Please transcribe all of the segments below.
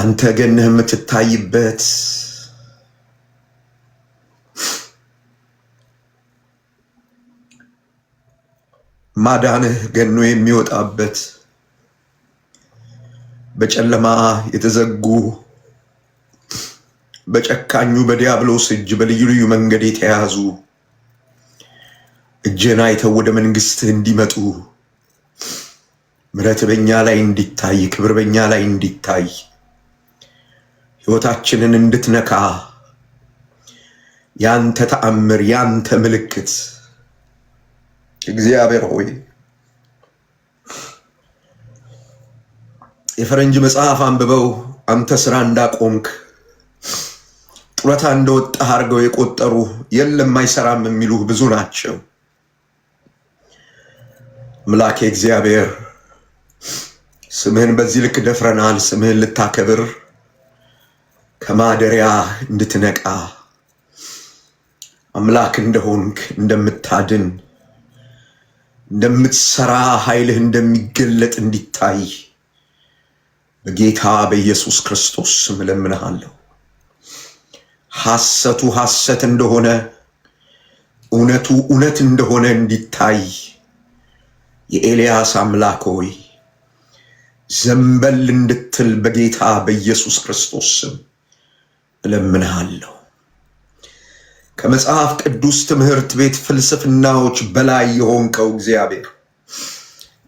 አንተ ገነህ የምትታይበት ማዳንህ ገኖ የሚወጣበት በጨለማ የተዘጉ በጨካኙ በዲያብሎስ እጅ በልዩ ልዩ መንገድ የተያዙ እጅህን አይተው ወደ መንግስትህ እንዲመጡ ምሕረት በእኛ ላይ እንዲታይ ክብር በእኛ ላይ እንዲታይ ሕይወታችንን እንድትነካ ያንተ ተአምር ያንተ ምልክት እግዚአብሔር ሆይ የፈረንጅ መጽሐፍ አንብበው አንተ ስራ እንዳቆምክ ጡረታ እንደወጣህ አድርገው የቆጠሩ የለም አይሰራም የሚሉ ብዙ ናቸው። አምላኬ እግዚአብሔር ስምህን በዚህ ልክ ደፍረናል። ስምህን ልታከብር ከማደሪያ እንድትነቃ አምላክ እንደሆንክ እንደምታድን እንደምትሰራ ኃይልህ እንደሚገለጥ እንዲታይ በጌታ በኢየሱስ ክርስቶስ ስም እለምንሃለሁ። ሐሰቱ ሐሰት እንደሆነ እውነቱ እውነት እንደሆነ እንዲታይ የኤልያስ አምላክ ሆይ ዘንበል እንድትል በጌታ በኢየሱስ ክርስቶስ ስም እለምንሃለሁ። ከመጽሐፍ ቅዱስ ትምህርት ቤት ፍልስፍናዎች በላይ የሆንከው እግዚአብሔር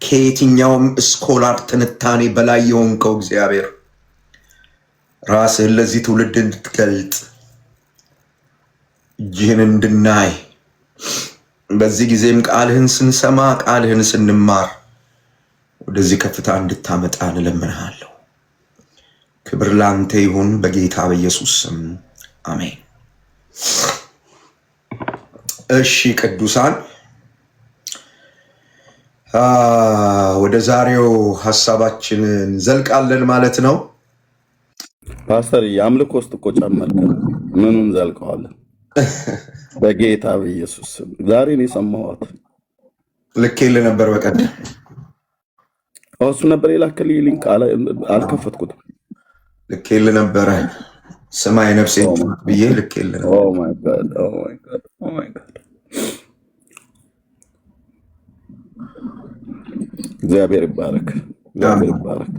ከየትኛውም ስኮላር ትንታኔ በላይ የሆንከው እግዚአብሔር ራስህን ለዚህ ትውልድ እንድትገልጥ እጅህን እንድናይ በዚህ ጊዜም ቃልህን ስንሰማ ቃልህን ስንማር ወደዚህ ከፍታ እንድታመጣን እለምንሃለሁ። ክብር ላንተ ይሁን በጌታ በኢየሱስ ስም አሜን። እሺ ቅዱሳን ወደ ዛሬው ሐሳባችን እንዘልቃለን ማለት ነው። ፓስተር የአምልኮ ውስጥ እኮ ጨመርከን። ምኑን ዘልቀዋለን? በጌታ በኢየሱስ ስም ዛሬ ነው የሰማሁት። ልኬልህ ነበር በቀደም እሱ ነበር የላከልኝ ሊንክ አልከፈትኩትም። ልኬልህ ነበረ ሰማይ ነፍሴ ብዬ ልኬልህ ነበር። ኦ ማይ ጋድ ኦ ማይ ጋድ ኦ ማይ ጋድ። እግዚአብሔር ይባረክ፣ እግዚአብሔር ይባረክ፣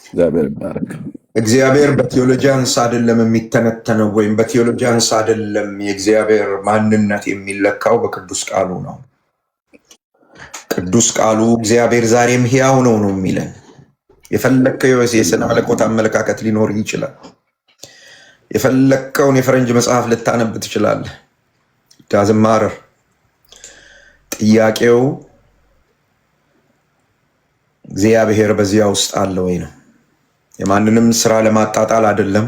እግዚአብሔር ይባረክ። እግዚአብሔር በቴዎሎጂያንስ አይደለም የሚተነተነው ወይም በቴዎሎጂያንስ አይደለም የእግዚአብሔር ማንነት የሚለካው በቅዱስ ቃሉ ነው። ቅዱስ ቃሉ እግዚአብሔር ዛሬም ሕያው ነው ነው የሚለን። የፈለከው የስነ መለኮት አመለካከት ሊኖር ይችላል። የፈለከውን የፈረንጅ መጽሐፍ ልታነብ ትችላለህ። ዳዝንት ማተር። ጥያቄው እግዚአብሔር በዚያ ውስጥ አለ ወይ ነው። የማንንም ስራ ለማጣጣል አይደለም።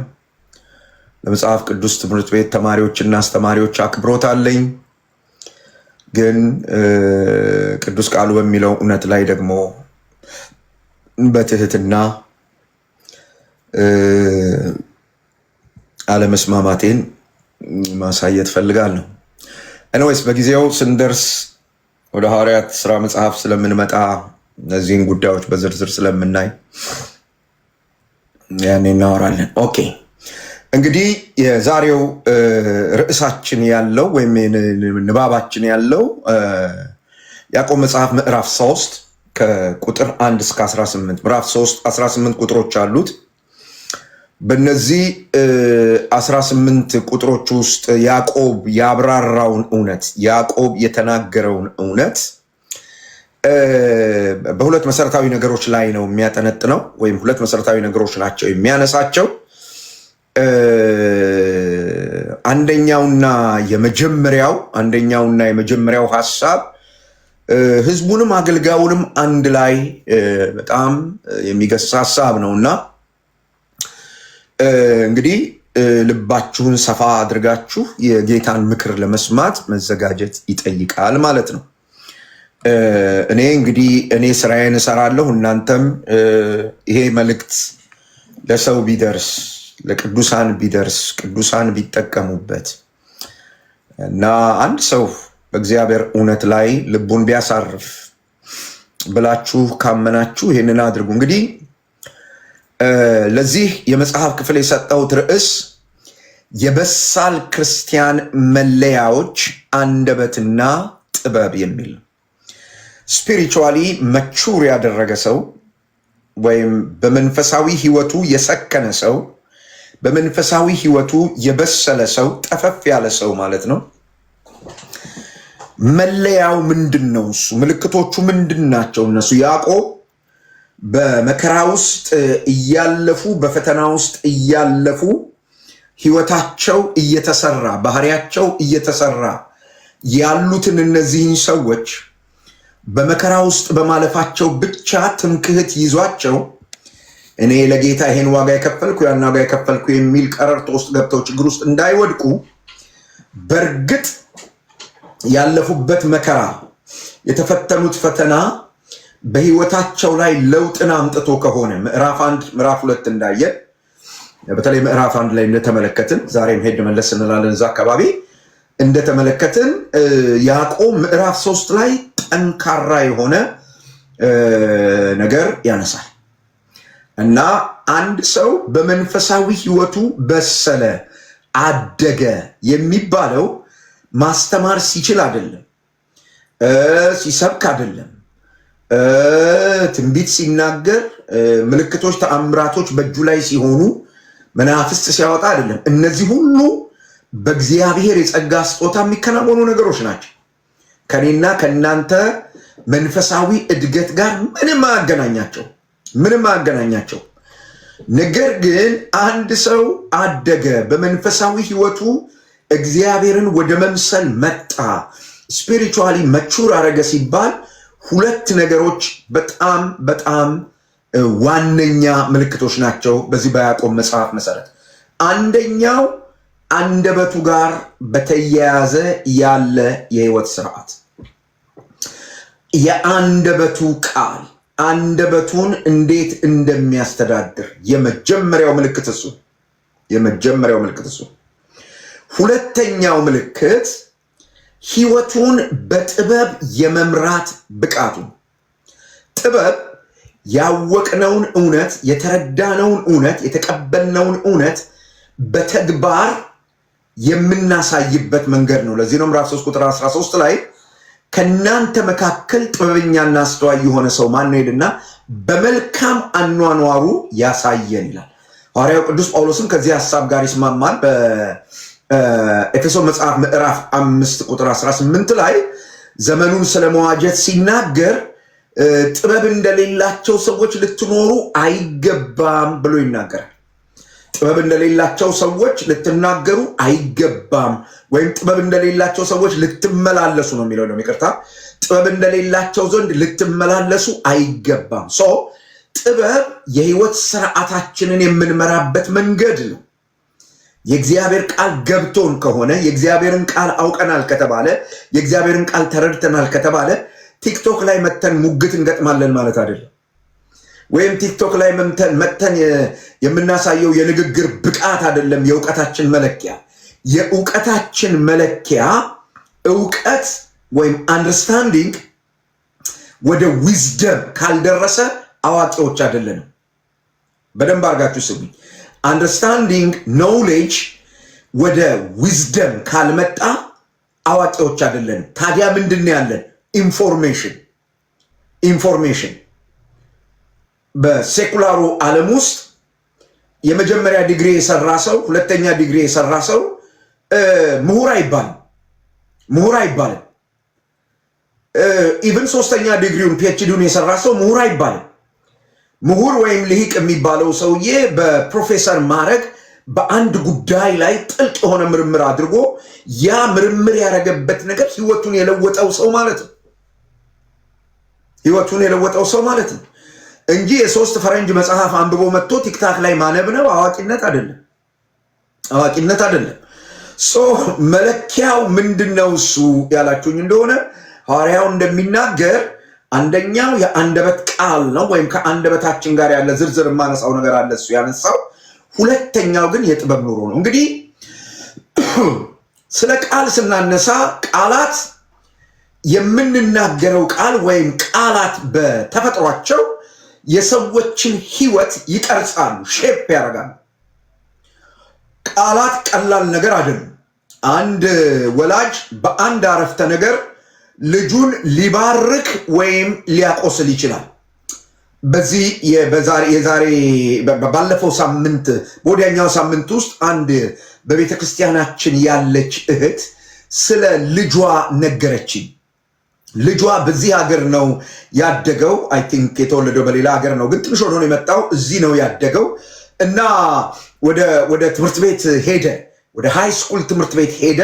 ለመጽሐፍ ቅዱስ ትምህርት ቤት ተማሪዎችና አስተማሪዎች አክብሮት አለኝ። ግን ቅዱስ ቃሉ በሚለው እውነት ላይ ደግሞ በትህትና አለመስማማቴን ማሳየት ፈልጋለሁ። ኤኒዌይስ በጊዜው ስንደርስ ወደ ሐዋርያት ስራ መጽሐፍ ስለምንመጣ እነዚህን ጉዳዮች በዝርዝር ስለምናይ ያኔ እናወራለን። ኦኬ እንግዲህ የዛሬው ርዕሳችን ያለው ወይም ንባባችን ያለው ያዕቆብ መጽሐፍ ምዕራፍ 3 ከቁጥር 1 እስከ 18 ምዕራፍ 3 18 ቁጥሮች አሉት። በእነዚህ 18 ቁጥሮች ውስጥ ያዕቆብ ያብራራውን እውነት ያዕቆብ የተናገረውን እውነት በሁለት መሰረታዊ ነገሮች ላይ ነው የሚያጠነጥነው፣ ወይም ሁለት መሰረታዊ ነገሮች ናቸው የሚያነሳቸው። አንደኛውና የመጀመሪያው ሐሳብ ህዝቡንም አገልጋዩንም አንድ ላይ በጣም የሚገስጽ ሐሳብ ነውና እንግዲህ ልባችሁን ሰፋ አድርጋችሁ የጌታን ምክር ለመስማት መዘጋጀት ይጠይቃል ማለት ነው። እኔ ስራዬን እሰራለሁ። እናንተም ይሄ መልእክት ለሰው ቢደርስ ለቅዱሳን ቢደርስ ቅዱሳን ቢጠቀሙበት እና አንድ ሰው በእግዚአብሔር እውነት ላይ ልቡን ቢያሳርፍ ብላችሁ ካመናችሁ ይህንን አድርጉ። እንግዲህ ለዚህ የመጽሐፍ ክፍል የሰጠሁት ርዕስ የበሳል ክርስቲያን መለያዎች አንደበትና ጥበብ የሚል ስፒሪቹዋሊ መቹር ያደረገ ሰው ወይም በመንፈሳዊ ህይወቱ የሰከነ ሰው በመንፈሳዊ ህይወቱ የበሰለ ሰው ጠፈፍ ያለ ሰው ማለት ነው። መለያው ምንድነው? እሱ ምልክቶቹ ምንድናቸው? እነሱ ያዕቆብ በመከራ ውስጥ እያለፉ በፈተና ውስጥ እያለፉ ህይወታቸው እየተሰራ ባህሪያቸው እየተሰራ ያሉትን እነዚህን ሰዎች በመከራ ውስጥ በማለፋቸው ብቻ ትምክህት ይዟቸው እኔ ለጌታ ይሄን ዋጋ የከፈልኩ ያን ዋጋ የከፈልኩ የሚል ቀረርቶ ውስጥ ገብተው ችግር ውስጥ እንዳይወድቁ በእርግጥ ያለፉበት መከራ የተፈተኑት ፈተና በህይወታቸው ላይ ለውጥን አምጥቶ ከሆነ ምዕራፍ 1 ምዕራፍ 2 እንዳየ በተለይ ምዕራፍ 1 ላይ እንደተመለከትን ዛሬም ሄድ መለስ እንላለን እዛ አካባቢ እንደተመለከትን ያዕቆብ ምዕራፍ 3 ላይ ጠንካራ የሆነ ነገር ያነሳል እና አንድ ሰው በመንፈሳዊ ህይወቱ በሰለ አደገ የሚባለው ማስተማር ሲችል አይደለም፣ ሲሰብክ አይደለም፣ ትንቢት ሲናገር ምልክቶች ተአምራቶች በእጁ ላይ ሲሆኑ መናፍስት ሲያወጣ አይደለም። እነዚህ ሁሉ በእግዚአብሔር የጸጋ ስጦታ የሚከናወኑ ነገሮች ናቸው። ከኔና ከናንተ መንፈሳዊ እድገት ጋር ምንም አያገናኛቸው። ነገር ግን አንድ ሰው አደገ፣ በመንፈሳዊ ህይወቱ እግዚአብሔርን ወደ መምሰል መጣ፣ ስፒሪቹዋሊ መቹር አረገ ሲባል ሁለት ነገሮች በጣም ዋነኛ ምልክቶች ናቸው። በዚህ በያዕቆብ መጽሐፍ መሰረት አንደኛው አንደበቱ ጋር በተያያዘ ያለ የህይወት ስርዓት፣ የአንደበቱ ቃል አንደበቱን እንዴት እንደሚያስተዳድር የመጀመሪያው ምልክት እሱ። ሁለተኛው ምልክት ህይወቱን በጥበብ የመምራት ብቃቱ። ጥበብ ያወቅነውን እውነት፣ የተረዳነውን እውነት፣ የተቀበልነውን እውነት በተግባር የምናሳይበት መንገድ ነው። ለዚህ ነው ምዕራፍ 3 ቁጥር 13 ላይ ከናንተ መካከል ጥበበኛና አስተዋይ የሆነ ሰው ማን ይልና በመልካም አኗኗሩ ያሳየን ይላል። ሐዋርያው ቅዱስ ጳውሎስም ከዚህ ሐሳብ ጋር ይስማማል። በኤፌሶን መጽሐፍ ምዕራፍ 5 ቁጥር 18 ላይ ዘመኑን ስለመዋጀት ሲናገር ጥበብ እንደሌላቸው ሰዎች ልትኖሩ አይገባም ብሎ ይናገራል። ጥበብ እንደሌላቸው ሰዎች ልትናገሩ አይገባም፣ ወይም ጥበብ እንደሌላቸው ሰዎች ልትመላለሱ ነው የሚለው ነው። ይቅርታ፣ ጥበብ እንደሌላቸው ዘንድ ልትመላለሱ አይገባም። ጥበብ የህይወት ስርዓታችንን የምንመራበት መንገድ ነው። የእግዚአብሔር ቃል ገብቶን ከሆነ የእግዚአብሔርን ቃል አውቀናል ከተባለ የእግዚአብሔርን ቃል ተረድተናል ከተባለ ቲክቶክ ላይ መተን ሙግት እንገጥማለን ማለት አይደለም። ወይም ቲክቶክ ላይ መተን የምናሳየው የንግግር ብቃት አይደለም የእውቀታችን መለኪያ። የእውቀታችን መለኪያ እውቀት ወይም አንደርስታንዲንግ ወደ ዊዝደም ካልደረሰ አዋቂዎች አይደለንም። በደንብ አድርጋችሁ ስሙኝ። አንደርስታንዲንግ ኖውሌጅ ወደ ዊዝደም ካልመጣ አዋቂዎች አይደለንም። ታዲያ ምንድን ነው ያለን? ኢንፎርሜሽን። በሴኩላሩ ዓለም ውስጥ የመጀመሪያ ዲግሪ የሰራ ሰው፣ ሁለተኛ ዲግሪ የሰራ ሰው ምሁር አይባልም። ኢቭን ሶስተኛ ዲግሪውን ፒኤችዲውን የሰራ ሰው ምሁር አይባልም። ምሁር ወይም ልሂቅ የሚባለው ሰውዬ በፕሮፌሰር ማዕረግ በአንድ ጉዳይ ላይ ጥልቅ የሆነ ምርምር አድርጎ ያ ምርምር ያደረገበት ነገር ህይወቱን የለወጠው ሰው ማለት ነው እንጂ የሶስት ፈረንጅ መጽሐፍ አንብቦ መጥቶ ቲክታክ ላይ ማነብነብ አዋቂነት አይደለም። መለኪያው ምንድነው እሱ ያላችሁኝ እንደሆነ ሐዋርያው እንደሚናገር አንደኛው የአንደበት ቃል ነው፣ ወይም ከአንደበታችን ጋር ያለ ዝርዝር የማነሳው ነገር አለ እሱ ያነሳው። ሁለተኛው ግን የጥበብ ኑሮ ነው። እንግዲህ ስለ ቃል ስናነሳ ቃላት የምንናገረው ቃል ወይም ቃላት በተፈጥሯቸው የሰዎችን ህይወት ይቀርጻሉ፣ ሼፕ ያደርጋሉ። ቃላት ቀላል ነገር አይደለም። አንድ ወላጅ በአንድ አረፍተ ነገር ልጁን ሊባርክ ወይም ሊያቆስል ይችላል። በዚህ ባለፈው ሳምንት በወዲያኛው ሳምንት ውስጥ አንድ በቤተ ክርስቲያናችን ያለች እህት ስለ ልጇ ነገረችኝ። ልጇ በዚህ ሀገር ነው ያደገው። አይ ቲንክ የተወለደው በሌላ ሀገር ነው፣ ግን ትንሽ ሆኖ ነው የመጣው። እዚህ ነው ያደገው እና ወደ ትምህርት ቤት ሄደ፣ ወደ ሃይ ስኩል ትምህርት ቤት ሄደ።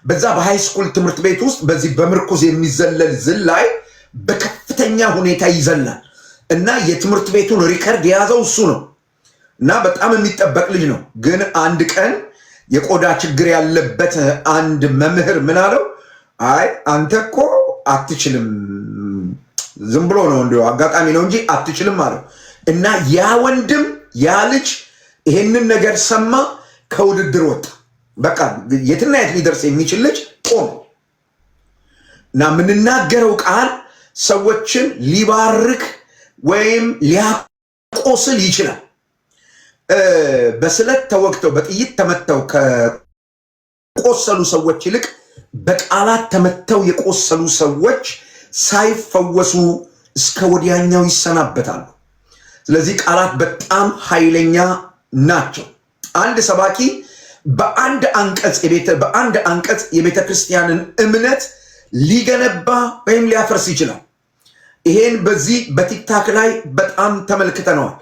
በዛ በሃይ ስኩል ትምህርት ቤት ውስጥ በዚህ በምርኩዝ የሚዘለል ዝላይ በከፍተኛ ሁኔታ ይዘላል እና የትምህርት ቤቱን ሪከርድ የያዘው እሱ ነው እና በጣም የሚጠበቅ ልጅ ነው። ግን አንድ ቀን የቆዳ ችግር ያለበት አንድ መምህር ምን አለው? አይ አንተ እኮ አትችልም፣ ዝም ብሎ ነው እንዲሁ አጋጣሚ ነው እንጂ አትችልም አለው እና ያ ወንድም ያ ልጅ ይሄንን ነገር ሰማ፣ ከውድድር ወጣ። በቃ የትና የት ሊደርስ የሚችል ልጅ ቆም እና የምንናገረው ቃል ሰዎችን ሊባርክ ወይም ሊያቆስል ይችላል። በስለት ተወግተው በጥይት ተመተው ከቆሰሉ ሰዎች ይልቅ በቃላት ተመተው የቆሰሉ ሰዎች ሳይፈወሱ እስከ ወዲያኛው ይሰናበታሉ። ስለዚህ ቃላት በጣም ኃይለኛ ናቸው። አንድ ሰባኪ በአንድ አንቀጽ የቤተ ክርስቲያንን እምነት ሊገነባ ወይም ሊያፈርስ ይችላል። ይሄን በዚህ በቲክታክ ላይ በጣም ተመልክተነዋል።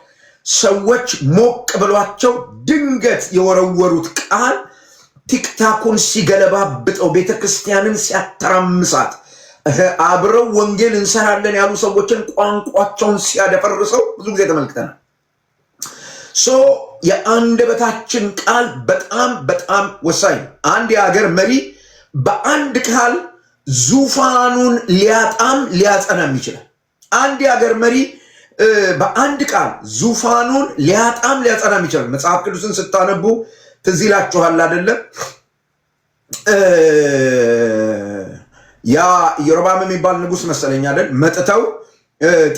ሰዎች ሞቅ ብሏቸው ድንገት የወረወሩት ቃል ቲክታኩን ሲገለባብጠው፣ ቤተ ክርስቲያንን ሲያተራምሳት፣ አብረው ወንጌል እንሰራለን ያሉ ሰዎችን ቋንቋቸውን ሲያደፈርሰው ብዙ ጊዜ ተመልክተናል። የአንደበታችን ቃል በጣም በጣም ወሳኝ ነው። አንድ የሀገር መሪ በአንድ ቃል ዙፋኑን ሊያጣም ሊያጸናም ይችላል። አንድ የሀገር መሪ በአንድ ቃል ዙፋኑን ሊያጣም ሊያጸናም ይችላል። መጽሐፍ ቅዱስን ስታነቡ ትዝ ይላችኋል አይደለም? ያ ኢዮርብዓም የሚባል ንጉስ መሰለኝ አይደል? መጥተው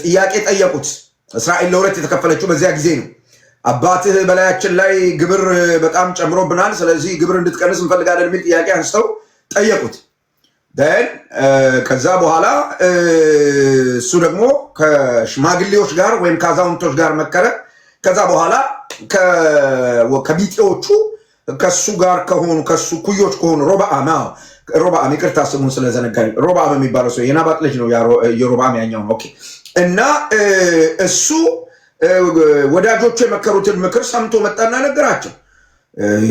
ጥያቄ ጠየቁት። እስራኤል ለሁለት የተከፈለችው በዚያ ጊዜ ነው። አባትህ በላያችን ላይ ግብር በጣም ጨምሮብናል፣ ስለዚህ ግብር እንድትቀንስ እንፈልጋለን የሚል ጥያቄ አንስተው ጠየቁት። ከዛ በኋላ እሱ ደግሞ ከሽማግሌዎች ጋር ወይም ከአዛውንቶች ጋር መከረ። ከዛ በኋላ ከቢጤዎቹ ከሱ ጋር ከሆኑ ከሱ ኩዮች ከሆኑ ሮብዓም ይቅርታ ስሙን ስለዘነጋኝ፣ ሮብዓም የሚባለው ሰው የናባጥ ልጅ ነው። የሮብዓም ያኛው ነው። ኦኬ። እና እሱ ወዳጆቹ የመከሩትን ምክር ሰምቶ መጣና ነገራቸው።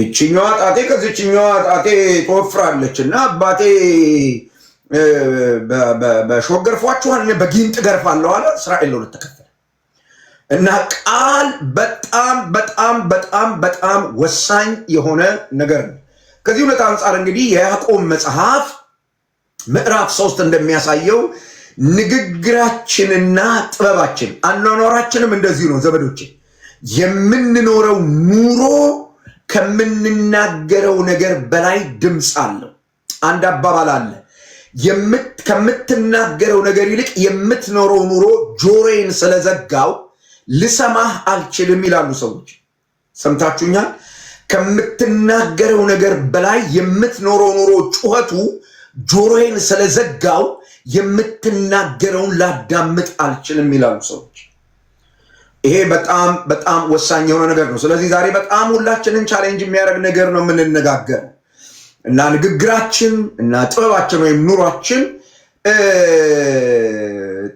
ይችኛዋ ጣቴ ከዚችኛዋ ጣቴ ትወፍራለች እና አባቴ በሾህ ገርፏችኋል፣ እኔ በጊንጥ ገርፋለሁ አለ። እስራኤል ለሁለት ተከፈለ እና ቃል በጣም በጣም በጣም በጣም ወሳኝ የሆነ ነገር ነው። ከዚህ ሁኔታ አንጻር እንግዲህ የያዕቆብ መጽሐፍ ምዕራፍ 3 እንደሚያሳየው ንግግራችንና ጥበባችን አኗኗራችንም እንደዚሁ ነው። ዘመዶች የምንኖረው ኑሮ ከምንናገረው ነገር በላይ ድምፅ አለው። አንድ አባባል አለ፣ ከምትናገረው ነገር ይልቅ የምትኖረው ኑሮ ጆሮዬን ስለዘጋው ልሰማህ አልችልም ይላሉ ሰዎች። ሰምታችሁኛል? ከምትናገረው ነገር በላይ የምትኖረው ኑሮ ጩኸቱ ጆሮዬን ስለዘጋው የምትናገረውን ላዳምጥ አልችልም ይላሉ ሰዎች። ይሄ በጣም በጣም ወሳኝ የሆነ ነገር ነው። ስለዚህ ዛሬ በጣም ሁላችንን ቻሌንጅ የሚያደርግ ነገር ነው የምንነጋገር እና ንግግራችን እና ጥበባችን ወይም ኑሯችን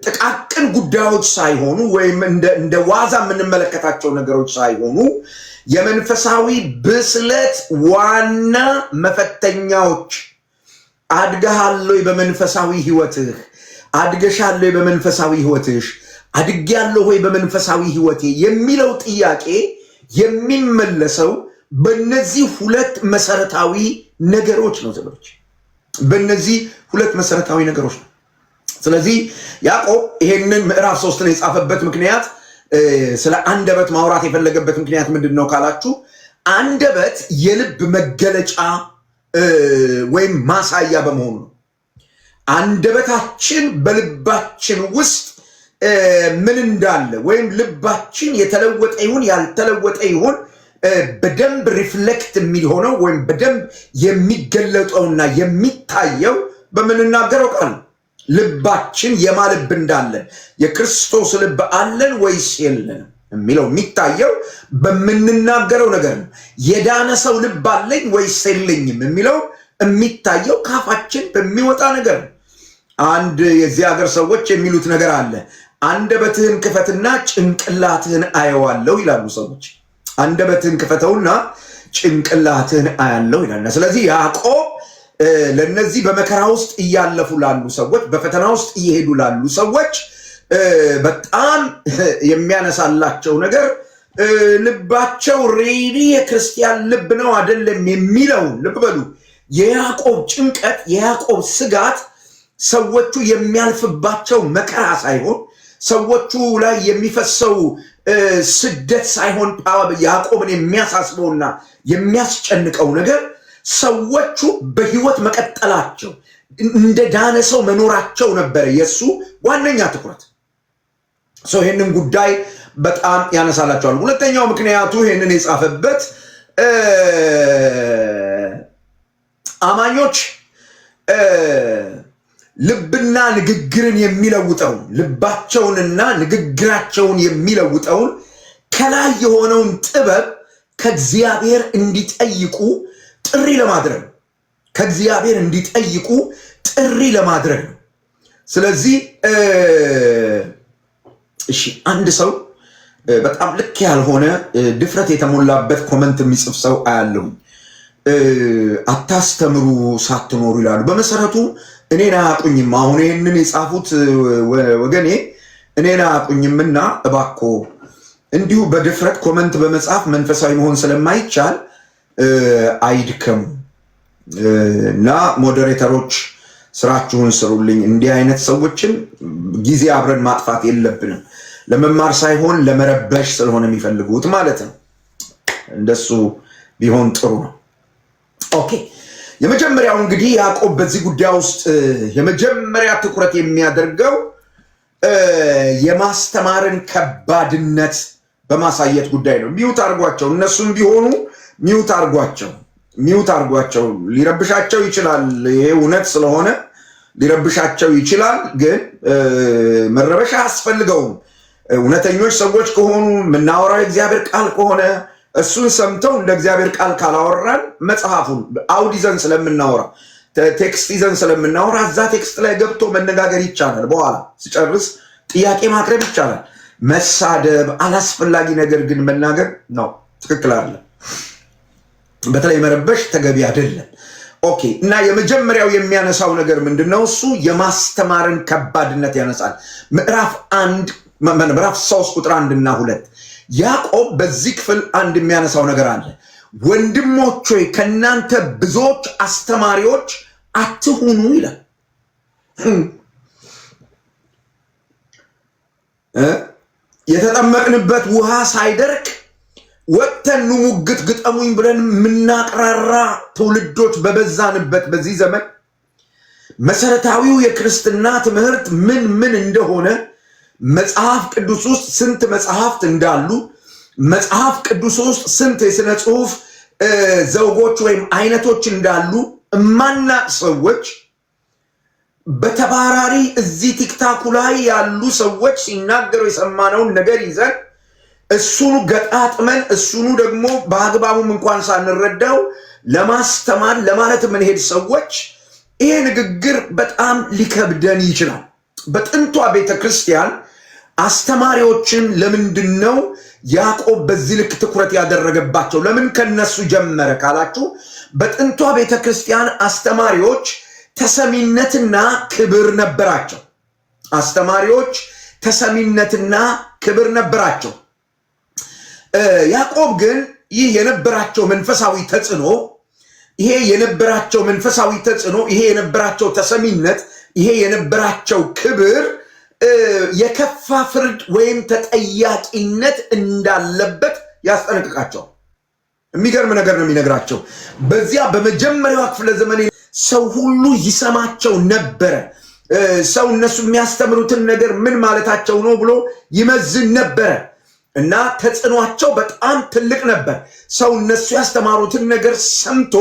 ጥቃቅን ጉዳዮች ሳይሆኑ ወይም እንደ ዋዛ የምንመለከታቸው ነገሮች ሳይሆኑ የመንፈሳዊ ብስለት ዋና መፈተኛዎች። አድገሃለሁ በመንፈሳዊ ህይወትህ? አድገሻለሁ በመንፈሳዊ ህይወትሽ? አድጌያለሁ ወይ በመንፈሳዊ ህይወቴ የሚለው ጥያቄ የሚመለሰው በእነዚህ ሁለት መሰረታዊ ነገሮች ነው ዘመዶች፣ በእነዚህ ሁለት መሰረታዊ ነገሮች ነው። ስለዚህ ያዕቆብ ይሄንን ምዕራፍ 3 ነው የጻፈበት ምክንያት፣ ስለ አንደበት ማውራት የፈለገበት ምክንያት ምንድን ነው ካላችሁ፣ አንደበት የልብ መገለጫ ወይም ማሳያ በመሆኑ ነው። አንደበታችን በልባችን ውስጥ ምን እንዳለ ወይም ልባችን የተለወጠ ይሁን ያልተለወጠ ይሁን በደንብ ሪፍሌክት የሚሆነው ወይም በደንብ የሚገለጠውና የሚታየው በምንናገረው ቃል ልባችን የማልብ እንዳለን የክርስቶስ ልብ አለን ወይስ የለንም የሚለው የሚታየው በምንናገረው ነገር ነው። የዳነ ሰው ልብ አለኝ ወይስ የለኝም የሚለው የሚታየው ካፋችን በሚወጣ ነገር ነው። አንድ የዚህ ሀገር ሰዎች የሚሉት ነገር አለ። አንደበትህን ክፈትና ጭንቅላትህን አየዋለሁ ይላሉ ሰዎች። አንደበትህን ክፈተውና ጭንቅላትህን አያለሁ ይላል። ስለዚህ ያዕቆብ ለነዚህ በመከራ ውስጥ እያለፉ ላሉ ሰዎች፣ በፈተና ውስጥ እየሄዱ ላሉ ሰዎች በጣም የሚያነሳላቸው ነገር ልባቸው ሬዲ የክርስቲያን ልብ ነው አይደለም የሚለውን ልብ በሉ። የያዕቆብ ጭንቀት፣ የያዕቆብ ስጋት ሰዎቹ የሚያልፍባቸው መከራ ሳይሆን ሰዎቹ ላይ የሚፈሰው ስደት ሳይሆን ያዕቆብን የሚያሳስበውና የሚያስጨንቀው ነገር ሰዎቹ በህይወት መቀጠላቸው እንደ ዳነ ሰው መኖራቸው ነበረ የሱ ዋነኛ ትኩረት። ይህንን ጉዳይ በጣም ያነሳላቸዋል። ሁለተኛው ምክንያቱ ይህንን የጻፈበት አማኞች ልብና ንግግርን የሚለውጠውን ልባቸውንና ንግግራቸውን የሚለውጠውን ከላይ የሆነውን ጥበብ ከእግዚአብሔር እንዲጠይቁ ጥሪ ለማድረግ ከእግዚአብሔር እንዲጠይቁ ጥሪ ለማድረግ ነው። ስለዚህ እሺ አንድ ሰው በጣም ልክ ያልሆነ ድፍረት የተሞላበት ኮመንት የሚጽፍ ሰው አያለሁ። አታስተምሩ ሳትኖሩ ይላሉ። በመሰረቱ እኔን አያውቁኝም። አሁን ይህንን የጻፉት ወገኔ እኔን አያውቁኝምና እባክዎ እንዲሁ በድፍረት ኮመንት በመጻፍ መንፈሳዊ መሆን ስለማይቻል አይድከሙ እና ሞዴሬተሮች ስራችሁን ስሩልኝ። እንዲህ አይነት ሰዎችን ጊዜ አብረን ማጥፋት የለብንም። ለመማር ሳይሆን ለመረበሽ ስለሆነ የሚፈልጉት ማለት ነው። እንደሱ ቢሆን ጥሩ ነው። ኦኬ፣ የመጀመሪያው እንግዲህ ያዕቆብ በዚህ ጉዳይ ውስጥ የመጀመሪያ ትኩረት የሚያደርገው የማስተማርን ከባድነት በማሳየት ጉዳይ ነው። ሚውት አርጓቸው፣ እነሱም ቢሆኑ ሚውት አርጓቸው። ሊረብሻቸው ይችላል። ይሄ እውነት ስለሆነ ሊረብሻቸው ይችላል፣ ግን መረበሻ አያስፈልገውም። እውነተኞች ሰዎች ከሆኑ የምናወራው የእግዚአብሔር ቃል ከሆነ እሱን ሰምተው እንደ እግዚአብሔር ቃል ካላወራን መጽሐፉን አውድ ይዘን ስለምናወራ ቴክስት ይዘን ስለምናወራ እዛ ቴክስት ላይ ገብቶ መነጋገር ይቻላል። በኋላ ሲጨርስ ጥያቄ ማቅረብ ይቻላል። መሳደብ፣ አላስፈላጊ ነገር ግን መናገር ነው ትክክል አለ። በተለይ መረበሽ ተገቢ አይደለም። ኦኬ፣ እና የመጀመሪያው የሚያነሳው ነገር ምንድነው? እሱ የማስተማርን ከባድነት ያነሳል። ምዕራፍ 3 ቁጥር 1 እና 2 ያዕቆብ በዚህ ክፍል አንድ የሚያነሳው ነገር አለ። ወንድሞች ሆይ ከእናንተ ብዙዎች አስተማሪዎች አትሁኑ ይላል። የተጠመቅንበት ውሃ ሳይደርቅ ወጥተን ኑ ሙግት ግጠሙኝ ብለን የምናቅራራ ትውልዶች በበዛንበት በዚህ ዘመን መሰረታዊው የክርስትና ትምህርት ምን እንደሆነ መጽሐፍ ቅዱስ ውስጥ ስንት መጽሐፍት እንዳሉ መጽሐፍ ቅዱስ ውስጥ ስንት የሥነ ጽሑፍ ዘውጎች ወይም አይነቶች እንዳሉ እማናቅ ሰዎች በተባራሪ እዚህ ቲክታኩ ላይ ያሉ ሰዎች ሲናገሩ የሰማነውን ነገር ይዘን እሱኑ ገጣጥመን እሱኑ ደግሞ በአግባቡም እንኳን ሳንረዳው ለማስተማር ለማለት የምንሄድ ሰዎች ይሄ ንግግር በጣም ሊከብደን ይችላል። በጥንቷ ቤተክርስቲያን አስተማሪዎችን ለምንድን ነው ያዕቆብ በዚህ ልክ ትኩረት ያደረገባቸው? ለምን ከነሱ ጀመረ ካላችሁ በጥንቷ ቤተክርስቲያን አስተማሪዎች ተሰሚነትና ክብር ነበራቸው። አስተማሪዎች ተሰሚነትና ክብር ነበራቸው። ያዕቆብ ግን ይህ የነበራቸው መንፈሳዊ ተጽዕኖ ይሄ የነበራቸው ተሰሚነት ይሄ የነበራቸው ክብር የከፋ ፍርድ ወይም ተጠያቂነት እንዳለበት ያስጠነቅቃቸው። የሚገርም ነገር ነው የሚነግራቸው። በዚያ በመጀመሪያው ክፍለ ዘመን ሰው ሁሉ ይሰማቸው ነበረ። ሰው እነሱ የሚያስተምሩትን ነገር ምን ማለታቸው ነው ብሎ ይመዝን ነበር እና ተጽዕኗቸው በጣም ትልቅ ነበር። ሰው እነሱ ያስተማሩትን ነገር ሰምቶ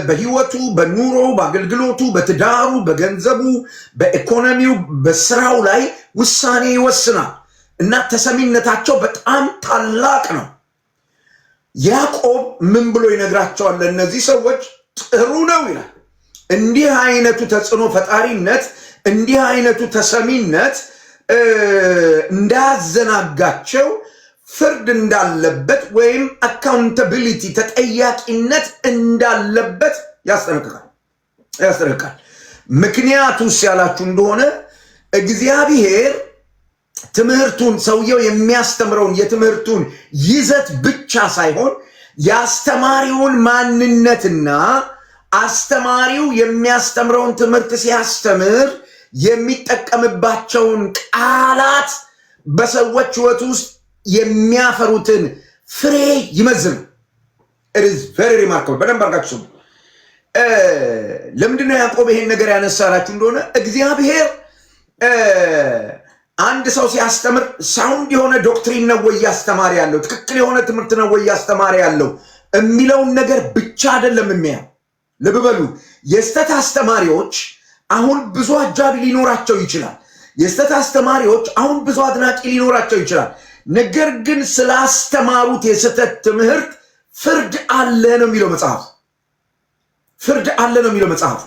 በህይወቱ፣ በኑሮው፣ በአገልግሎቱ፣ በትዳሩ፣ በገንዘቡ፣ በኢኮኖሚው፣ በስራው ላይ ውሳኔ ይወስናል እና ተሰሚነታቸው በጣም ታላቅ ነው። ያዕቆብ ምን ብሎ ይነግራቸዋል? ለእነዚህ ሰዎች ጥሩ ነው ይላል። እንዲህ አይነቱ ተጽዕኖ ፈጣሪነት፣ እንዲህ አይነቱ ተሰሚነት እንዳያዘናጋቸው ፍርድ እንዳለበት ወይም አካውንታቢሊቲ ተጠያቂነት እንዳለበት ያስጠነቅቃል። ምክንያቱስ ያላችሁ እንደሆነ እግዚአብሔር ትምህርቱን ሰውየው የሚያስተምረውን የትምህርቱን ይዘት ብቻ ሳይሆን የአስተማሪውን ማንነትና አስተማሪው የሚያስተምረውን ትምህርት ሲያስተምር የሚጠቀምባቸውን ቃላት በሰዎች ሕይወት ውስጥ የሚያፈሩትን ፍሬ ይመዝን። it is very remarkable። በደንብ አድርጋችሁ ስሙ። ለምንድነው ያዕቆብ ይሄን ነገር ያነሳላችሁ እንደሆነ እግዚአብሔር አንድ ሰው ሲያስተምር ሳውንድ የሆነ ዶክትሪን ነው ወይ ያስተማሪ ያለው፣ ትክክል የሆነ ትምህርት ነው ወይ ያስተማሪ ያለው የሚለውን ነገር ብቻ አይደለም የሚያየው። ልብ በሉ፣ የስተት አስተማሪዎች አሁን ብዙ አጃቢ ሊኖራቸው ይችላል። የስተት አስተማሪዎች አሁን ብዙ አድናቂ ሊኖራቸው ይችላል። ነገር ግን ስላስተማሩት የስተት ትምህርት ፍርድ አለ ነው የሚለው መጽሐፍ። ፍርድ አለ ነው የሚለው መጽሐፍ።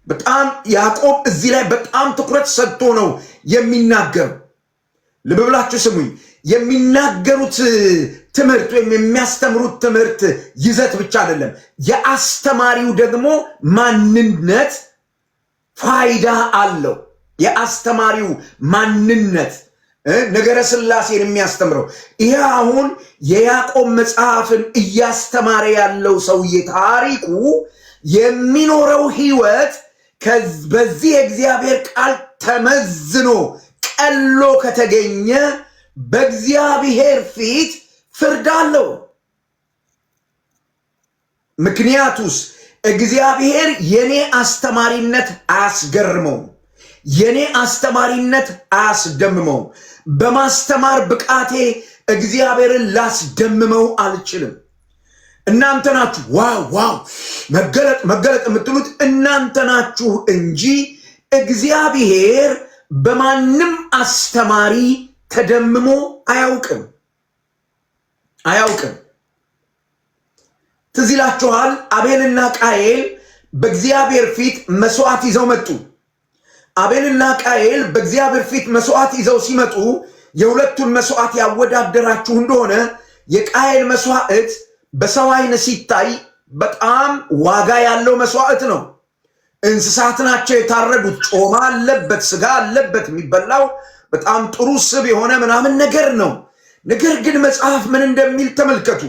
በጣም ያዕቆብ እዚህ ላይ በጣም ትኩረት ሰጥቶ ነው የሚናገረው። ልብ ብላችሁ ስሙኝ። የሚናገሩት ትምህርት ወይም የሚያስተምሩት ትምህርት ይዘት ብቻ አይደለም፣ የአስተማሪው ደግሞ ማንነት ፋይዳ አለው። የአስተማሪው ማንነት ነገረ ሥላሴን የሚያስተምረው ይሄ አሁን የያዕቆብ መጽሐፍን እያስተማረ ያለው ሰውዬ ታሪኩ የሚኖረው ህይወት በዚህ የእግዚአብሔር ቃል ተመዝኖ ቀሎ ከተገኘ በእግዚአብሔር ፊት ፍርድ አለው። ምክንያቱስ እግዚአብሔር የኔ አስተማሪነት አያስገርመው፣ የኔ አስተማሪነት አያስደምመው። በማስተማር ብቃቴ እግዚአብሔርን ላስደምመው አልችልም። እናንተ ናችሁ ዋው መገለጥ የምትሉት እናንተ ናችሁ እንጂ እግዚአብሔር በማንም አስተማሪ ተደምሞ አያውቅም። ትዝ ይላችኋል፣ አቤልና ቃየል በእግዚአብሔር ፊት መስዋዕት ይዘው መጡ። አቤልና ቃየል በእግዚአብሔር ፊት መስዋዕት ይዘው ሲመጡ የሁለቱን መስዋዕት ያወዳደራችሁ እንደሆነ የቃየል መስዋዕት በሰው ዓይን ሲታይ በጣም ዋጋ ያለው መስዋዕት ነው። እንስሳት ናቸው የታረዱት፣ ጮማ አለበት፣ ስጋ አለበት፣ የሚበላው በጣም ጥሩ ስብ የሆነ ምናምን ነገር ነው። ነገር ግን መጽሐፍ ምን እንደሚል ተመልከቱ።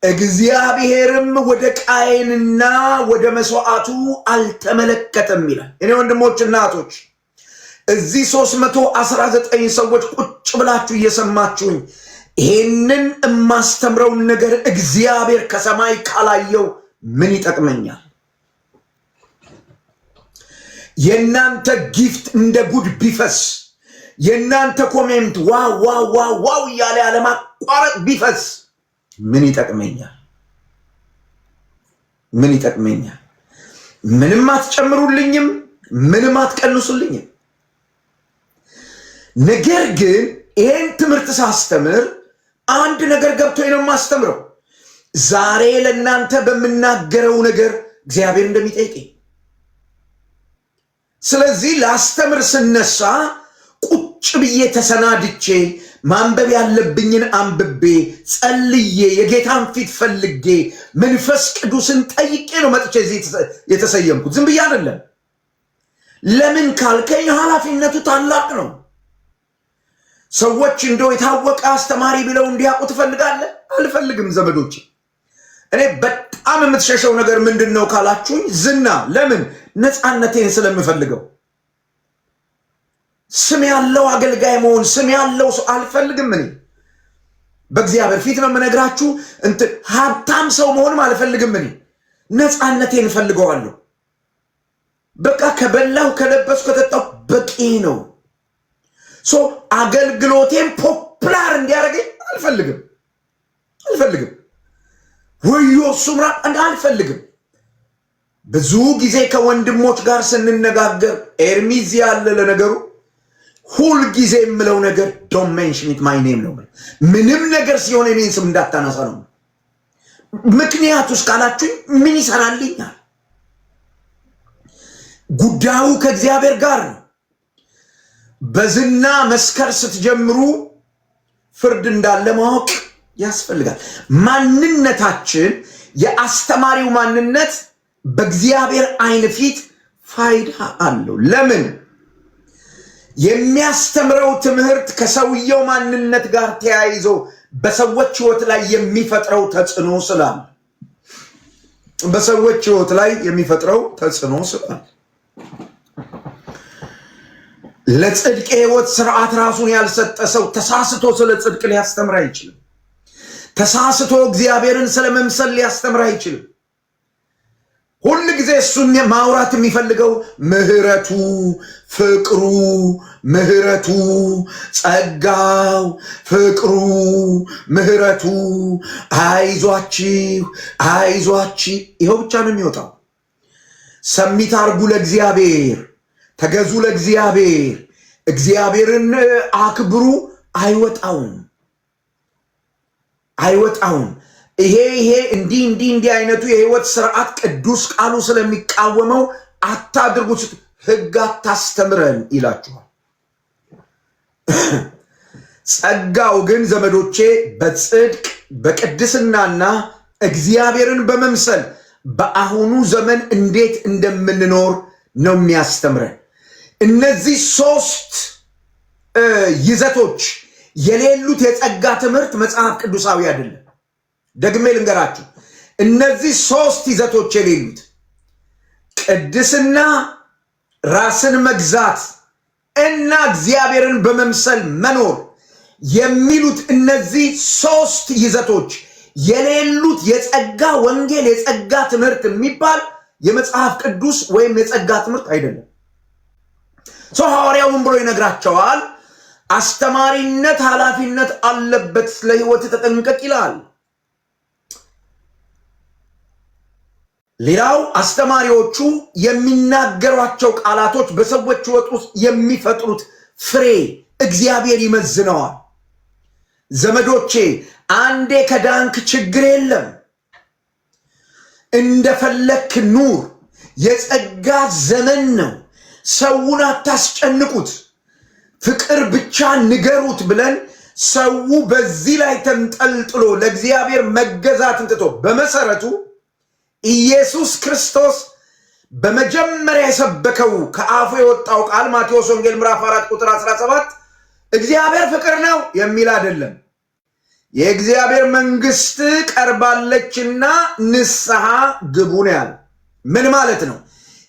እግዚአብሔርም ወደ ቃየንና ወደ መስዋዕቱ አልተመለከተም ይላል። እኔ ወንድሞች እናቶች፣ እዚህ 319 ሰዎች ቁጭ ብላችሁ እየሰማችሁኝ ይሄንን የማስተምረውን ነገር እግዚአብሔር ከሰማይ ካላየው ምን ይጠቅመኛል? የእናንተ ጊፍት እንደ ጉድ ቢፈስ፣ የእናንተ ኮሜንት ዋው እያለ ያለማቋረጥ ቢፈስ ምን ይጠቅመኛል? ምን ይጠቅመኛል? ምንም አትጨምሩልኝም፣ ምንም አትቀንሱልኝም። ነገር ግን ይሄን ትምህርት ሳስተምር አንድ ነገር ገብቶኝ ነው የማስተምረው። ዛሬ ለእናንተ በምናገረው ነገር እግዚአብሔር እንደሚጠይቀኝ። ስለዚህ ላስተምር ስነሳ ቁጭ ብዬ ተሰናድቼ ማንበብ ያለብኝን አንብቤ ጸልዬ የጌታን ፊት ፈልጌ መንፈስ ቅዱስን ጠይቄ ነው መጥቼ እዚህ የተሰየምኩት። ዝም ብዬ አይደለም። ለምን ካልከኝ ኃላፊነቱ ታላቅ ነው። ሰዎች እንደው የታወቀ አስተማሪ ብለው እንዲያውቁ ትፈልጋለህ? አልፈልግም ዘመዶች። እኔ በጣም የምትሸሸው ነገር ምንድን ነው ካላችሁኝ፣ ዝና። ለምን? ነፃነቴን ስለምፈልገው። ስም ያለው አገልጋይ መሆን፣ ስም ያለው ሰው አልፈልግም። እኔ በእግዚአብሔር ፊት ነው የምነግራችሁ። ሀብታም ሰው መሆንም አልፈልግም። እኔ ነፃነቴን እፈልገዋለሁ። በቃ ከበላው ከለበስኩ ከጠጣው በቂ ነው። አገልግሎቴን ፖፕላር እንዲያደርገኝ አልፈልግም። ወዮ ሱምራ አልፈልግም። ብዙ ጊዜ ከወንድሞች ጋር ስንነጋገር ኤርሚዝ ያለ ለነገሩ ሁል ጊዜ የምለው ነገር ዶንት ሜንሽን ኢት ማይ ኔም ነው። ምንም ነገር ሲሆን እኔን ስም እንዳታነሳ ነው። ምክንያቱስ ካላችሁኝ ምን ይሰራልኛል? ጉዳዩ ከእግዚአብሔር ጋር ነው። በዝና መስከር ስትጀምሩ ፍርድ እንዳለ ማወቅ ያስፈልጋል። ማንነታችን የአስተማሪው ማንነት በእግዚአብሔር ዓይን ፊት ፋይዳ አለው። ለምን? የሚያስተምረው ትምህርት ከሰውየው ማንነት ጋር ተያይዞ በሰዎች ሕይወት ላይ የሚፈጥረው ተጽዕኖ ስላለ ለጽድቅ ሕይወት ስርዓት ራሱን ያልሰጠ ሰው ተሳስቶ ስለ ጽድቅ ሊያስተምር አይችልም። ተሳስቶ እግዚአብሔርን ስለ መምሰል ሊያስተምር አይችልም። ሁሉ ጊዜ እሱን ማውራት የሚፈልገው ምህረቱ፣ ፍቅሩ፣ ምህረቱ፣ ጸጋው፣ ፍቅሩ፣ ምህረቱ፣ አይዟችሁ ይኸው ብቻ ነው የሚወጣው። ሰሚት አርጉ ለእግዚአብሔር፣ ተገዙ ለእግዚአብሔር፣ እግዚአብሔርን አክብሩ አይወጣውም። ይሄ እንዲህ አይነቱ የህይወት ስርዓት ቅዱስ ቃሉ ስለሚቃወመው አታድርጉት፣ ህግ አታስተምረን ይላችኋል። ጸጋው ግን ዘመዶቼ በጽድቅ በቅድስናና እግዚአብሔርን በመምሰል በአሁኑ ዘመን እንዴት እንደምንኖር ነው የሚያስተምረን። እነዚህ ሶስት ይዘቶች የሌሉት የጸጋ ትምህርት መጽሐፍ ቅዱሳዊ አይደለም። ደግሜ ልንገራችሁ፣ እነዚህ ሶስት ይዘቶች የሌሉት ቅድስና፣ ራስን መግዛት እና እግዚአብሔርን በመምሰል መኖር የሚሉት እነዚህ ሶስት ይዘቶች የሌሉት የጸጋ ወንጌል የጸጋ ትምህርት የሚባል የመጽሐፍ ቅዱስ ወይም የጸጋ ትምህርት አይደለም። ሐዋርያውን ብሎ ይነግራቸዋል። አስተማሪነት ኃላፊነት አለበት፣ ለህይወት ተጠንቀቅ ይላል። ሌላው አስተማሪዎቹ የሚናገሯቸው ቃላቶች በሰዎች ህይወት ውስጥ የሚፈጥሩት ፍሬ እግዚአብሔር ይመዝነዋል። ዘመዶቼ አንዴ ከዳንክ ችግር የለም፣ እንደፈለክ ኑር። የጸጋ ዘመን ነው። ሰውን አታስጨንቁት፣ ፍቅር ብቻ ንገሩት ብለን ሰው በዚህ ላይ ተንጠልጥሎ ለእግዚአብሔር መገዛትን ትቶ በመሰረቱ ኢየሱስ ክርስቶስ በመጀመሪያ የሰበከው ከአፉ የወጣው ቃል ማቴዎስ ወንጌል ምዕራፍ 4 ቁጥር 17 እግዚአብሔር ፍቅር ነው የሚል አይደለም። የእግዚአብሔር መንግስት ቀርባለችና ንስሐ ግቡ ነው ያለው። ምን ማለት ነው?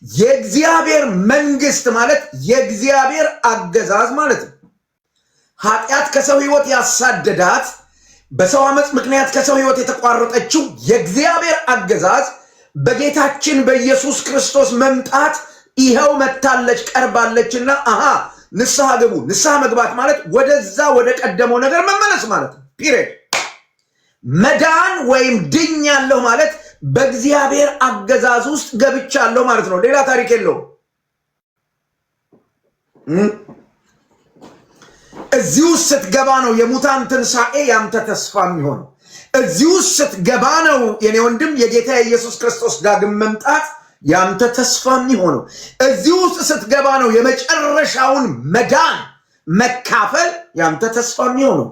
የእግዚአብሔር መንግስት ማለት የእግዚአብሔር አገዛዝ ማለት ነው። ኃጢአት ከሰው ህይወት ያሳደዳት፣ በሰው አመፅ ምክንያት ከሰው ህይወት የተቋረጠችው የእግዚአብሔር አገዛዝ በጌታችን በኢየሱስ ክርስቶስ መምጣት ይኸው መታለች ቀርባለችና ንስሐ ግቡ። ንስሐ መግባት ማለት ወደዛ ወደ ቀደመው ነገር መመለስ ማለት ነው። ፒሪየድ። መዳን ወይም ድኛለሁ ማለት በእግዚአብሔር አገዛዝ ውስጥ ገብቻለሁ ማለት ነው። ሌላ ታሪክ የለውም። እዚህ ውስጥ ስትገባ ነው የሙታን ትንሣኤ ያንተ ተስፋ የሚሆነው። እዚህ ውስጥ ስትገባ ነው የኔ ወንድም የጌታ የኢየሱስ ክርስቶስ ዳግም መምጣት ያንተ ተስፋ የሚሆነው። እዚህ ውስጥ ስትገባ ነው የመጨረሻውን መዳን መካፈል ያንተ ተስፋ የሚሆነው።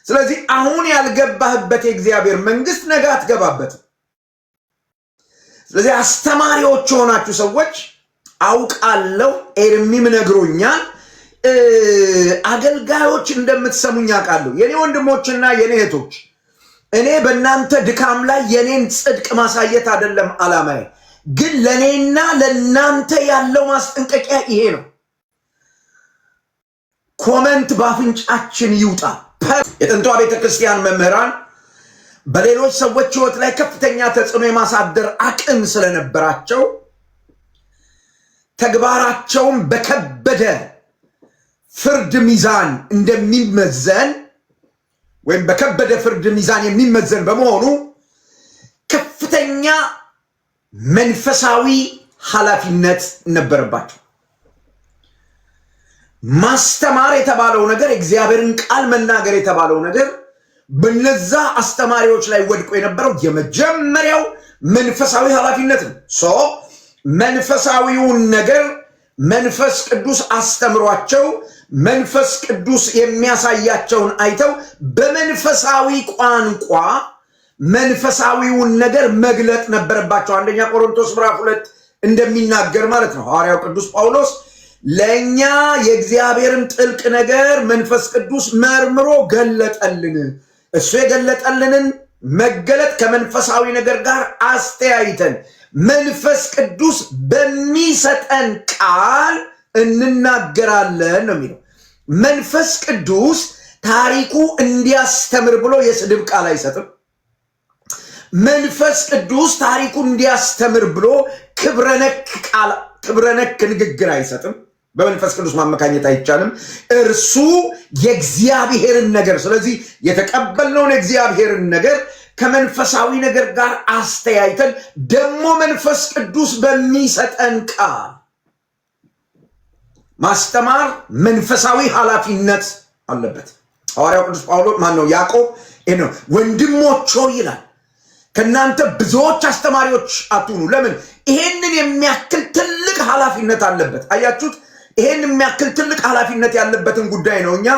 ስለዚህ አሁን ያልገባህበት የእግዚአብሔር መንግስት ነገ አትገባበትም። ስለዚህ አስተማሪዎች የሆናችሁ ሰዎች አውቃለሁ፣ ኤርሚም ነግሮኛል፣ አገልጋዮች እንደምትሰሙኝ አውቃለሁ። የኔ ወንድሞችና የኔ እህቶች፣ እኔ በእናንተ ድካም ላይ የኔን ጽድቅ ማሳየት አይደለም ዓላማዬ፣ ግን ለእኔና ለእናንተ ያለው ማስጠንቀቂያ ይሄ ነው። ኮመንት ባፍንጫችን ይውጣ። የጥንቷ ቤተክርስቲያን መምህራን በሌሎች ሰዎች ህይወት ላይ ከፍተኛ ተጽዕኖ የማሳደር አቅም ስለነበራቸው ተግባራቸውን በከበደ ፍርድ ሚዛን እንደሚመዘን ወይም በከበደ ፍርድ ሚዛን የሚመዘን በመሆኑ ከፍተኛ መንፈሳዊ ኃላፊነት ነበረባቸው። ማስተማር የተባለው ነገር እግዚአብሔርን ቃል መናገር የተባለው ነገር በነዛ አስተማሪዎች ላይ ወድቆ የነበረው የመጀመሪያው መንፈሳዊ ኃላፊነት ነው። መንፈሳዊውን ነገር መንፈስ ቅዱስ አስተምሯቸው መንፈስ ቅዱስ የሚያሳያቸውን አይተው በመንፈሳዊ ቋንቋ መንፈሳዊውን ነገር መግለጥ ነበረባቸው። አንደኛ ቆሮንቶስ ምዕራፍ 2 እንደሚናገር ማለት ነው ሐዋርያው ቅዱስ ጳውሎስ ለኛ የእግዚአብሔርን ጥልቅ ነገር መንፈስ ቅዱስ መርምሮ ገለጠልን። እሱ የገለጠልንን መገለጥ ከመንፈሳዊ ነገር ጋር አስተያይተን መንፈስ ቅዱስ በሚሰጠን ቃል እንናገራለን ነው የሚለው። መንፈስ ቅዱስ ታሪኩ እንዲያስተምር ብሎ የስድብ ቃል አይሰጥም። መንፈስ ቅዱስ ታሪኩ እንዲያስተምር ብሎ ክብረነክ ንግግር አይሰጥም። በመንፈስ ቅዱስ ማመካኘት አይቻልም። እርሱ የእግዚአብሔርን ነገር ስለዚህ የተቀበልነውን የእግዚአብሔርን ነገር ከመንፈሳዊ ነገር ጋር አስተያይተን ደግሞ መንፈስ ቅዱስ በሚሰጠን ቃል ማስተማር መንፈሳዊ ኃላፊነት አለበት። ሐዋርያው ቅዱስ ጳውሎስ ያዕቆብ ነው ወንድሞች ሆይ ይላል ከናንተ ብዙዎች አስተማሪዎች አትሁኑ። ለምን? ይሄንን የሚያክል ትልቅ ኃላፊነት አለበት። አያችሁት? ይሄን የሚያክል ትልቅ ኃላፊነት ያለበትን ጉዳይ ነው እኛ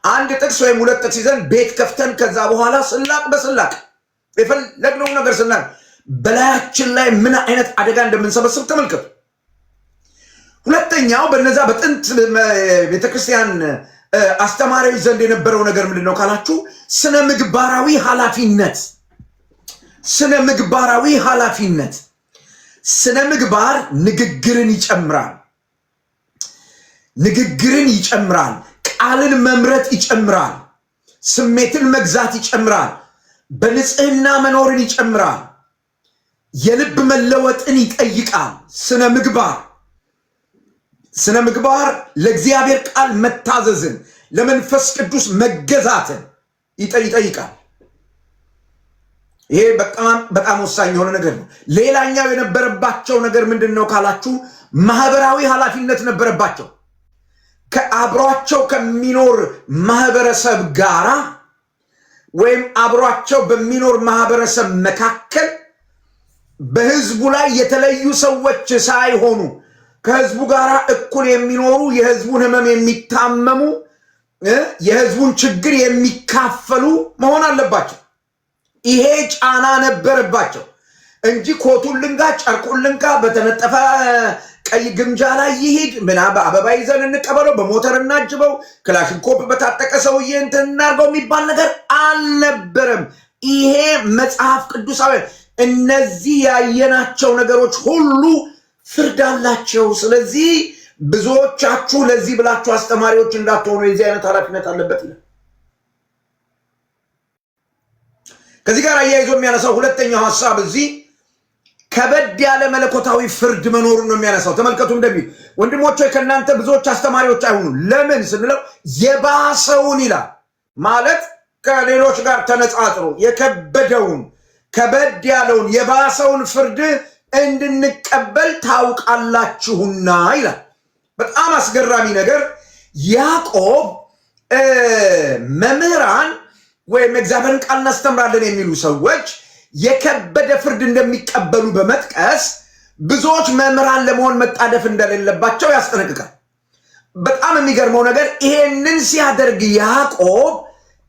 አንድ ጥቅስ ወይም ሁለት ጥቅስ ይዘን ቤት ከፍተን ከዛ በኋላ ስላቅ በስላቅ የፈለግነው ነገር ስናል በላያችን ላይ ምን አይነት አደጋ እንደምንሰበስብ ተመልከቱ። ሁለተኛው በነዛ በጥንት ቤተክርስቲያን አስተማሪዎች ዘንድ የነበረው ነገር ምንድነው ካላችሁ ስነ ምግባራዊ ኃላፊነት። ስነ ምግባር ንግግርን ይጨምራል፣ ቃልን መምረጥ ይጨምራል፣ ስሜትን መግዛት ይጨምራል፣ በንጽህና መኖርን ይጨምራል፣ የልብ መለወጥን ይጠይቃል። ስነ ምግባር ለእግዚአብሔር ቃል መታዘዝን፣ ለመንፈስ ቅዱስ መገዛትን ይጠይቃል። ይሄ በጣም ወሳኝ የሆነ ነገር ነው። ሌላኛው የነበረባቸው ነገር ምንድነው ካላችሁ ማህበራዊ ኃላፊነት ነበረባቸው። ከአብሯቸው ከሚኖር ማህበረሰብ ጋራ ወይም አብሯቸው በሚኖር ማህበረሰብ መካከል በህዝቡ ላይ የተለዩ ሰዎች ሳይሆኑ ከህዝቡ ጋር እኩል የሚኖሩ የህዝቡን ህመም የሚታመሙ የህዝቡን ችግር የሚካፈሉ መሆን አለባቸው። ይሄ ጫና ነበረባቸው እንጂ ኮቱን ልንጋ ጨርቁን ልንጋ በተነጠፈ ቀይ ግምጃ ላይ ይሄድ አበባ ይዘን እንቀበለው በሞተር እናጅበው ክላሽንኮፕ በታጠቀ ሰውዬ እንትን እናርገው የሚባል ነገር አልነበረም። ይሄ መጽሐፍ ቅዱሳዊ እነዚህ ያየናቸው ነገሮች ሁሉ ፍርድ አላቸው። ስለዚህ ብዙዎቻችሁ ለዚህ ብላችሁ አስተማሪዎች እንዳትሆኑ የዚህ አይነት ኃላፊነት አለበት ይላል። ከዚህ ጋር አያይዞ የሚያነሳው ሁለተኛው ሐሳብ እዚህ ከበድ ያለ መለኮታዊ ፍርድ መኖሩን ነው የሚያነሳው። ተመልከቱ እንደሚል ወንድሞች ሆይ ከእናንተ ብዙዎች አስተማሪዎች አይሁኑ። ለምን ስንለው የባሰውን ይላል ማለት ከሌሎች ጋር ተነጻጽሮ የከበደውን ከበድ ያለውን የባሰውን ፍርድ እንድንቀበል ታውቃላችሁና ይላል። በጣም አስገራሚ ነገር ያዕቆብ መምህራን ወይም እግዚአብሔርን ቃል እናስተምራለን የሚሉ ሰዎች የከበደ ፍርድ እንደሚቀበሉ በመጥቀስ ብዙዎች መምህራን ለመሆን መጣደፍ እንደሌለባቸው ያስጠነቅቃል። በጣም የሚገርመው ነገር ይሄንን ሲያደርግ ያዕቆብ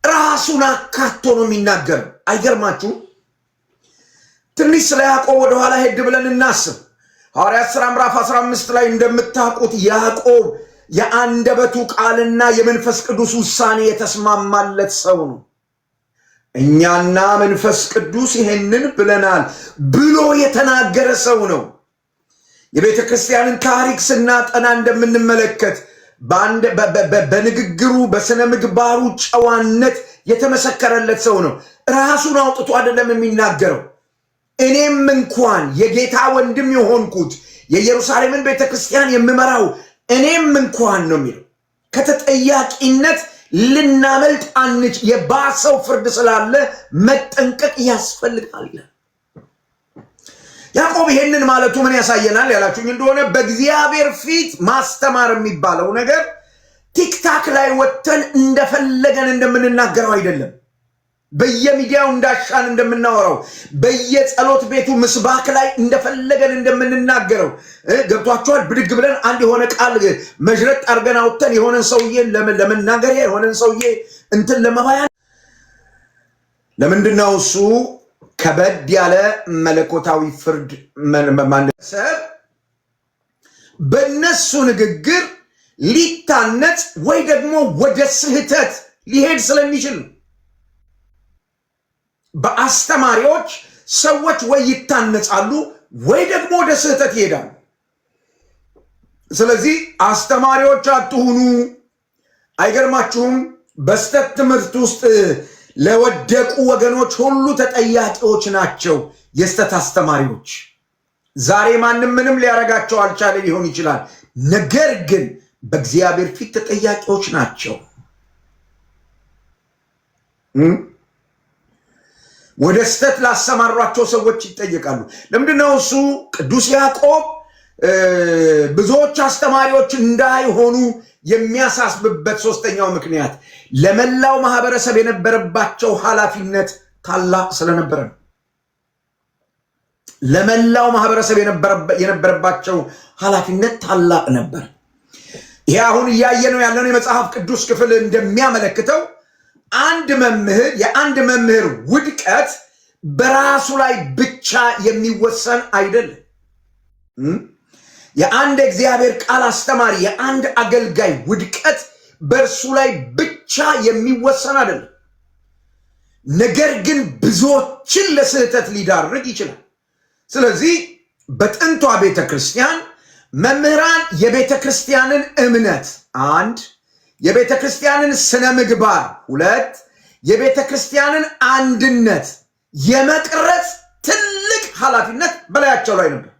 ራሱን አካቶ ነው የሚናገር። አይገርማችሁ? ትንሽ ስለ ያዕቆብ ወደኋላ ሄድ ብለን እናስብ። ሐዋርያት ሥራ ምዕራፍ 15 ላይ እንደምታውቁት ያዕቆብ የአንደበቱ ቃልና የመንፈስ ቅዱስ ውሳኔ የተስማማለት ሰው ነው። እኛና መንፈስ ቅዱስ ይሄንን ብለናል ብሎ የተናገረ ሰው ነው። የቤተ ክርስቲያንን ታሪክ ስናጠና እንደምንመለከት በንግግሩ በስነ ምግባሩ ጨዋነት የተመሰከረለት ሰው ነው። ራሱን አውጥቶ አይደለም የሚናገረው። እኔም እንኳን የጌታ ወንድም የሆንኩት የኢየሩሳሌምን ቤተክርስቲያን የምመራው እኔም እንኳን ነው የሚለው። ከተጠያቂነት ልናመልጥ አንች የባሰው ፍርድ ስላለ መጠንቀቅ ያስፈልጋል። ያዕቆብ ይሄንን ማለቱ ምን ያሳየናል ያላችሁኝ እንደሆነ በእግዚአብሔር ፊት ማስተማር የሚባለው ነገር ቲክታክ ላይ ወጥተን እንደፈለገን እንደምንናገረው አይደለም። በየሚዲያው እንዳሻን እንደምናወራው በየጸሎት ቤቱ ምስባክ ላይ እንደፈለገን እንደምንናገረው ገብቷችኋል። ብድግ ብለን አንድ የሆነ ቃል መጅረጥ አድርገን አውጥተን የሆነን ሰውዬ ለመናገር የሆነን ሰውዬ እንትን ለመባያ ለምንድነው እሱ ከበድ ያለ መለኮታዊ ፍርድ ማንሰብ በእነሱ ንግግር ሊታነጽ ወይ ደግሞ ወደ ስህተት ሊሄድ ስለሚችል በአስተማሪዎች ሰዎች ወይ ይታነጻሉ ወይ ደግሞ ወደ ስህተት ይሄዳሉ። ስለዚህ አስተማሪዎች አትሁኑ። አይገርማችሁም? በስተት ትምህርት ውስጥ ለወደቁ ወገኖች ሁሉ ተጠያቂዎች ናቸው የስተት አስተማሪዎች። ዛሬ ማንም ምንም ሊያረጋቸው አልቻለ ሊሆን ይችላል፣ ነገር ግን በእግዚአብሔር ፊት ተጠያቂዎች ናቸው። ወደ ስተት ላሰማሯቸው ሰዎች ይጠየቃሉ። ለምንድነው እሱ ቅዱስ ያዕቆብ ብዙዎች አስተማሪዎች እንዳይሆኑ የሚያሳስብበት ሶስተኛው ምክንያት ለመላው ማህበረሰብ የነበረባቸው ኃላፊነት ታላቅ ስለነበረ ነው። ለመላው ማህበረሰብ የነበረባቸው ኃላፊነት ታላቅ ነበር። ይሄ አሁን እያየነው ያለነው የመጽሐፍ ቅዱስ ክፍል እንደሚያመለክተው የአንድ መምህር ውድቀት በራሱ ላይ ብቻ የሚወሰን አይደለም። የአንድ እግዚአብሔር ቃል አስተማሪ የአንድ አገልጋይ ውድቀት በእርሱ ላይ ብቻ የሚወሰን አይደለም። ነገር ግን ብዙዎችን ለስህተት ሊዳርግ ይችላል። ስለዚህ በጥንቷ ቤተክርስቲያን መምህራን የቤተክርስቲያንን እምነት አንድ፣ የቤተክርስቲያንን ስነ ምግባር ሁለት፣ የቤተክርስቲያንን አንድነት የመቅረጽ ትልቅ ኃላፊነት በላያቸው ላይ ነበር።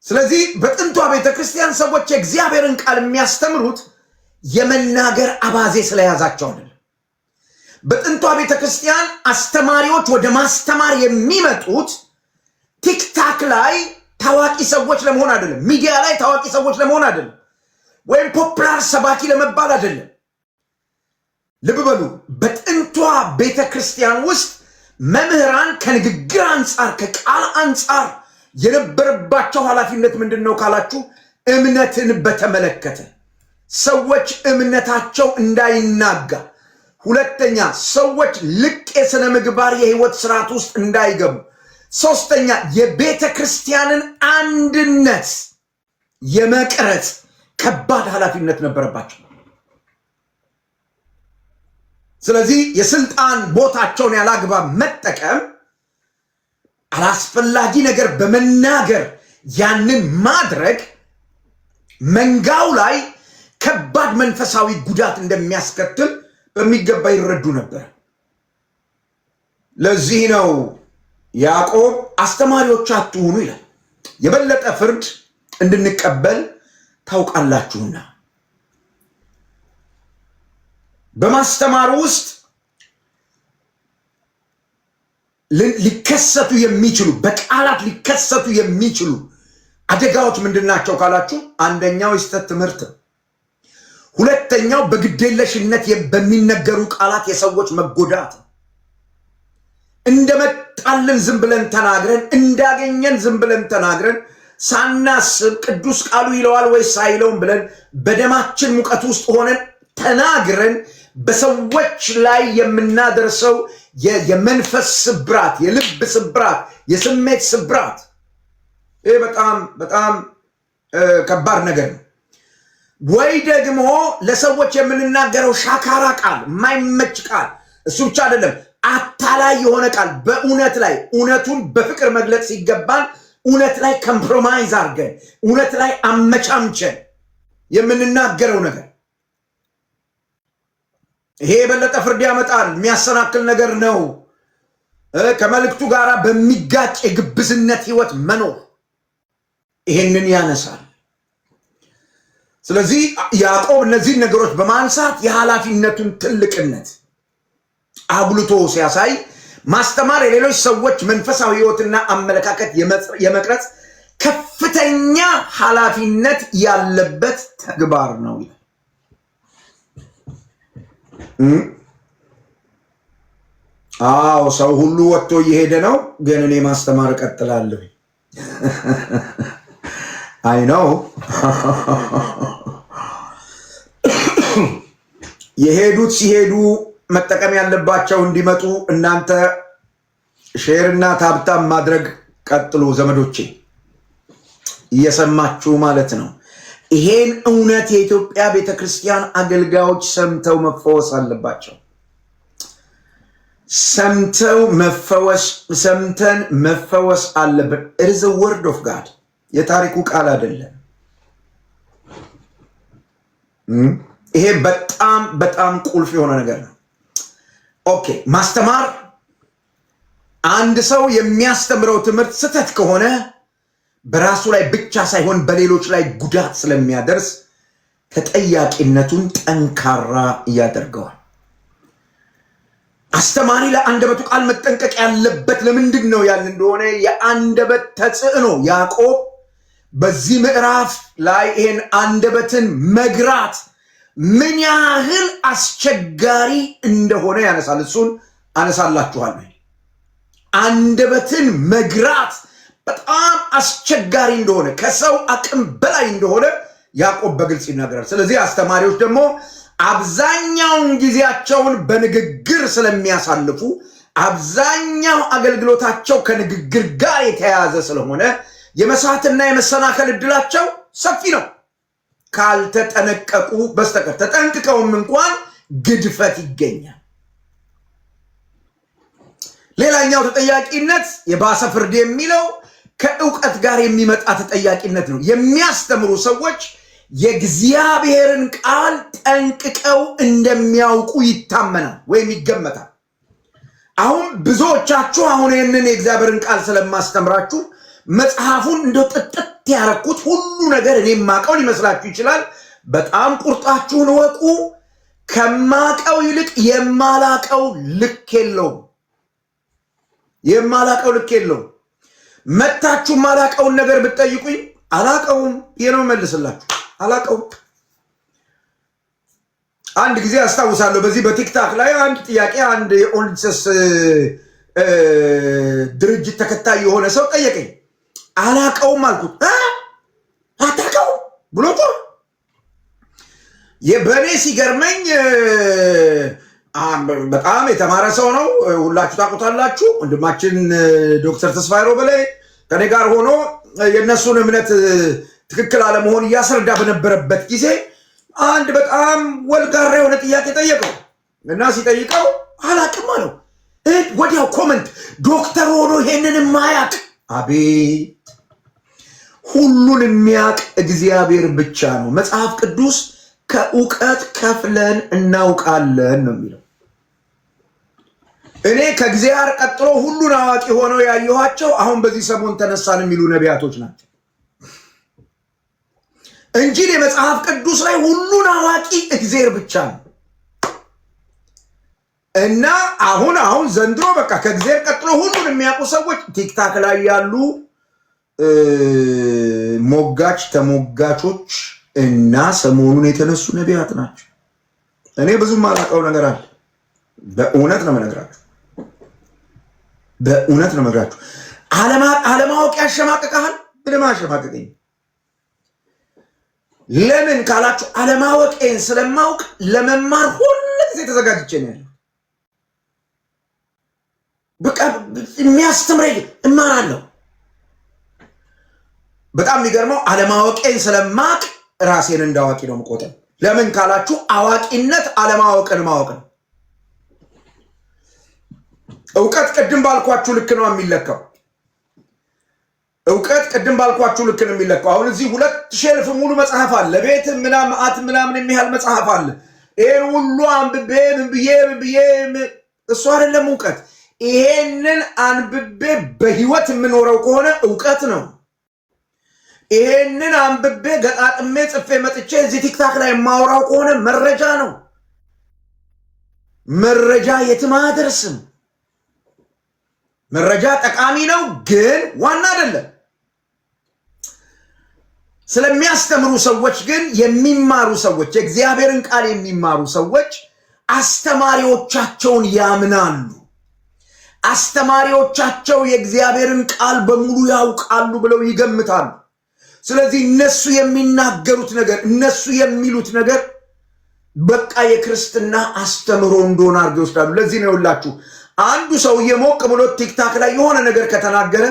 ስለዚህ በጥንቷ ቤተክርስቲያን ሰዎች የእግዚአብሔርን ቃል የሚያስተምሩት የመናገር አባዜ ስለያዛቸው አይደለም። በጥንቷ ቤተክርስቲያን አስተማሪዎች ወደ ማስተማር የሚመጡት ቲክታክ ላይ ታዋቂ ሰዎች ለመሆን አይደለም፣ ሚዲያ ላይ ታዋቂ ሰዎች ለመሆን አይደለም፣ ወይም ፖፕላር ሰባኪ ለመባል አይደለም። ልብ በሉ፣ በጥንቷ ቤተክርስቲያን ውስጥ መምህራን ከንግግር አንጻር ከቃል አንጻር የነበረባቸው ኃላፊነት ምንድነው ካላችሁ፣ እምነትን በተመለከተ ሰዎች እምነታቸው እንዳይናጋ፣ ሁለተኛ ሰዎች ልቅ የሥነ ምግባር የህይወት ስርዓት ውስጥ እንዳይገቡ፣ ሶስተኛ የቤተ ክርስቲያንን አንድነት የመቅረጽ ከባድ ኃላፊነት ነበረባቸው። ስለዚህ የስልጣን ቦታቸውን ያላግባብ መጠቀም፣ አላስፈላጊ ነገር በመናገር ያንን ማድረግ መንጋው ላይ ከባድ መንፈሳዊ ጉዳት እንደሚያስከትል በሚገባ ይረዱ ነበር። ለዚህ ነው ያዕቆብ አስተማሪዎች አትሁኑ ይላል። የበለጠ ፍርድ እንድንቀበል ታውቃላችሁና። በማስተማሩ ውስጥ ሊከሰቱ የሚችሉ በቃላት ሊከሰቱ የሚችሉ አደጋዎች ምንድናቸው ካላችሁ፣ አንደኛው የስተት ትምህርት፣ ሁለተኛው በግዴለሽነት በሚነገሩ ቃላት የሰዎች መጎዳት፣ እንደመጣልን ዝም ብለን ተናግረን እንዳገኘን ዝም ብለን ተናግረን ሳናስብ ቅዱስ ቃሉ ይለዋል ወይስ አይለውም ብለን በደማችን ሙቀት ውስጥ ሆነን ተናግረን በሰዎች ላይ የምናደርሰው የመንፈስ ስብራት፣ የልብ ስብራት፣ የስሜት ስብራት፣ ይህ በጣም በጣም ከባድ ነገር ነው። ወይ ደግሞ ለሰዎች የምንናገረው ሻካራ ቃል፣ የማይመች ቃል፣ እሱ ብቻ አይደለም አታላይ የሆነ ቃል፣ በእውነት ላይ እውነቱን በፍቅር መግለጽ ሲገባን እውነት ላይ ኮምፕሮማይዝ አድርገን እውነት ላይ አመቻምቸን የምንናገረው ነገር፣ ይሄ የበለጠ ፍርድ ያመጣል። የሚያሰናክል ነገር ነው። ከመልእክቱ ጋር በሚጋጭ የግብዝነት ህይወት መኖር ይሄንን ያነሳል። ስለዚህ ያዕቆብ እነዚህ ነገሮች በማንሳት የኃላፊነቱን ትልቅነት አጉልቶ ሲያሳይ ማስተማር የሌሎች ሰዎች መንፈሳዊ ሕይወትና አመለካከት የመቅረጽ ከፍተኛ ኃላፊነት ያለበት ተግባር ነው። አዎ ሰው ሁሉ ወጥቶ እየሄደ ነው፣ ግን እኔ ማስተማር እቀጥላለሁ። አይ ነው የሄዱት ሲሄዱ መጠቀም ያለባቸው እንዲመጡ እናንተ ሼርና ታብታብ ማድረግ ቀጥሉ ዘመዶቼ፣ እየሰማችሁ ማለት ነው። ይሄን እውነት የኢትዮጵያ ቤተክርስቲያን አገልጋዮች ሰምተው መፈወስ አለባቸው። ሰምተን መፈወስ አለብን። it is a word of God፣ የታሪኩ ቃል አይደለም። ይሄ በጣም በጣም ቁልፍ የሆነ ነገር ነው። ኦኬ፣ ማስተማር አንድ ሰው የሚያስተምረው ትምህርት ስህተት ከሆነ በራሱ ላይ ብቻ ሳይሆን በሌሎች ላይ ጉዳት ስለሚያደርስ ተጠያቂነቱን ጠንካራ ያደርገዋል። አስተማሪ ለአንደበቱ ቃል መጠንቀቅ ያለበት ለምንድን ነው ያልን እንደሆነ የአንደበት ተጽዕኖ ያዕቆብ በዚህ ምዕራፍ ላይ ይሄን አንደበትን መግራት ምን ያህል አስቸጋሪ እንደሆነ ያነሳል። እሱን አነሳላችኋለሁ። አንደበትን መግራት በጣም አስቸጋሪ እንደሆነ፣ ከሰው አቅም በላይ እንደሆነ ያዕቆብ በግልጽ ይናገራል። ስለዚህ አስተማሪዎች ደግሞ አብዛኛውን ጊዜያቸውን በንግግር ስለሚያሳልፉ አብዛኛው አገልግሎታቸው ከንግግር ጋር የተያያዘ ስለሆነ የመሳትና የመሰናከል እድላቸው ሰፊ ነው ካልተጠነቀቁ በስተቀር። ተጠንቅቀውም እንኳን ግድፈት ይገኛል። ሌላኛው ተጠያቂነት የባሰ ፍርድ የሚለው ከእውቀት ጋር የሚመጣ ተጠያቂነት ነው። የሚያስተምሩ ሰዎች የእግዚአብሔርን ቃል ጠንቅቀው እንደሚያውቁ ይታመናል ወይም ይገመታል። አሁን ብዙዎቻችሁ አሁን ይህንን የእግዚአብሔርን ቃል ስለማስተምራችሁ መጽሐፉን እንደው ጥጥት ያረኩት ሁሉ ነገር እኔ ማቀው ሊመስላችሁ ይችላል። በጣም ቁርጣችሁን ወቁ። ከማቀው ይልቅ የማላቀው ልክ የለውም። የማላቀው ልክ የለውም። መታችሁ ማላቀውን ነገር ብትጠይቁኝ አላቀውም የነው መልስላችሁ አላቀውም። አንድ ጊዜ አስታውሳለሁ በዚህ በቲክታክ ላይ አንድ ጥያቄ አንድ የኦንሊሰስ ድርጅት ተከታይ የሆነ ሰው ጠየቀኝ። አላቀውም አልኩት። አታቀውም ብሎ በእኔ ሲገርመኝ በጣም የተማረ ሰው ነው። ሁላችሁ ታውቁታላችሁ። ወንድማችን ዶክተር ተስፋዬ ሮበላይ ከኔ ጋር ሆኖ የእነሱን እምነት ትክክል አለመሆን እያስረዳ በነበረበት ጊዜ አንድ በጣም ወልጋራ የሆነ ጥያቄ ጠየቀው እና ሲጠይቀው አላቅም አለው። ወዲያው ኮመንት ዶክተር ሆኖ ይሄንን የማያቅ አቤት! ሁሉን የሚያቅ እግዚአብሔር ብቻ ነው። መጽሐፍ ቅዱስ ከእውቀት ከፍለን እናውቃለን ነው የሚለው። እኔ ከእግዚአብሔር ቀጥሎ ሁሉን አዋቂ ሆነው ያየኋቸው አሁን በዚህ ሰሞን ተነሳን የሚሉ ነቢያቶች ናቸው እንጂ የመጽሐፍ ቅዱስ ላይ ሁሉን አዋቂ እግዚአብሔር ብቻ ነው። እና አሁን ዘንድሮ በቃ ከእግዚአብሔር ቀጥሎ ሁሉን የሚያውቁ ሰዎች ቲክታክ ላይ ያሉ ሞጋች ተሞጋቾች እና ሰሞኑን የተነሱ ነቢያት ናቸው። እኔ ብዙም ማላውቀው ነገር አለ። በእውነት ነው የምነግራችሁ። በእውነት ነው የምነግራችሁ። አለማወቅ ያሸማቅቃል። ምንም አያሸማቅቀኝም። ለምን ካላችሁ አለማወቄን ስለማውቅ ለመማር ሁሉ ጊዜ ተዘጋጅቼ ነው ያለው። በቃ የሚያስተምረኝ እማራለሁ። በጣም የሚገርመው አለማወቄን ስለማቅ ራሴን እንዳዋቂ ነው የምቆጥረው። ለምን ካላችሁ አዋቂነት አለማወቅን ማወቅ ነው። እውቀት ቅድም ባልኳችሁ ልክ ነው የሚለካው። እውቀት ቅድም ባልኳችሁ ልክ ነው የሚለካው። አሁን እዚህ 2 ሼልፍ ሙሉ መጽሐፍ አለ። ቤት ምናምን የሚያህል መጽሐፍ አለ። ይሄን ሁሉ አንብቤ ምን ብዬ እሱ አይደለም እውቀት። ይሄንን አንብቤ በህይወት የምኖረው ከሆነ እውቀት ነው። ይሄንን አንብቤ ገጣጥሜ ጽፌ መጥቼ እዚህ ቲክታክ ላይ የማወራው ከሆነ መረጃ ነው። መረጃ የትም አያደርስም። መረጃ ጠቃሚ ነው፣ ግን ዋና አይደለም። ስለሚያስተምሩ ሰዎች ግን የሚማሩ ሰዎች የእግዚአብሔርን ቃል የሚማሩ ሰዎች አስተማሪዎቻቸውን ያምናሉ። አስተማሪዎቻቸው የእግዚአብሔርን ቃል በሙሉ ያውቃሉ ብለው ይገምታሉ። ስለዚህ እነሱ የሚናገሩት ነገር እነሱ የሚሉት ነገር በቃ የክርስትና አስተምሮ እንደሆነ አድርገው ይወስዳሉ። ለዚህ ነው ይላችሁ አንዱ ሰው የሞቅ ብሎ ቲክታክ ላይ የሆነ ነገር ከተናገረ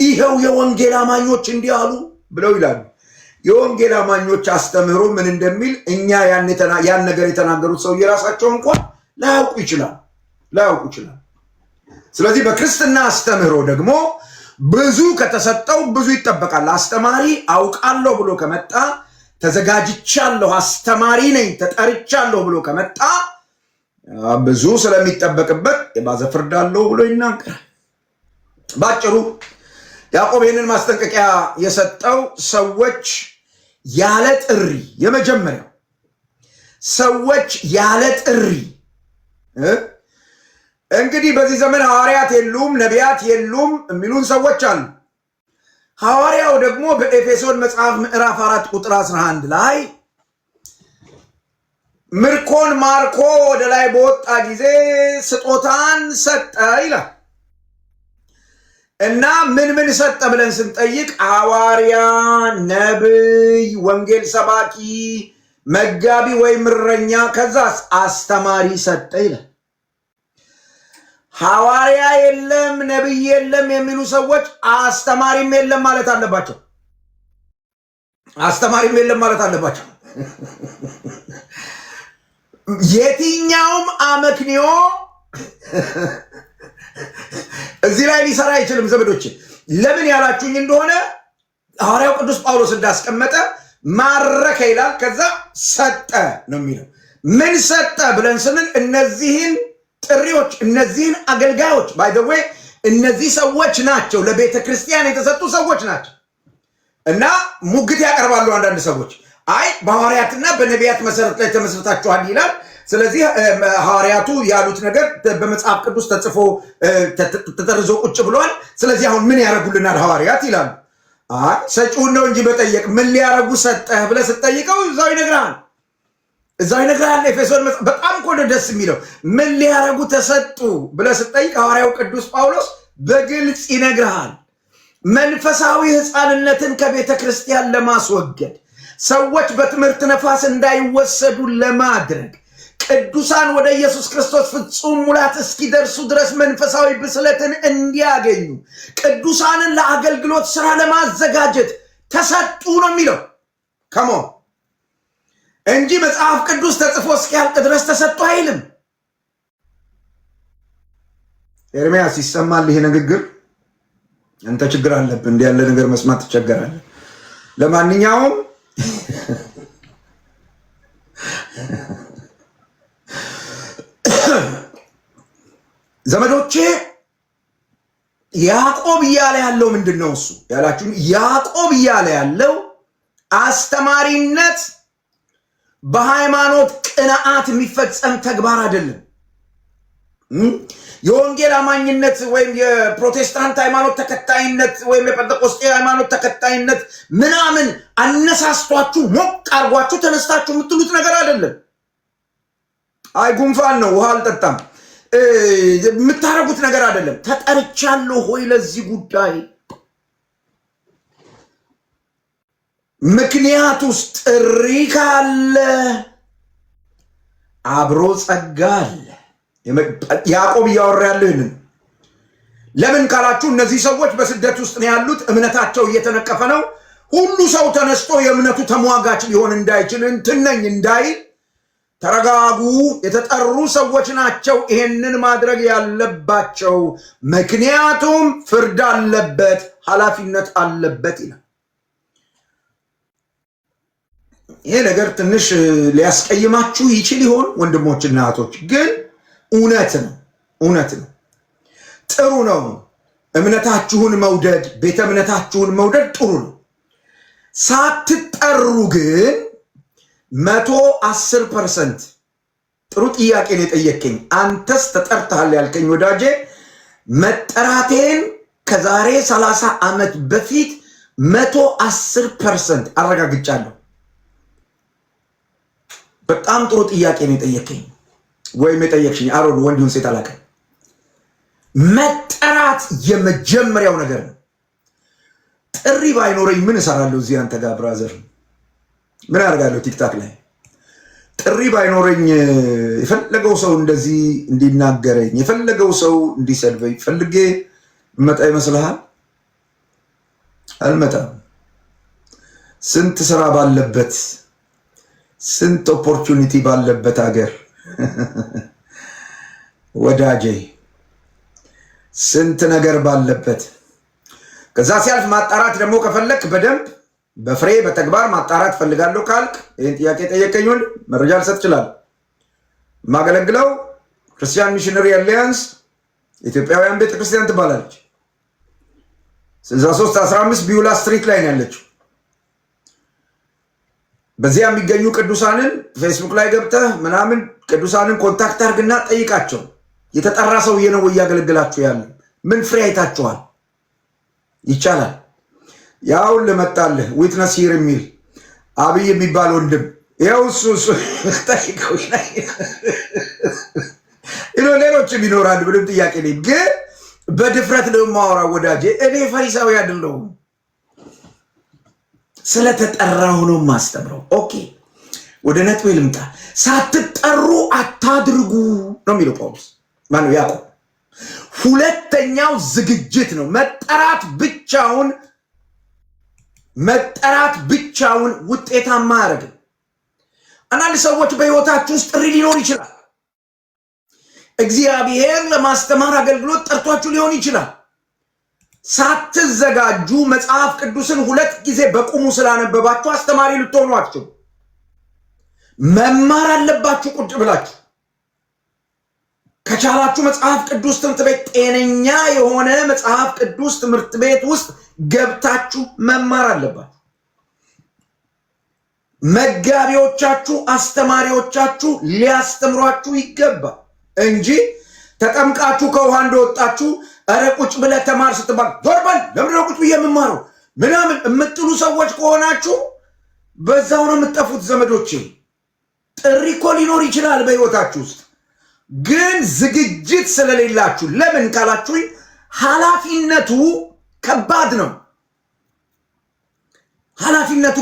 ይሄው የወንጌል አማኞች እንዲህ አሉ ብለው ይላሉ። የወንጌል አማኞች አስተምሮ ምን እንደሚል እኛ ያን ነገር የተናገሩት ሰው የራሳቸው እንኳን ላያውቁ ይችላል። ስለዚህ በክርስትና አስተምሮ ደግሞ ብዙ ከተሰጠው ብዙ ይጠበቃል። አስተማሪ አውቃለሁ ብሎ ከመጣ ተዘጋጅቻለሁ፣ አስተማሪ ነኝ፣ ተጠርቻለሁ ብሎ ከመጣ ብዙ ስለሚጠበቅበት የባዘ ፍርድ አለው ብሎ ይናገራል። ባጭሩ ያዕቆብ ይህንን ማስጠንቀቂያ የሰጠው ሰዎች ያለ ጥሪ፣ የመጀመሪያው ሰዎች ያለ ጥሪ እንግዲህ በዚህ ዘመን ሐዋርያት የሉም ነቢያት የሉም የሚሉን ሰዎች አሉ። ሐዋርያው ደግሞ በኤፌሶን መጽሐፍ ምዕራፍ 4 ቁጥር 11 ላይ ምርኮን ማርኮ ወደ ላይ በወጣ ጊዜ ስጦታን ሰጠ ይላል እና ምን ሰጠ ብለን ስንጠይቅ ሐዋርያ፣ ነብይ፣ ወንጌል ሰባኪ፣ መጋቢ ወይም እረኛ፣ ከዛስ አስተማሪ ሰጠ ይላል። ሐዋርያ የለም ነብይ የለም የሚሉ ሰዎች አስተማሪም የለም ማለት አለባቸው። የትኛውም አመክንዮ እዚህ ላይ ሊሰራ አይችልም ዘመዶች። ለምን ያላችሁኝ እንደሆነ ሐዋርያው ቅዱስ ጳውሎስ እንዳስቀመጠ ማረከ ይላል፣ ከዛ ሰጠ ነው የሚለው። ምን ሰጠ ብለን ስንል እነዚህን ጥሪዎች እነዚህን አገልጋዮች ባይ ዘ ዌይ እነዚህ ሰዎች ናቸው ለቤተ ክርስቲያን የተሰጡ ሰዎች ናቸው። እና ሙግት ያቀርባሉ አንዳንድ ሰዎች አይ በሐዋርያትና በነቢያት መሰረት ላይ ተመስርታችኋል ይላል። ስለዚህ ሐዋርያቱ ያሉት ነገር በመጽሐፍ ቅዱስ ተጽፎ ተጠርዞ ቁጭ ብሏል። ስለዚህ አሁን ምን ያደርጉልናል ሐዋርያት ይላሉ። አይ ሰጪውን ነው እንጂ በጠየቅ ምን ሊያደርጉ ሰጠህ ብለህ ስትጠይቀው እዛው ይነግራል። ኤፌሶን በጣም እኮ ደስ የሚለው ምን ሊያደርጉ ተሰጡ ብለህ ስትጠይቅ ሐዋርያው ቅዱስ ጳውሎስ በግልጽ ይነግርሃል። መንፈሳዊ ሕፃንነትን ከቤተ ክርስቲያን ለማስወገድ፣ ሰዎች በትምህርት ነፋስ እንዳይወሰዱ ለማድረግ፣ ቅዱሳን ወደ ኢየሱስ ክርስቶስ ፍጹም ሙላት እስኪደርሱ ድረስ መንፈሳዊ ብስለትን እንዲያገኙ፣ ቅዱሳንን ለአገልግሎት ስራ ለማዘጋጀት ተሰጡ ነው የሚለው ከሞ እንጂ መጽሐፍ ቅዱስ ተጽፎ እስኪያልቅ ድረስ ተሰጡ አይልም። ኤርምያስ ይሰማል ይሄ ንግግር? አንተ ችግር አለብህ፣ እንዲህ ያለ ነገር መስማት ትቸገራለህ። ለማንኛውም ዘመዶቼ ያዕቆብ እያለ ያለው ምንድን ነው? እሱ ያላችሁን ያዕቆብ እያለ ያለው አስተማሪነት በሃይማኖት ቅንዓት የሚፈጸም ተግባር አይደለም። የወንጌል አማኝነት ወይም የፕሮቴስታንት ሃይማኖት ተከታይነት ወይም የጴንጤቆስጤ ሃይማኖት ተከታይነት ምናምን አነሳስቷችሁ ሞቅ አርጓችሁ ተነስታችሁ የምትሉት ነገር አይደለም። አይ ጉንፋን ነው ውሃ አልጠጣም የምታረጉት ነገር አይደለም። ተጠርቻለሁ ሆይ ለዚህ ጉዳይ ምክንያት ውስጥ ጥሪ ካለ አብሮ ጸጋ አለ። ያዕቆብ እያወራ ያለው ይህንን ለምን ካላችሁ እነዚህ ሰዎች በስደት ውስጥ ነው ያሉት። እምነታቸው እየተነቀፈ ነው። ሁሉ ሰው ተነስቶ የእምነቱ ተሟጋች ሊሆን እንዳይችል እንትነኝ እንዳይል ተረጋጉ። የተጠሩ ሰዎች ናቸው ይሄንን ማድረግ ያለባቸው፣ ምክንያቱም ፍርድ አለበት፣ ኃላፊነት አለበት ይላል። ይሄ ነገር ትንሽ ሊያስቀይማችሁ ይችል ይሆን ወንድሞችና እህቶች፣ ግን እውነት ነው። ጥሩ ነው። እምነታችሁን መውደድ፣ ቤተ እምነታችሁን መውደድ ጥሩ ነው። ሳትጠሩ ግን 110% ጥሩ ጥያቄ ነው የጠየቀኝ። አንተስ ተጠርተሃል ያልከኝ ወዳጄ መጠራቴን ከዛሬ 30 ዓመት በፊት 110% አረጋግጫለሁ። በጣም ጥሩ ጥያቄ ነው የጠየቀኝ ወይም የጠየቅሽኝ። አሮን ወንዱን ሴት አላቀ መጠራት የመጀመሪያው ነገር ነው። ጥሪ ባይኖረኝ ምን እሰራለሁ እዚህ አንተ ጋር ብራዘር? ምን አደርጋለሁ ቲክታክ ላይ? ጥሪ ባይኖረኝ የፈለገው ሰው እንደዚህ እንዲናገረኝ የፈለገው ሰው እንዲሰድበኝ ፈልጌ መጣ ይመስልሃል? አልመጣም። ስንት ስራ ባለበት ስንት ኦፖርቹኒቲ ባለበት ሀገር ወዳጄ ስንት ነገር ባለበት ከዛ ሲያልፍ ማጣራት ደግሞ ከፈለክ በደንብ በፍሬ በተግባር ማጣራት ፈልጋለሁ ካልክ ይህን ጥያቄ ጠየቀኝን መረጃ ልሰጥ እችላለሁ። የማገለግለው ክርስቲያን ሚሽነሪ አሊያንስ ኢትዮጵያውያን ቤተክርስቲያን ትባላለች። 6315 ቢውላ ስትሪት ላይ ነው ያለችው። በዚያ የሚገኙ ቅዱሳንን ፌስቡክ ላይ ገብተህ ምናምን ቅዱሳንን ኮንታክት አድርግና ጠይቃቸው። የተጠራ ሰውዬ ነው እያገለግላችሁ ያለ ምን ፍሬ አይታችኋል? ይቻላል። ያው ለመጣልህ ዊትነስ ሂር የሚል አብይ የሚባል ወንድም ያው እሱ ጠይቀው ሌሎችም ይኖራሉ። ምንም ጥያቄ ነኝ፣ ግን በድፍረት ነው የማወራው ወዳጄ። እኔ ፈሪሳዊ አይደለሁም፣ ስለተጠራሁ ነው የማስተምረው። ኦኬ ወደ ነጥቤ ልምጣ። ሳትጠሩ አታድርጉ ነው የሚለው ጳውሎስ። ማነው ያዕቆብ። ሁለተኛው ዝግጅት ነው። መጠራት ብቻውን ውጤታማ አያደርግም። አንዳንድ ሰዎች በህይወታችሁ ውስጥ ጥሪ ሊኖር ይችላል። እግዚአብሔር ለማስተማር አገልግሎት ጠርቷችሁ ሊሆን ይችላል። ሳትዘጋጁ መጽሐፍ ቅዱስን 2 ጊዜ በቁሙ ስላነበባችሁ አስተማሪ ልትሆኑ አትችሉ። መማር አለባችሁ ቁጭ ብላችሁ። ከቻላችሁ መጽሐፍ ቅዱስ ትምህርት ቤት፣ ጤነኛ የሆነ መጽሐፍ ቅዱስ ትምህርት ቤት ውስጥ ገብታችሁ መማር አለባችሁ። መጋቢዎቻችሁ፣ አስተማሪዎቻችሁ ሊያስተምሯችሁ ይገባል እንጂ ተጠምቃችሁ ከውሃ እንደወጣችሁ ኧረ ቁጭ ብለህ ተማር ስትባል ዞርበል ለምንድነው ቁጭ ብዬ የምማረው ምናምን የምትሉ ሰዎች ከሆናችሁ በዛው ነው የምትጠፉት ዘመዶቼ። ጥሪ እኮ ሊኖር ይችላል በህይወታችሁ ውስጥ፣ ግን ዝግጅት ስለሌላችሁ። ለምን ካላችሁኝ ኃላፊነቱ ከባድ ነው። ኃላፊነቱ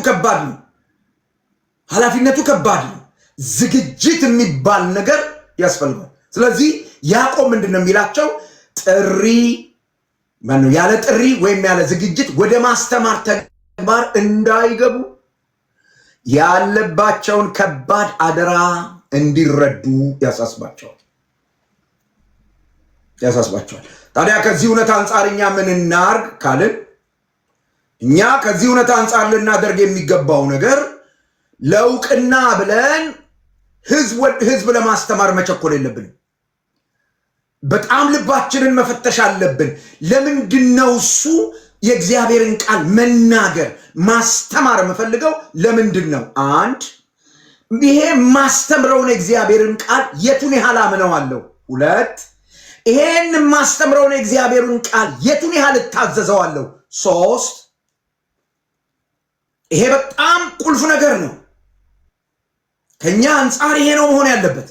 ከባድ ነው። ዝግጅት የሚባል ነገር ያስፈልጋል። ስለዚህ ያዕቆብ ምንድነው የሚላቸው? ጥሪ ማነው ያለ ጥሪ ወይም ያለ ዝግጅት ወደ ማስተማር ተግባር እንዳይገቡ ያለባቸውን ከባድ አደራ እንዲረዱ ያሳስባቸዋል። ታዲያ ከዚህ እውነት አንጻር እኛ ምን እናርግ ካልን፣ እኛ ከዚህ እውነት አንጻር ልናደርግ የሚገባው ነገር ለእውቅና ብለን ህዝብ ለማስተማር መቸኮል የለብንም። በጣም ልባችንን መፈተሽ አለብን። ለምንድነው እሱ የእግዚአብሔርን ቃል መናገር ማስተማር የምፈልገው? ለምንድነው? አንድ ይሄ ማስተምረውን እግዚአብሔርን ቃል የቱን ያህል አምነዋለሁ? 2 ይሄን ማስተምረውን እግዚአብሔርን ቃል የቱን ያህል እታዘዘዋለሁ? 3 ይሄ በጣም ቁልፍ ነገር ነው። ከኛ አንጻር ይሄ ነው መሆን ያለበት።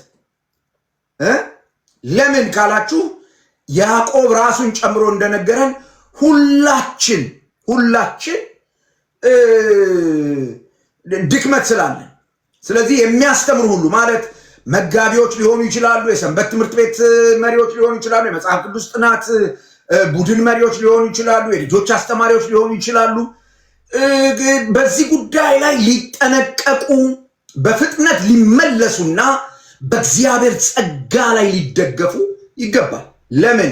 ለምን ካላችሁ ያዕቆብ ራሱን ጨምሮ እንደነገረን ሁላችን ድክመት ስላለን፣ ስለዚህ የሚያስተምሩ ሁሉ ማለት መጋቢዎች ሊሆኑ ይችላሉ፣ የሰንበት ትምህርት ቤት መሪዎች ሊሆኑ ይችላሉ፣ የመጽሐፍ ቅዱስ ጥናት ቡድን መሪዎች ሊሆኑ ይችላሉ፣ የልጆች አስተማሪዎች ሊሆኑ ይችላሉ። በዚህ ጉዳይ ላይ ሊጠነቀቁ በፍጥነት ሊመለሱና በእግዚአብሔር ጸጋ ላይ ሊደገፉ ይገባል። ለምን?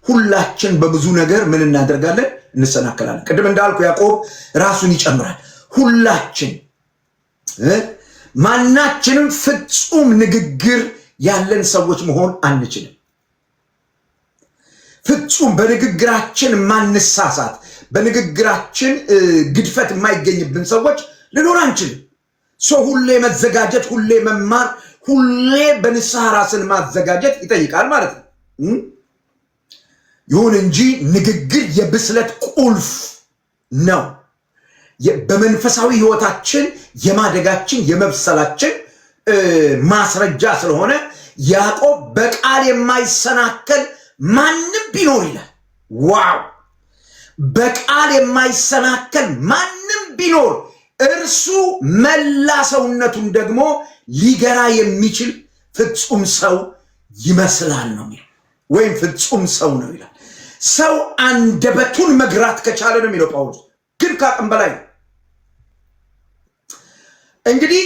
ሁላችን በብዙ ነገር ምን እናደርጋለን? እንሰናከላለን። ቅድም እንዳልኩ ያዕቆብ ራሱን ይጨምራል። ሁላችን ማናችንም ፍጹም ንግግር ያለን ሰዎች መሆን አንችልም። ፍጹም በንግግራችን ማንሳሳት፣ በንግግራችን ግድፈት የማይገኝብን ሰዎች ልኖር አንችልም። ሰው ሁሌ መዘጋጀት፣ ሁሌ መማር፣ ሁሌ በንስሐ ራስን ማዘጋጀት ይጠይቃል ማለት ነው። ይሁን እንጂ ንግግር የብስለት ቁልፍ ነው። በመንፈሳዊ ህይወታችን የማደጋችን የመብሰላችን ማስረጃ ስለሆነ ያዕቆብ በቃል የማይሰናከል ማንም ቢኖር ይላል። ዋው! በቃል የማይሰናከል ማንም ቢኖር እርሱ መላ ሰውነቱን ደግሞ ሊገራ የሚችል ፍጹም ሰው ይመስላል ነው የሚለው፣ ወይም ፍጹም ሰው ነው ይላል። ሰው አንደበቱን መግራት ከቻለ ነው የሚለው ጳውሎስ፣ ግን ከአቅም በላይ ነው። እንግዲህ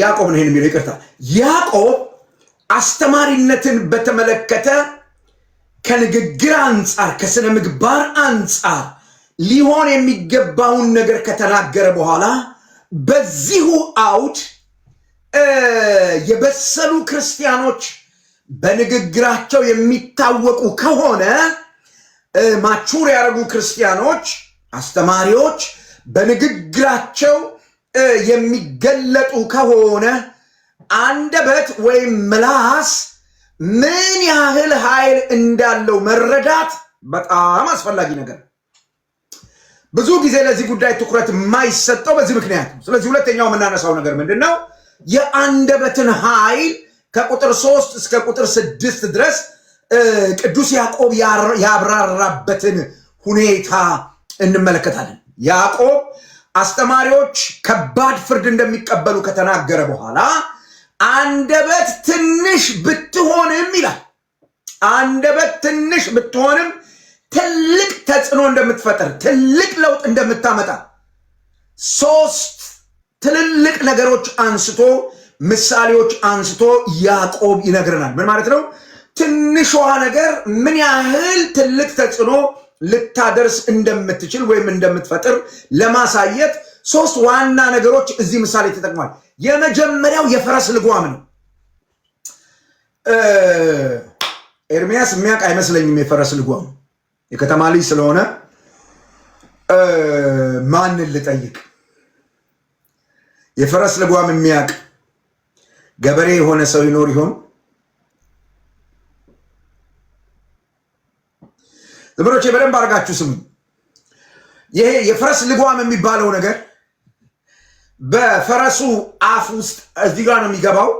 ያዕቆብ ነው ይሄን የሚለው፣ ይቅርታ፣ ያዕቆብ አስተማሪነትን በተመለከተ ከንግግር አንጻር ከስነ ምግባር አንጻር ሊሆን የሚገባውን ነገር ከተናገረ በኋላ በዚሁ አውድ የበሰሉ ክርስቲያኖች በንግግራቸው የሚታወቁ ከሆነ ማቹር ያደረጉ ክርስቲያኖች አስተማሪዎች በንግግራቸው የሚገለጡ ከሆነ አንደበት ወይም ምላስ ምን ያህል ኃይል እንዳለው መረዳት በጣም አስፈላጊ ነገር። ብዙ ጊዜ ለዚህ ጉዳይ ትኩረት የማይሰጠው በዚህ ምክንያት ነው። ስለዚህ ሁለተኛው የምናነሳው ነገር ምንድን ነው? የአንደበትን ኃይል ከቁጥር 3 እስከ ቁጥር 6 ድረስ ቅዱስ ያዕቆብ ያብራራበትን ሁኔታ እንመለከታለን። ያዕቆብ አስተማሪዎች ከባድ ፍርድ እንደሚቀበሉ ከተናገረ በኋላ አንደበት ትንሽ ብትሆንም ይላል፣ አንደበት ትንሽ ብትሆንም ትልቅ ተጽዕኖ እንደምትፈጠር፣ ትልቅ ለውጥ እንደምታመጣ 3 ትልልቅ ነገሮች አንስቶ ምሳሌዎች አንስቶ ያዕቆብ ይነግረናል። ምን ማለት ነው? ትንሿ ነገር ምን ያህል ትልቅ ተጽዕኖ ልታደርስ እንደምትችል ወይም እንደምትፈጥር ለማሳየት 3 ዋና ነገሮች እዚህ ምሳሌ ተጠቅሟል። የመጀመሪያው የፈረስ ልጓም ነው። ኤርሚያስ የሚያውቅ አይመስለኝም የፈረስ ልጓም። የከተማ ልጅ ስለሆነ ማንን ልጠይቅ? የፈረስ ልጓም የሚያውቅ ገበሬ የሆነ ሰው ይኖር ይሆን? ዘመዶቼ በደንብ አድርጋችሁ ስሙ። ይሄ የፈረስ ልጓም የሚባለው ነገር በፈረሱ አፍ ውስጥ እዚህ ጋር ነው የሚገባው።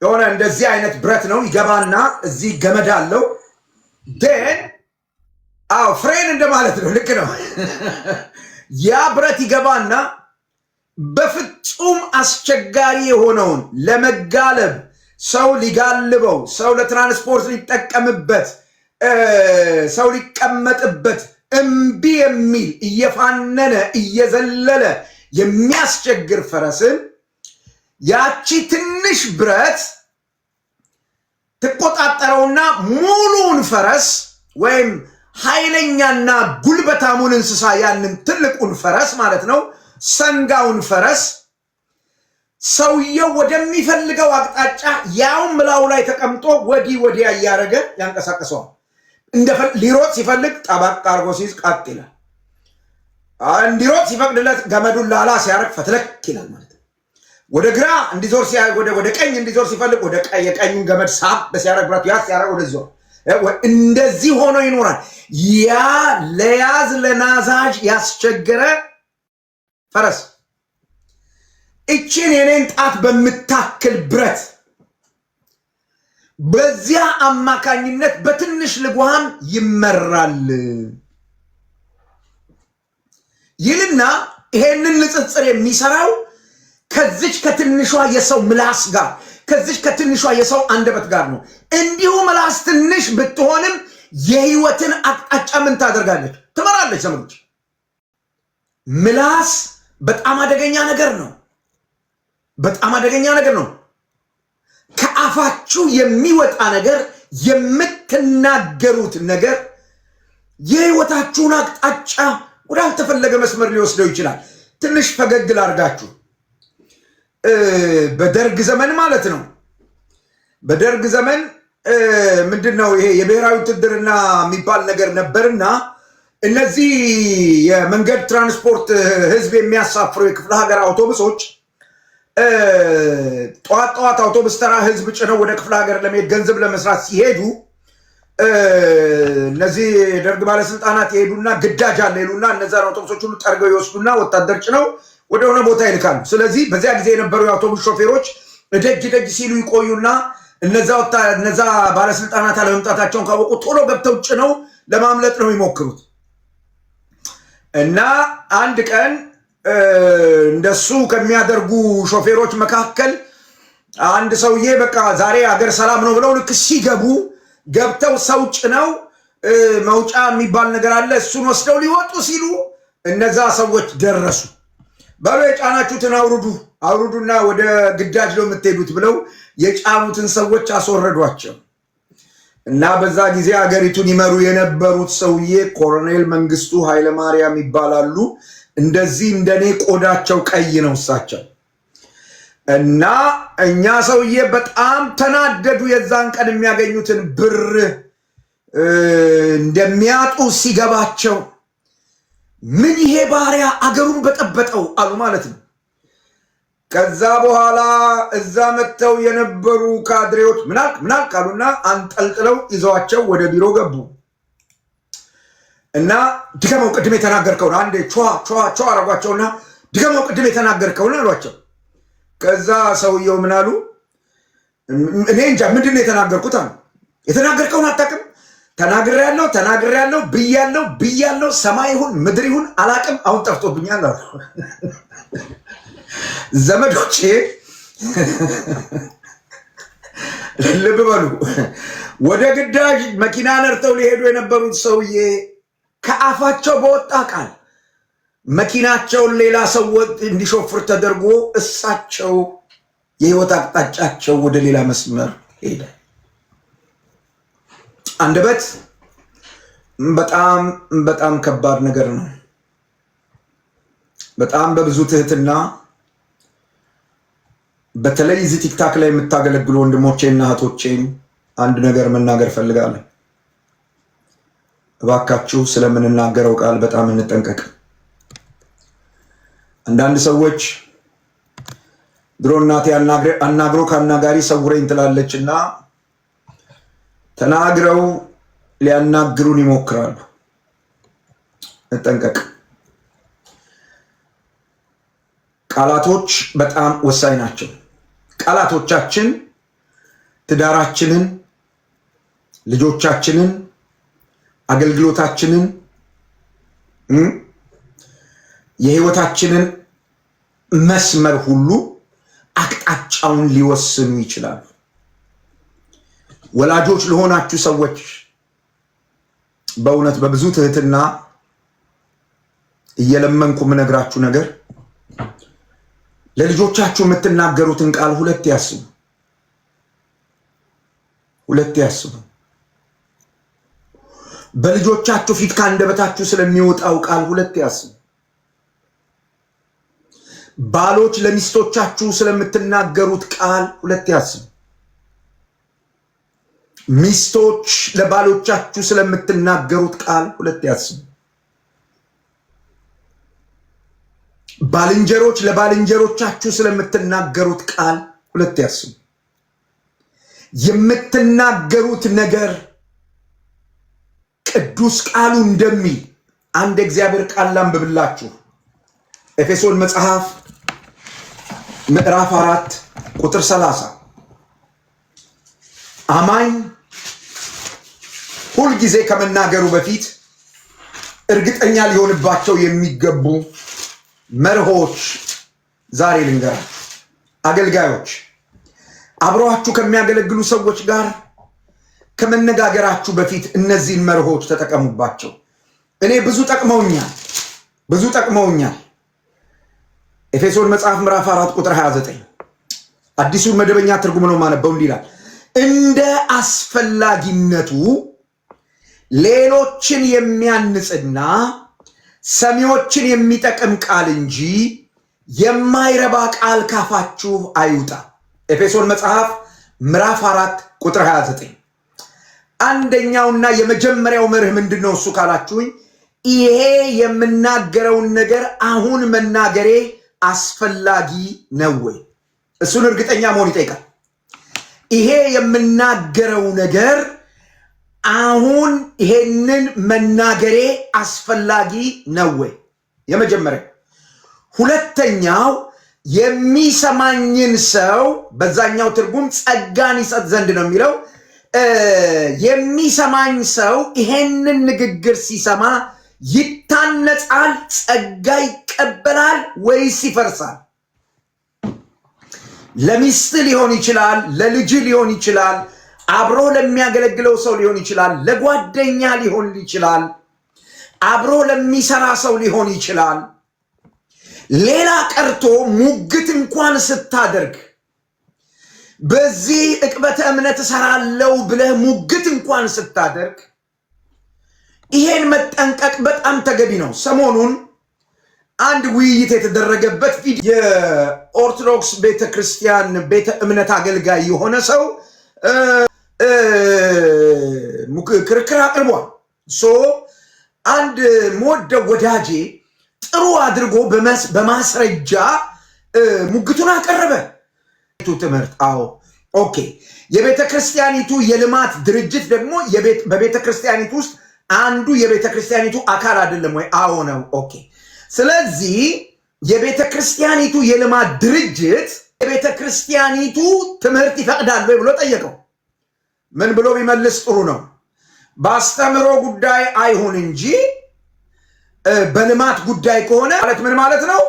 የሆነ እንደዚህ አይነት ብረት ነው ይገባና እዚህ ገመድ አለው። ደን ፍሬን እንደማለት ነው። ልክ ነው። ያ ብረት ይገባና በፍጹም አስቸጋሪ የሆነውን ለመጋለብ ሰው ሊጋልበው፣ ሰው ለትራንስፖርት ሊጠቀምበት፣ ሰው ሊቀመጥበት እምቢ የሚል እየፋነነ እየዘለለ የሚያስቸግር ፈረስን ያቺ ትንሽ ብረት ትቆጣጠረውና ሙሉውን ፈረስ ወይም ኃይለኛና ጉልበታሙን እንስሳ ያንን ትልቁን ፈረስ ማለት ነው ሰንጋውን ፈረስ ሰውየው ወደሚፈልገው አቅጣጫ ያውም ምላው ላይ ተቀምጦ ወዲህ ወዲያ እያደረገ ያንቀሳቅሰዋል። ሊሮጥ ሲፈልግ ጠበቅ አድርጎ ሲይዝ ቀጥ ይላል። እንዲሮጥ ሲፈቅድለት ገመዱን ላላ ሲያደርግ ፈትለክ ይላል ማለት ነው። ወደ ግራ እንዲዞር ወደ ቀኝ እንዲዞር ሲፈልግ ወደ የቀኙን ገመድ ሳብ ሲያደርግ ብረቱ ያዝ ሲያደርግ ወደዚያ እንደዚህ ሆኖ ይኖራል። ያ ለያዝ ለናዛዥ ያስቸገረ ፈረስ እቺን የኔን ጣት በምታክል ብረት በዚያ አማካኝነት በትንሽ ልጓም ይመራል ይልና ይሄንን ንጽጽር የሚሰራው ከዚች ከትንሿ የሰው ምላስ ጋር ከዚች ከትንሿ የሰው አንደበት ጋር ነው። እንዲሁ ምላስ ትንሽ ብትሆንም የህይወትን አቅጣጫ ምን ታደርጋለች? ትመራለች። ሰዎች ምላስ በጣም አደገኛ ነገር ነው። በጣም አደገኛ ነገር ነው። ከአፋችሁ የሚወጣ ነገር፣ የምትናገሩት ነገር የህይወታችሁን አቅጣጫ ወዳልተፈለገ መስመር ሊወስደው ይችላል። ትንሽ ፈገግ ላርጋችሁ። በደርግ ዘመን ማለት ነው። በደርግ ዘመን ምንድነው ይሄ የብሔራዊ ውትድርና የሚባል ነገር ነበርና እነዚህ የመንገድ ትራንስፖርት ህዝብ የሚያሳፍሩ የክፍለ ሀገር አውቶቡሶች ጠዋት አውቶቡስ ተራ ህዝብ ጭነው ወደ ክፍለ ሀገር ለመሄድ ገንዘብ ለመስራት ሲሄዱ እነዚህ ደርግ ባለስልጣናት ይሄዱና ግዳጅ አለ ይሉና እነዛን አውቶቡሶች ሁሉ ጠርገው ይወስዱና ወታደር ጭነው ወደ ሆነ ቦታ ይልካሉ። ስለዚህ በዚያ ጊዜ የነበሩ የአውቶቡስ ሾፌሮች ደጅ ሲሉ ይቆዩና እነዛ ባለስልጣናት አለመምጣታቸውን ካወቁ ቶሎ ገብተው ጭነው ለማምለጥ ነው የሚሞክሩት። እና አንድ ቀን እንደሱ ከሚያደርጉ ሾፌሮች መካከል አንድ ሰውዬ በቃ ዛሬ አገር ሰላም ነው ብለው ልክ ሲገቡ ገብተው ሰው ጭነው መውጫ የሚባል ነገር አለ እሱን ወስደው ሊወጡ ሲሉ እነዛ ሰዎች ደረሱ። ባሉ የጫናችሁትን አውርዱና ወደ ግዳጅ ነው የምትሄዱት ብለው የጫኑትን ሰዎች አስወረዷቸው። እና በዛ ጊዜ አገሪቱን ይመሩ የነበሩት ሰውዬ ኮሎኔል መንግስቱ ኃይለማርያም ይባላሉ። እንደዚህ እንደኔ ቆዳቸው ቀይ ነው እሳቸው። እና እኛ ሰውዬ በጣም ተናደዱ። የዛን ቀን የሚያገኙትን ብር እንደሚያጡ ሲገባቸው ምን ይሄ ባሪያ አገሩን በጠበጠው አሉ ማለት ነው። ከዛ በኋላ እዛ መጥተው የነበሩ ካድሬዎች ምናልክ አሉና አንጠልጥለው ይዘዋቸው ወደ ቢሮ ገቡ። እና ድገመው ቅድም የተናገርከውን አንዴ ቿ አረጓቸውና ድገመው ቅድም የተናገርከውን አሏቸው። ከዛ ሰውየው ምን አሉ? እኔ እንጃ ምንድን ነው የተናገርኩት አሉ። የተናገርከውን አታውቅም? ተናግሬያለሁ ብያለሁ ሰማይ ይሁን ምድር ይሁን አላውቅም፣ አሁን ጠፍቶብኛል አሉ። ዘመዶቼ ልብ በሉ። ወደ ግዳጅ መኪና ነርተው ሊሄዱ የነበሩት ሰውዬ ከአፋቸው በወጣ ቃል መኪናቸውን ሌላ ሰው እንዲሾፍር ተደርጎ እሳቸው የህይወት አቅጣጫቸው ወደ ሌላ መስመር ሄደ። አንደበት በጣም ከባድ ነገር ነው። በጣም በብዙ ትህትና በተለይ እዚህ ቲክታክ ላይ የምታገለግሉ ወንድሞቼና እህቶቼን አንድ ነገር መናገር ፈልጋለሁ። እባካችሁ ስለምንናገረው ቃል በጣም እንጠንቀቅ። አንዳንድ ሰዎች ድሮ እናቴ አናግሮ ከአናጋሪ ሰውረኝ ትላለችና ተናግረው ሊያናግሩን ይሞክራሉ። እንጠንቀቅ። ቃላቶች በጣም ወሳኝ ናቸው። ቃላቶቻችን ትዳራችንን፣ ልጆቻችንን፣ አገልግሎታችንን፣ የህይወታችንን መስመር ሁሉ አቅጣጫውን ሊወስኑ ይችላሉ። ወላጆች ለሆናችሁ ሰዎች በእውነት በብዙ ትህትና እየለመንኩ የምነግራችሁ ነገር ለልጆቻችሁ የምትናገሩትን ቃል ሁለት ያስቡ። በልጆቻችሁ ፊት ከአንደበታችሁ ስለሚወጣው ቃል ሁለት ያስቡ። ባሎች ለሚስቶቻችሁ ስለምትናገሩት ቃል ሁለት ያስቡ። ሚስቶች ለባሎቻችሁ ስለምትናገሩት ቃል ሁለት ያስቡ። ባልንጀሮች ለባልንጀሮቻችሁ ስለምትናገሩት ቃል ሁለት ያስቡ። የምትናገሩት ነገር ቅዱስ ቃሉ እንደሚል አንድ እግዚአብሔር ቃል ላንብብላችሁ። ኤፌሶን መጽሐፍ ምዕራፍ 4 ቁጥር 30 አማኝ ሁልጊዜ ከመናገሩ በፊት እርግጠኛ ሊሆንባቸው የሚገቡ መርሆች ዛሬ ልንገራችሁ። አገልጋዮች አብረዋችሁ ከሚያገለግሉ ሰዎች ጋር ከመነጋገራችሁ በፊት እነዚህን መርሆች ተጠቀሙባቸው። እኔ ብዙ ጠቅመውኛል። ኤፌሶን መጽሐፍ ምዕራፍ 4 ቁጥር 29 አዲሱ መደበኛ ትርጉም ነው ማነበው። እንዲህ ይላል፣ እንደ አስፈላጊነቱ ሌሎችን የሚያንጽና ሰሚዎችን የሚጠቅም ቃል እንጂ የማይረባ ቃል ካፋችሁ አይውጣ። ኤፌሶን መጽሐፍ ምዕራፍ 4 ቁጥር 29 አንደኛውና የመጀመሪያው መርህ ምንድነው? እሱ ካላችሁኝ ይሄ የምናገረውን ነገር አሁን መናገሬ አስፈላጊ ነው ወይ? እሱን እርግጠኛ መሆን ይጠይቃል። ይሄ የምናገረው ነገር አሁን ይሄንን መናገሬ አስፈላጊ ነው ወይ? የመጀመሪያ። ሁለተኛው የሚሰማኝን ሰው በዛኛው ትርጉም ጸጋን ይሰጥ ዘንድ ነው የሚለው። የሚሰማኝ ሰው ይሄንን ንግግር ሲሰማ ይታነጻል፣ ጸጋ ይቀበላል ወይስ ይፈርሳል? ለሚስት ሊሆን ይችላል፣ ለልጅ ሊሆን ይችላል፣ አብሮ ለሚያገለግለው ሰው ሊሆን ይችላል፣ ለጓደኛ ሊሆን ይችላል፣ አብሮ ለሚሰራ ሰው ሊሆን ይችላል። ሌላ ቀርቶ ሙግት እንኳን ስታደርግ በዚህ ዕቅበተ እምነት እሰራለሁ ብለህ ሙግት እንኳን ስታደርግ ይሄን መጠንቀቅ በጣም ተገቢ ነው። ሰሞኑን አንድ ውይይት የተደረገበት የኦርቶዶክስ ቤተክርስቲያን ቤተ እምነት አገልጋይ የሆነ ሰው ክርክር አቅርቧል። አንድ መወደው ወዳጄ ጥሩ አድርጎ በማስረጃ ሙግቱን አቀረበ። ትምህርት ኦኬ። የቤተ ክርስቲያኒቱ የልማት ድርጅት ደግሞ በቤተ ክርስቲያኒቱ ውስጥ አንዱ የቤተ ክርስቲያኒቱ አካል አይደለም ወይ? አዎ ነው። ኦኬ። ስለዚህ የቤተ ክርስቲያኒቱ የልማት ድርጅት የቤተ ክርስቲያኒቱ ትምህርት ይፈቅዳል ወይ ብሎ ጠየቀው። ምን ብሎ ቢመልስ ጥሩ ነው? በአስተምህሮ ጉዳይ አይሁን እንጂ በልማት ጉዳይ ከሆነ ማለት ምን ማለት ነው?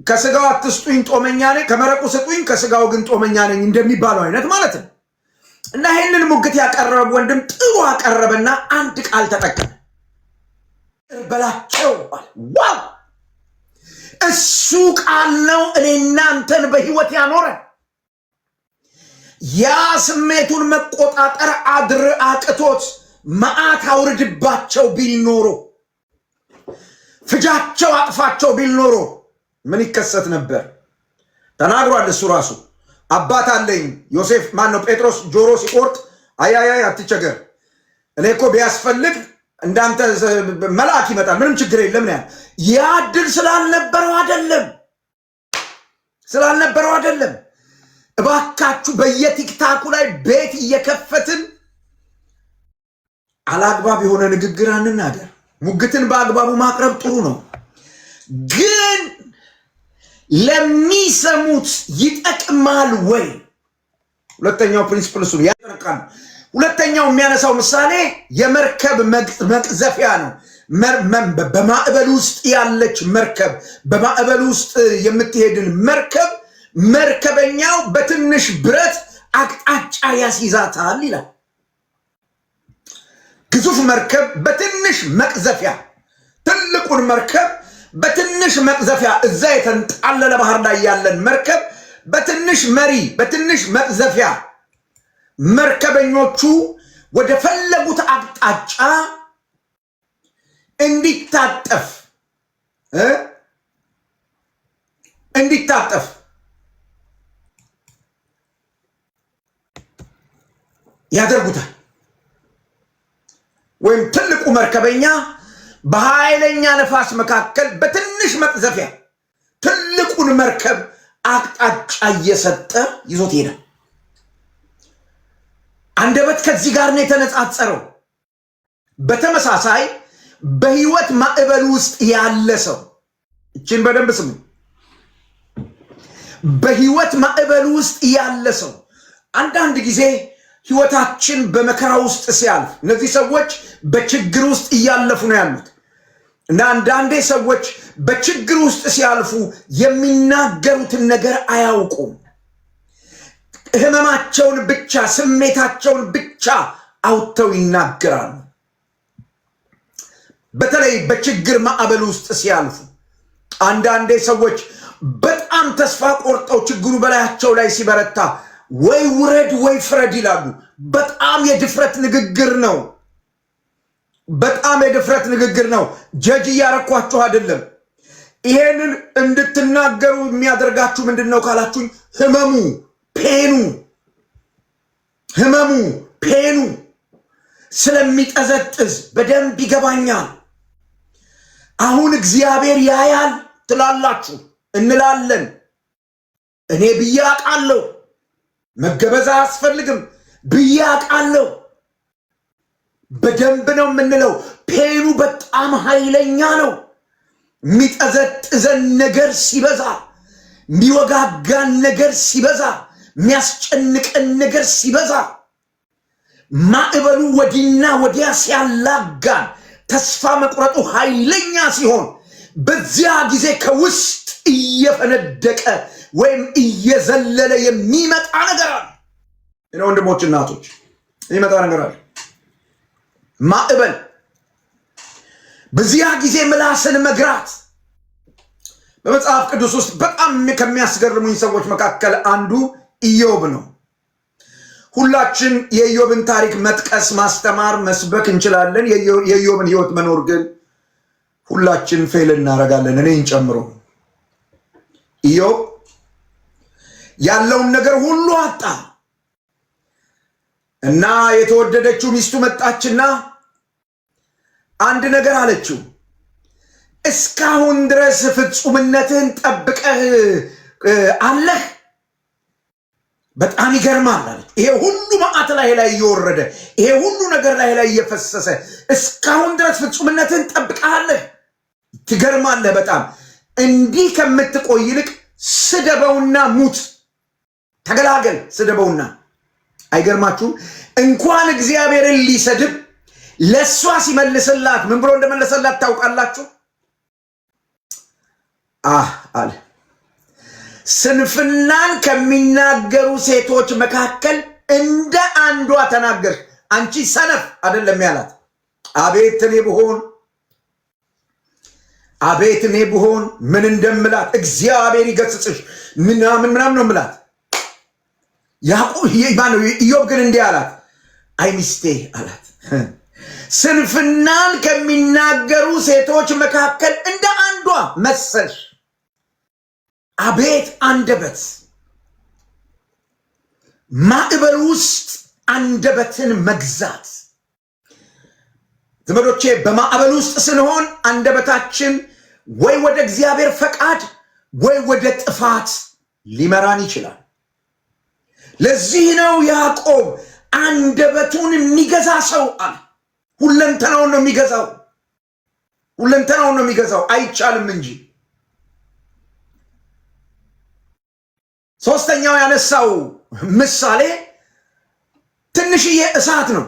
ከስጋው አትስጡኝ ጦመኛ ነኝ፣ ከመረቁ ስጡኝ ከስጋው ግን ጦመኛ ነኝ እንደሚባለው አይነት ማለት ነው። እና ይህንን ሙግት ያቀረበ ወንድም ጥሩ አቀረበና አንድ ቃል ተጠቀመ። በላቸው። ዋው! እሱ ቃል ነው እኔ እናንተን በህይወት ያኖረ። ያ ስሜቱን መቆጣጠር አቅቶት መዓት አውርድባቸው ቢል ኖሮ፣ ፍጃቸው አጥፋቸው ቢል ኖሮ ምን ይከሰት ነበር? ተናግሯል እሱ ራሱ። አባት አለኝ ዮሴፍ ማነው ጴጥሮስ ጆሮ ሲቆርጥ አያያይ አትቸገር፣ እኔ እኮ ቢያስፈልግ እንዳንተ መልአክ ይመጣል ምንም ችግር የለም ነው። ያ ድል ስላልነበረው አይደለም። እባካችሁ በየቲክታኩ ላይ ቤት እየከፈትን አላግባብ የሆነ ንግግር አንናገር። ሙግትን በአግባቡ ማቅረብ ጥሩ ነው፣ ግን ለሚሰሙት ይጠቅማል ወይ? ሁለተኛው ፕሪንሲፕል እሱ ያጠቃል። ሁለተኛው የሚያነሳው ምሳሌ የመርከብ መቅዘፊያ ነው። በማዕበል ውስጥ ያለች መርከብ፣ በማዕበል ውስጥ የምትሄድን መርከብ መርከበኛው በትንሽ ብረት አቅጣጫ ያስይዛታል ይላል። ግዙፍ መርከብ በትንሽ መቅዘፊያ፣ ትልቁን መርከብ በትንሽ መቅዘፊያ፣ እዛ የተንጣለለ ባህር ላይ ያለን መርከብ በትንሽ መሪ፣ በትንሽ መቅዘፊያ መርከበኞቹ ወደ ፈለጉት አቅጣጫ እንዲታጠፍ ያደርጉታል። ወይም ትልቁ መርከበኛ በኃይለኛ ነፋስ መካከል በትንሽ መቅዘፊያ ትልቁን መርከብ አቅጣጫ እየሰጠ ይዞት ይሄዳል። አንደበት ከዚህ ጋር ነው የተነጻጸረው። በተመሳሳይ በህይወት ማዕበል ውስጥ ያለ ሰው እቺን በደንብ ስሙ። በህይወት ማዕበል ውስጥ ያለ ሰው አንዳንድ ጊዜ ህይወታችን በመከራ ውስጥ ሲያልፍ፣ እነዚህ ሰዎች በችግር ውስጥ እያለፉ ነው ያሉት እና አንዳንዴ ሰዎች በችግር ውስጥ ሲያልፉ የሚናገሩትን ነገር አያውቁም። ህመማቸውን ብቻ፣ ስሜታቸውን ብቻ አውጥተው ይናገራሉ። በተለይ በችግር ማዕበል ውስጥ ሲያልፉ አንዳንዴ ሰዎች በጣም ተስፋ ቆርጠው ችግሩ በላያቸው ላይ ሲበረታ ወይ ውረድ ወይ ፍረድ ይላሉ። በጣም የድፍረት ንግግር ነው። በጣም የድፍረት ንግግር ነው። ጀጅ እያረኳችሁ አይደለም። ይሄንን እንድትናገሩ የሚያደርጋችሁ ምንድን ነው ካላችሁኝ፣ ህመሙ ፔኑ ስለሚጠዘጥዝ በደንብ ይገባኛል። አሁን እግዚአብሔር ያያል ትላላችሁ እንላለን። እኔ ብዬ አውቃለሁ፣ መገበዝ አያስፈልግም ብዬ አውቃለሁ። በደንብ ነው የምንለው። ፔኑ በጣም ኃይለኛ ነው። የሚጠዘጥዘን ነገር ሲበዛ፣ የሚወጋጋን ነገር ሲበዛ፣ የሚያስጨንቀን ነገር ሲበዛ፣ ማዕበሉ ወዲና ወዲያ ሲያላጋን፣ ተስፋ መቁረጡ ኃይለኛ ሲሆን፣ በዚያ ጊዜ ከውስጥ እየፈነደቀ ወይም እየዘለለ የሚመጣ ነገር አለ። ወንድሞች እናቶች፣ የሚመጣ ነገር አለ። ማዕበል። በዚያ ጊዜ ምላስን መግራት። በመጽሐፍ ቅዱስ ውስጥ በጣም ከሚያስገርሙኝ ሰዎች መካከል አንዱ ኢዮብ ነው። ሁላችን የኢዮብን ታሪክ መጥቀስ፣ ማስተማር፣ መስበክ እንችላለን። የኢዮብን ህይወት መኖር ግን ሁላችን ፌል እናደርጋለን፣ እኔን ጨምሮ። ኢዮብ ያለውን ነገር ሁሉ አጣ እና የተወደደችው ሚስቱ መጣችና አንድ ነገር አለችው። እስካሁን ድረስ ፍጹምነትህን ጠብቀህ አለህ፣ በጣም ይገርማል አለች። ይሄ ሁሉ መዓት ላይ እየወረደ፣ ይሄ ሁሉ ነገር ላይ እየፈሰሰ እስካሁን ድረስ ፍጹምነትህን ጠብቀሃለህ፣ ትገርማለህ በጣም። እንዲህ ከምትቆይ ይልቅ ስደበውና ሙት፣ ተገላገል፣ ስደበውና። አይገርማችሁም? እንኳን እግዚአብሔርን ሊሰድብ ለሷ ሲመልስላት ምን ብሎ እንደመለሰላት ታውቃላችሁ? አለ ስንፍናን ከሚናገሩ ሴቶች መካከል እንደ አንዷ ተናገርሽ፣ አንቺ ሰነፍ አይደለም ያላት። አቤት እኔ ብሆን ምን እንደምላት እግዚአብሔር ይገስጽሽ ምናምን ነው ምላት። ኢዮብ ግን እንዲህ አላት፣ አይ ሚስቴ አላት፣ ስንፍናን ከሚናገሩ ሴቶች መካከል እንደ አንዷ መሰልሽ። አቤት አንደበት! ማዕበል ውስጥ አንደበትን መግዛት። ዘመዶቼ፣ በማዕበል ውስጥ ስንሆን አንደበታችን ወይ ወደ እግዚአብሔር ፈቃድ ወይ ወደ ጥፋት ሊመራን ይችላል። ለዚህ ነው ያዕቆብ አንደበቱን የሚገዛ ሰው አለ። ሁለንተናውን ነው የሚገዛው፣ አይቻልም እንጂ። ሶስተኛው ያነሳው ምሳሌ ትንሽዬ እሳት ነው።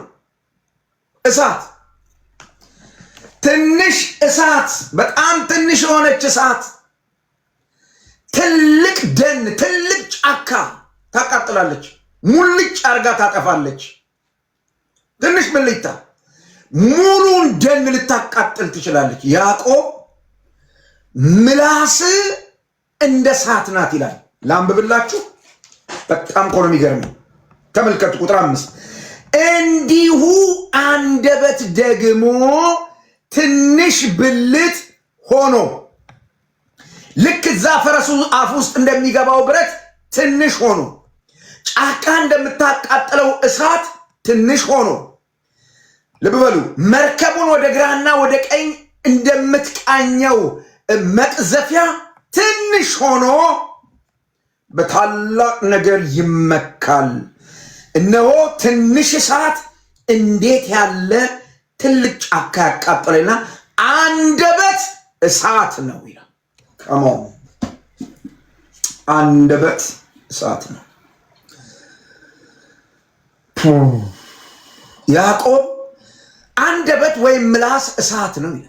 ትንሽ እሳት፣ በጣም ትንሽ የሆነች እሳት ትልቅ ደን፣ ትልቅ ጫካ ታቃጥላለች፣ ሙልጭ አርጋ ታጠፋለች። ትንሽ ብልጭታ ሙሉን ደን ልታቃጥል ትችላለች። ያዕቆብ ምላስ እንደ እሳት ናት ይላል። ላንብብላችሁ፣ በጣም እኮ ነው የሚገርመው። ተመልከቱ ቁጥር 5 እንዲሁ አንደበት ደግሞ ትንሽ ብልት ሆኖ፣ ልክ እዛ ፈረሱ አፍ ውስጥ እንደሚገባው ብረት ትንሽ ሆኖ፣ ጫካ እንደምታቃጥለው እሳት ትንሽ ሆኖ፣ ልብ በሉ፣ መርከቡን ወደ ግራና ወደ ቀኝ እንደምትቃኘው መቅዘፊያ ትንሽ ሆኖ በታላቅ ነገር ይመካል። እነሆ ትንሽ እሳት እንዴት ያለ ትልቅ ጫካ ያቃጠለና አንደበት እሳት ነው ይላል። አንደበት እሳት ነው። ያዕቆብ አንደበት ወይም ምላስ እሳት ነው ይላል።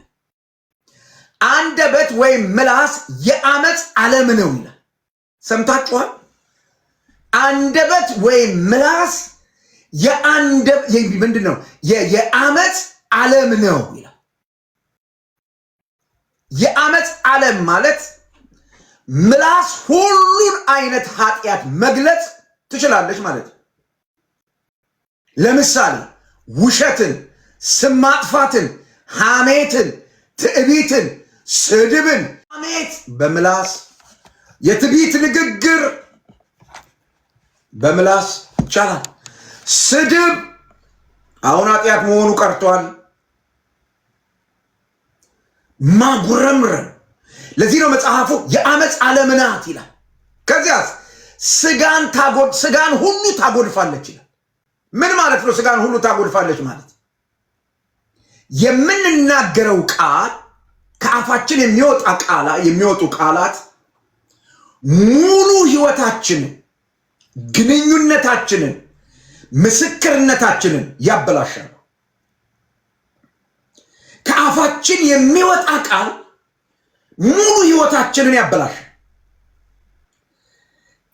አንደበት ወይም ምላስ የአመፅ ዓለም ነው ይላል። ሰምታችኋል? አንደበት ወይም ምላስ ምንድን ነው? የአመፅ ዓለም ነው ይላል። የአመፅ ዓለም ማለት ምላስ ሁሉን አይነት ኃጢአት መግለጽ ትችላለች ማለት ነው። ለምሳሌ ውሸትን፣ ስም ማጥፋትን፣ ሐሜትን፣ ትዕቢትን፣ ስድብን። ሐሜት በምላስ፣ የትዕቢት ንግግር በምላስ ይቻላል። ስድብ አሁን ኃጢአት መሆኑ ቀርቷል። ማጉረምረም። ለዚህ ነው መጽሐፉ የአመፅ ዓለም ናት ይላል። ከዚያስ ስጋን ሁሉ ታጎድፋለች ይላል። ምን ማለት ነው? ስጋን ሁሉ ታጎድፋለች ማለት የምንናገረው ቃል ከአፋችን የሚወጡ ቃላት ሙሉ ህይወታችንን፣ ግንኙነታችንን፣ ምስክርነታችንን ያበላሻል። ከአፋችን የሚወጣ ቃል ሙሉ ህይወታችንን ያበላሻል።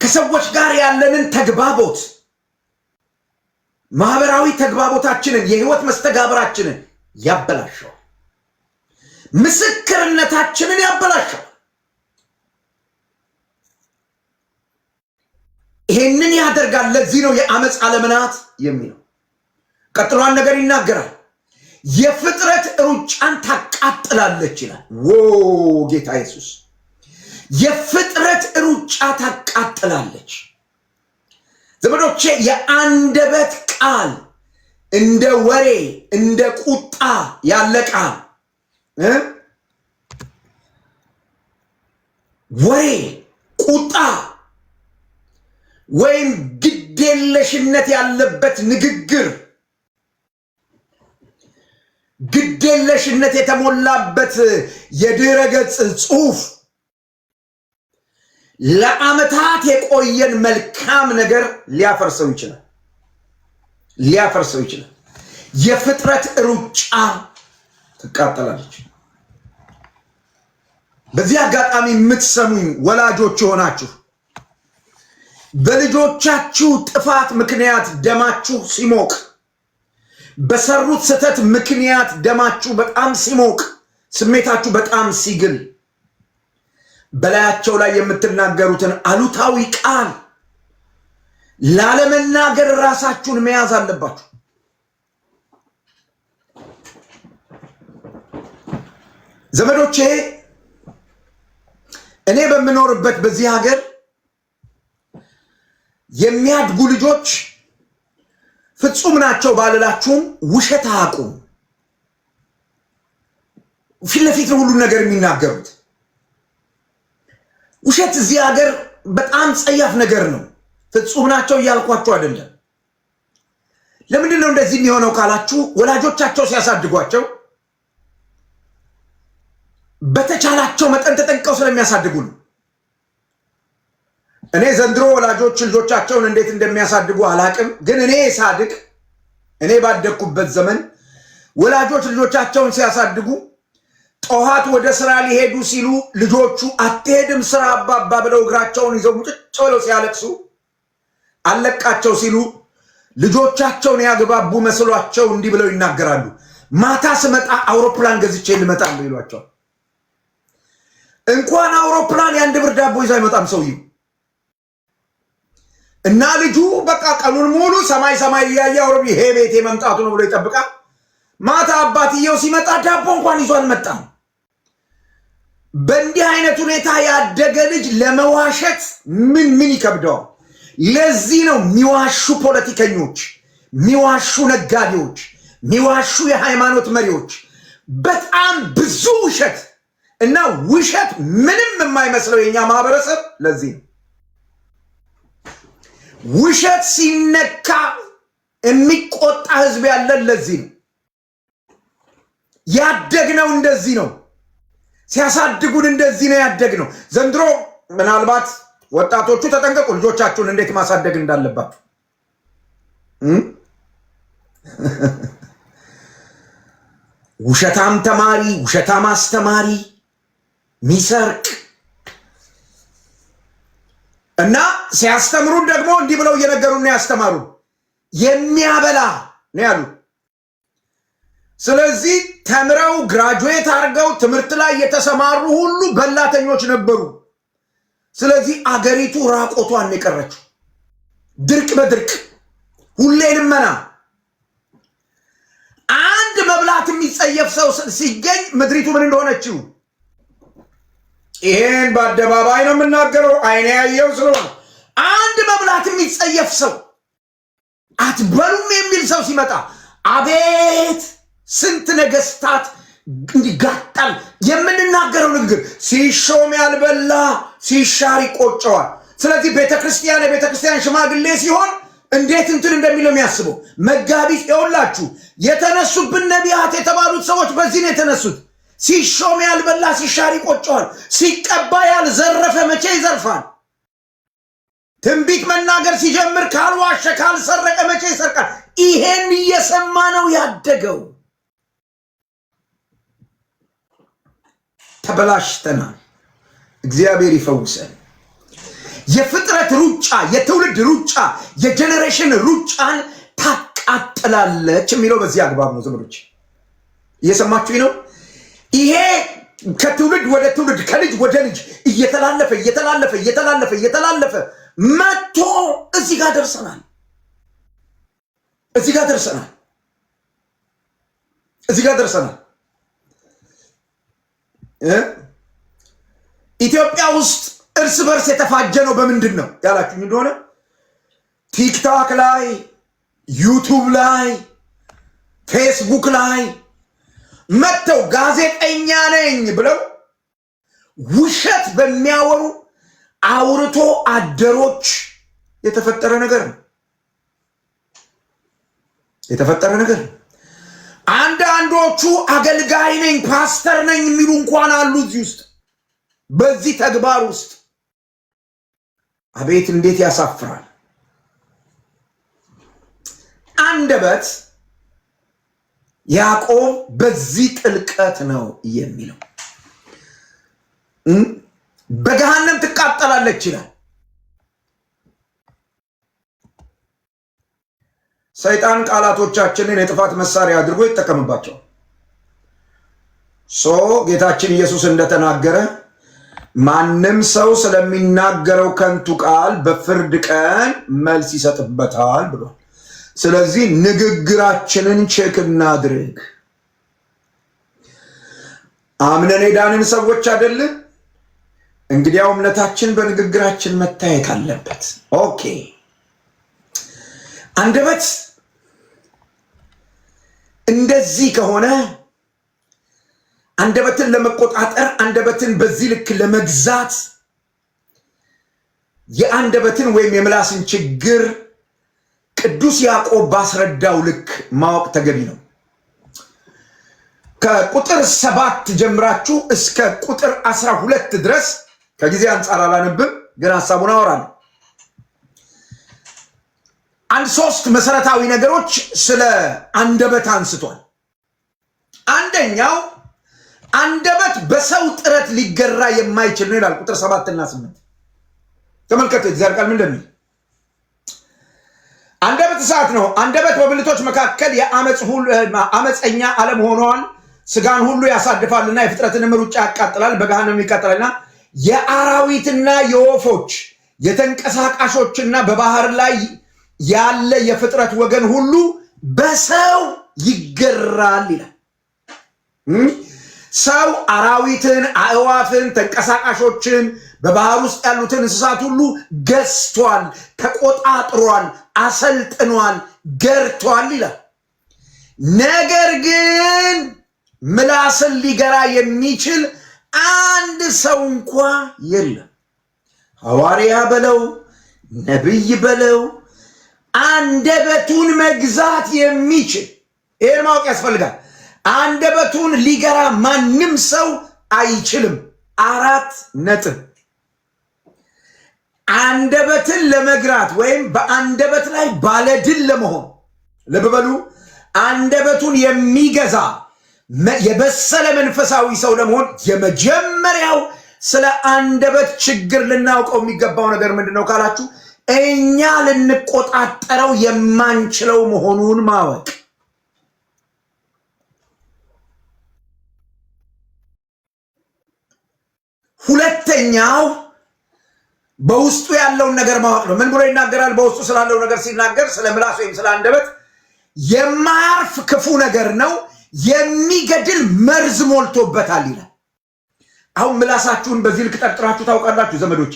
ከሰዎች ጋር ያለንን ተግባቦት፣ ማህበራዊ ተግባቦታችንን፣ የህይወት መስተጋብራችንን ያበላሻል። ምስክርነታችንን ያበላሻል። ይሄንን ያደርጋል። ለዚህ ነው የአመፅ ዓለም ናት የሚለው። ቀጥሏን ነገር ይናገራል። የፍጥረት ሩጫን ታቃጥላለች ይላል። ጌታ ኢየሱስ የፍጥረት ሩጫ ታቃጥላለች። ዘመዶቼ የአንደበት ቃል እንደ ወሬ እንደ ቁጣ ያለ ቃል ወሬ፣ ቁጣ ወይም ግዴለሽነት ያለበት ንግግር፣ ግዴለሽነት የተሞላበት የድረ ገጽ ጽሑፍ ለዓመታት የቆየን መልካም ነገር ሊያፈርሰው ይችላል። የፍጥረት ሩጫ ትቃጠላለች። በዚህ አጋጣሚ የምትሰሙኝ ወላጆች ሆናችሁ በልጆቻችሁ ጥፋት ምክንያት ደማችሁ ሲሞቅ፣ በሰሩት ስህተት ምክንያት ደማችሁ በጣም ሲሞቅ፣ ስሜታችሁ በጣም ሲግል፣ በላያቸው ላይ የምትናገሩትን አሉታዊ ቃል ላለመናገር ራሳችሁን መያዝ አለባችሁ። ዘመዶቼ እኔ በምኖርበት በዚህ ሀገር የሚያድጉ ልጆች ፍጹም ናቸው ባልላችሁም ውሸት አያውቁም። ፊት ለፊት ነው ሁሉን ነገር የሚናገሩት። ውሸት እዚህ ሀገር በጣም ጸያፍ ነገር ነው። ፍጹም ናቸው እያልኳቸው አይደለም። ለምንድን ነው እንደዚህ የሚሆነው ካላችሁ ወላጆቻቸው ሲያሳድጓቸው በተቻላቸው መጠን ተጠንቀው ስለሚያሳድጉ ነው። እኔ ዘንድሮ ወላጆች ልጆቻቸውን እንዴት እንደሚያሳድጉ አላቅም። ግን እኔ ሳድግ፣ እኔ ባደግኩበት ዘመን ወላጆች ልጆቻቸውን ሲያሳድጉ ጠዋት ወደ ስራ ሊሄዱ ሲሉ ልጆቹ አትሄድም ስራ አባባ ብለው እግራቸውን ይዘው ሙጭጭ ብለው ሲያለቅሱ አለቃቸው ሲሉ ልጆቻቸውን ያግባቡ መስሏቸው እንዲህ ብለው ይናገራሉ። ማታ ስመጣ አውሮፕላን ገዝቼ ልመጣለሁ ይሏቸው። እንኳን አውሮፕላን የአንድ ብር ዳቦ ይዞ አይመጣም ሰውዬው። እና ልጁ በቃ ቀኑን ሙሉ ሰማይ እያየ ይሄ ቤቴ መምጣቱ ነው ብሎ ይጠብቃል። ማታ አባትየው ሲመጣ ዳቦ እንኳን ይዞ አልመጣም። በእንዲህ አይነት ሁኔታ ያደገ ልጅ ለመዋሸት ምን ይከብደዋል? ለዚህ ነው የሚዋሹ ፖለቲከኞች፣ የሚዋሹ ነጋዴዎች፣ የሚዋሹ የሃይማኖት መሪዎች በጣም ብዙ ውሸት እና ውሸት ምንም የማይመስለው የኛ ማህበረሰብ ለዚህ ነው። ውሸት ሲነካ የሚቆጣ ህዝብ ያለን ለዚህ ነው። ያደግነው እንደዚህ ነው። ሲያሳድጉን እንደዚህ ነው ያደግነው። ዘንድሮ ምናልባት ወጣቶቹ ተጠንቀቁ፣ ልጆቻችሁን እንዴት ማሳደግ እንዳለባችሁ። ውሸታም ተማሪ፣ ውሸታም አስተማሪ፣ ሚሰርቅ እና ሲያስተምሩን ደግሞ እንዲህ ብለው እየነገሩን ነው ያስተማሩን። የሚያበላ ነው ያሉ። ስለዚህ ተምረው ግራጁዌት አድርገው ትምህርት ላይ የተሰማሩ ሁሉ በላተኞች ነበሩ። ስለዚህ አገሪቱ ራቆቷን የቀረችው ድርቅ በድርቅ ሁሌ ልመና። አንድ መብላት የሚጸየፍ ሰው ሲገኝ ምድሪቱ ምን እንደሆነችው ይሄን በአደባባይ ነው የምናገረው፣ አይኔ ያየው ስለሆነ። አንድ መብላት የሚጸየፍ ሰው አትበሉም የሚል ሰው ሲመጣ አቤት ስንት ነገስታት እንዲጋጣል የምንናገረው ንግግር ሲሾም ያልበላ ሲሻር ይቆጨዋል። ስለዚህ ቤተክርስቲያን ሽማግሌ ሲሆን እንዴት እንትን እንደሚለው የሚያስበው መጋቢ ይኸውላችሁ የተነሱብን ነቢያት የተባሉት ሰዎች በዚህ ነው የተነሱት። ሲሾም ያልበላ ሲሻር ይቆጨዋል። ሲቀባ ያልዘረፈ መቼ ይዘርፋል? ትንቢት መናገር ሲጀምር ካልዋሸ ካልሰረቀ መቼ ይሰርቃል? ይሄን እየሰማ ነው ያደገው። ተበላሽተናል። እግዚአብሔር ይፈውሰን። የፍጥረት ሩጫ፣ የትውልድ ሩጫ፣ የጀነሬሽን ሩጫን ታቃጥላለች የሚለው በዚህ አግባብ ነው። ዘመዶች እየሰማችሁኝ ነው? ይሄ ከትውልድ ወደ ትውልድ ከልጅ ወደ ልጅ እየተላለፈ መጥቶ እዚህ ጋር ደርሰናል። ኢትዮጵያ ውስጥ እርስ በርስ የተፋጀ ነው። በምንድን ነው ያላችሁኝ እንደሆነ ቲክቶክ ላይ፣ ዩቱብ ላይ፣ ፌስቡክ ላይ መጥተው ጋዜጠኛ ነኝ ብለው ውሸት በሚያወሩ አውርቶ አደሮች የተፈጠረ ነገር ነው። አንዳንዶቹ አገልጋይ ነኝ ፓስተር ነኝ የሚሉ እንኳን አሉ እዚህ ውስጥ በዚህ ተግባር ውስጥ። አቤት እንዴት ያሳፍራል! አንደበት ያዕቆብ በዚህ ጥልቀት ነው የሚለው በገሃነም ትቃጠላለች ይላል። ሰይጣን ቃላቶቻችንን የጥፋት መሳሪያ አድርጎ ይጠቀምባቸዋል። ጌታችን ኢየሱስ እንደተናገረ ማንም ሰው ስለሚናገረው ከንቱ ቃል በፍርድ ቀን መልስ ይሰጥበታል ብሏል። ስለዚህ ንግግራችንን ቼክ እናድርግ። አምነን የዳንን ሰዎች አይደልን? እንግዲያው እምነታችን በንግግራችን መታየት አለበት። ኦኬ። አንደበት እንደዚህ ከሆነ አንደበትን ለመቆጣጠር አንደበትን በዚህ ልክ ለመግዛት የአንደበትን ወይም የምላስን ችግር ቅዱስ ያዕቆብ ባስረዳው ልክ ማወቅ ተገቢ ነው። ከቁጥር 7 ጀምራችሁ እስከ ቁጥር 12 ድረስ ከጊዜ አንጻር አላነብም፣ ግን ሐሳቡን አወራለሁ። አንድ 3 መሰረታዊ ነገሮች ስለ አንደበት አንስቷል። አንደኛው አንደበት በሰው ጥረት ሊገራ የማይችል ነው ይላል ቁጥር 7 እና 8። ተመልከቱ እግዚአብሔር ቃል ምን እንደሚል። አንደበት እሳት ነው፣ አንደበት በብልቶች መካከል አመፀኛ ዓለም ሆኗል። ስጋን ሁሉ ያሳድፋልና የፍጥረትንም ሩጫ ያቃጥላል፣ በገሃነም ይቃጠላልና የአራዊትና የወፎች የተንቀሳቃሾችና በባህር ላይ ያለ የፍጥረት ወገን ሁሉ በሰው ይገራል ይላል። ሰው አራዊትን፣ አእዋፍን፣ ተንቀሳቃሾችን በባህር ውስጥ ያሉትን እንስሳት ሁሉ ገዝቷል፣ ተቆጣጥሯል፣ አሰልጥኗል፣ ገርቷል ይላል። ነገር ግን ምላስን ሊገራ የሚችል አንድ ሰው እንኳ የለም። ሐዋርያ በለው ነብይ በለው አንደበቱን መግዛት የሚችል ይሄን ማወቅ ያስፈልጋል። አንደበቱን ሊገራ ማንም ሰው አይችልም። 4 ነጥብ። አንደበትን ለመግራት ወይም በአንደበት ላይ ባለድል ለመሆን ልብ በሉ፣ አንደበቱን የሚገዛ የበሰለ መንፈሳዊ ሰው ለመሆን የመጀመሪያው ስለ አንደበት ችግር ልናውቀው የሚገባው ነገር ምንድነው ካላችሁ እኛ ልንቆጣጠረው የማንችለው መሆኑን ማወቅ። ሁለተኛው በውስጡ ያለውን ነገር ማወቅ ነው። ምን ብሎ ይናገራል? በውስጡ ስላለው ነገር ሲናገር ስለ ምላስ ወይም ስለ አንደበት የማያርፍ ክፉ ነገር ነው፣ የሚገድል መርዝ ሞልቶበታል ይላል። አሁን ምላሳችሁን በዚህ ልክ ጠርጥራችሁ ታውቃላችሁ? ዘመዶቼ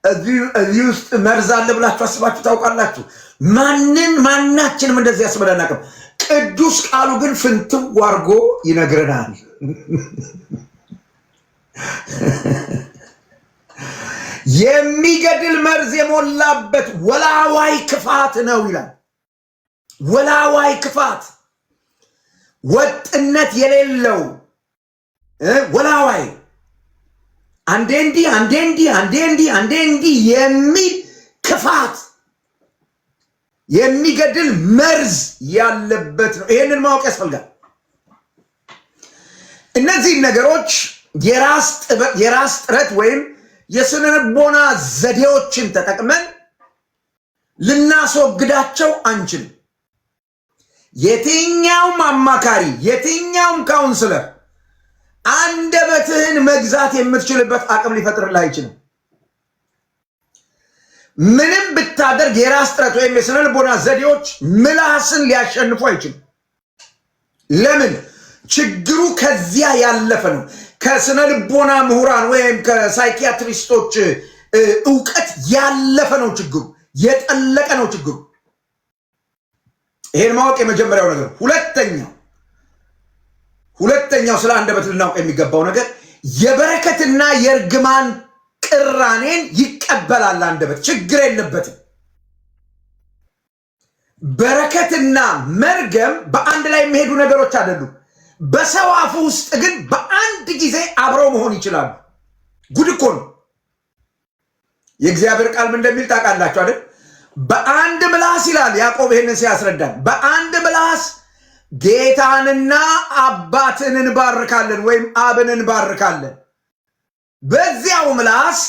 እዚህ ውስጥ መርዝ አለ ብላችሁ አስባችሁ ታውቃላችሁ? ማናችንም እንደዚህ ያስበላል አናውቅም። ቅዱስ ቃሉ ግን ፍንትው አድርጎ ይነግረናል። የሚገድል መርዝ የሞላበት ወላዋይ ክፋት ነው ይላል። ወላዋይ ክፋት፣ ወጥነት የሌለው ወላዋይ፣ አንዴ እንዲህ አንዴ እንዲህ አንዴ እንዲህ አንዴ እንዲህ የሚል ክፋት፣ የሚገድል መርዝ ያለበት ነው። ይሄንን ማወቅ ያስፈልጋል። እነዚህ ነገሮች የራስ ጥረት ወይም የስነ ልቦና ዘዴዎችን ተጠቅመን ልናስወግዳቸው አንችልም። የትኛውም አማካሪ፣ የትኛውም ካውንስለር አንደበትህን መግዛት የምትችልበት አቅም ሊፈጥርልህ አይችልም። ምንም ብታደርግ የራስ ጥረት ወይም የስነ ልቦና ዘዴዎች ምላስን ሊያሸንፉ አይችልም። ለምን? ችግሩ ከዚያ ያለፈ ነው። ከስነ ልቦና ምሁራን ወይም ከሳይኪያትሪስቶች እውቀት ያለፈ ነው ችግሩ፣ የጠለቀ ነው ችግሩ። ይሄን ማወቅ የመጀመሪያው ነገር። ሁለተኛው ስለ አንደበት ልናውቅ የሚገባው ነገር የበረከትና የእርግማን ቅራኔን ይቀበላል። አንደበት ችግር የለበትም። በረከትና መርገም በአንድ ላይ የሚሄዱ ነገሮች አይደሉም። በሰው አፍ ውስጥ ግን በአንድ ጊዜ አብረው መሆን ይችላሉ። ጉድ እኮ ነው። የእግዚአብሔር ቃል ምን እንደሚል ታውቃላችሁ አይደል? በአንድ ምላስ ይላል ያዕቆብ ይህንን ሲያስረዳን፣ በአንድ ምላስ ጌታንና አባትን እንባርካለን ወይም አብን እንባርካለን። በዚያው ምላስ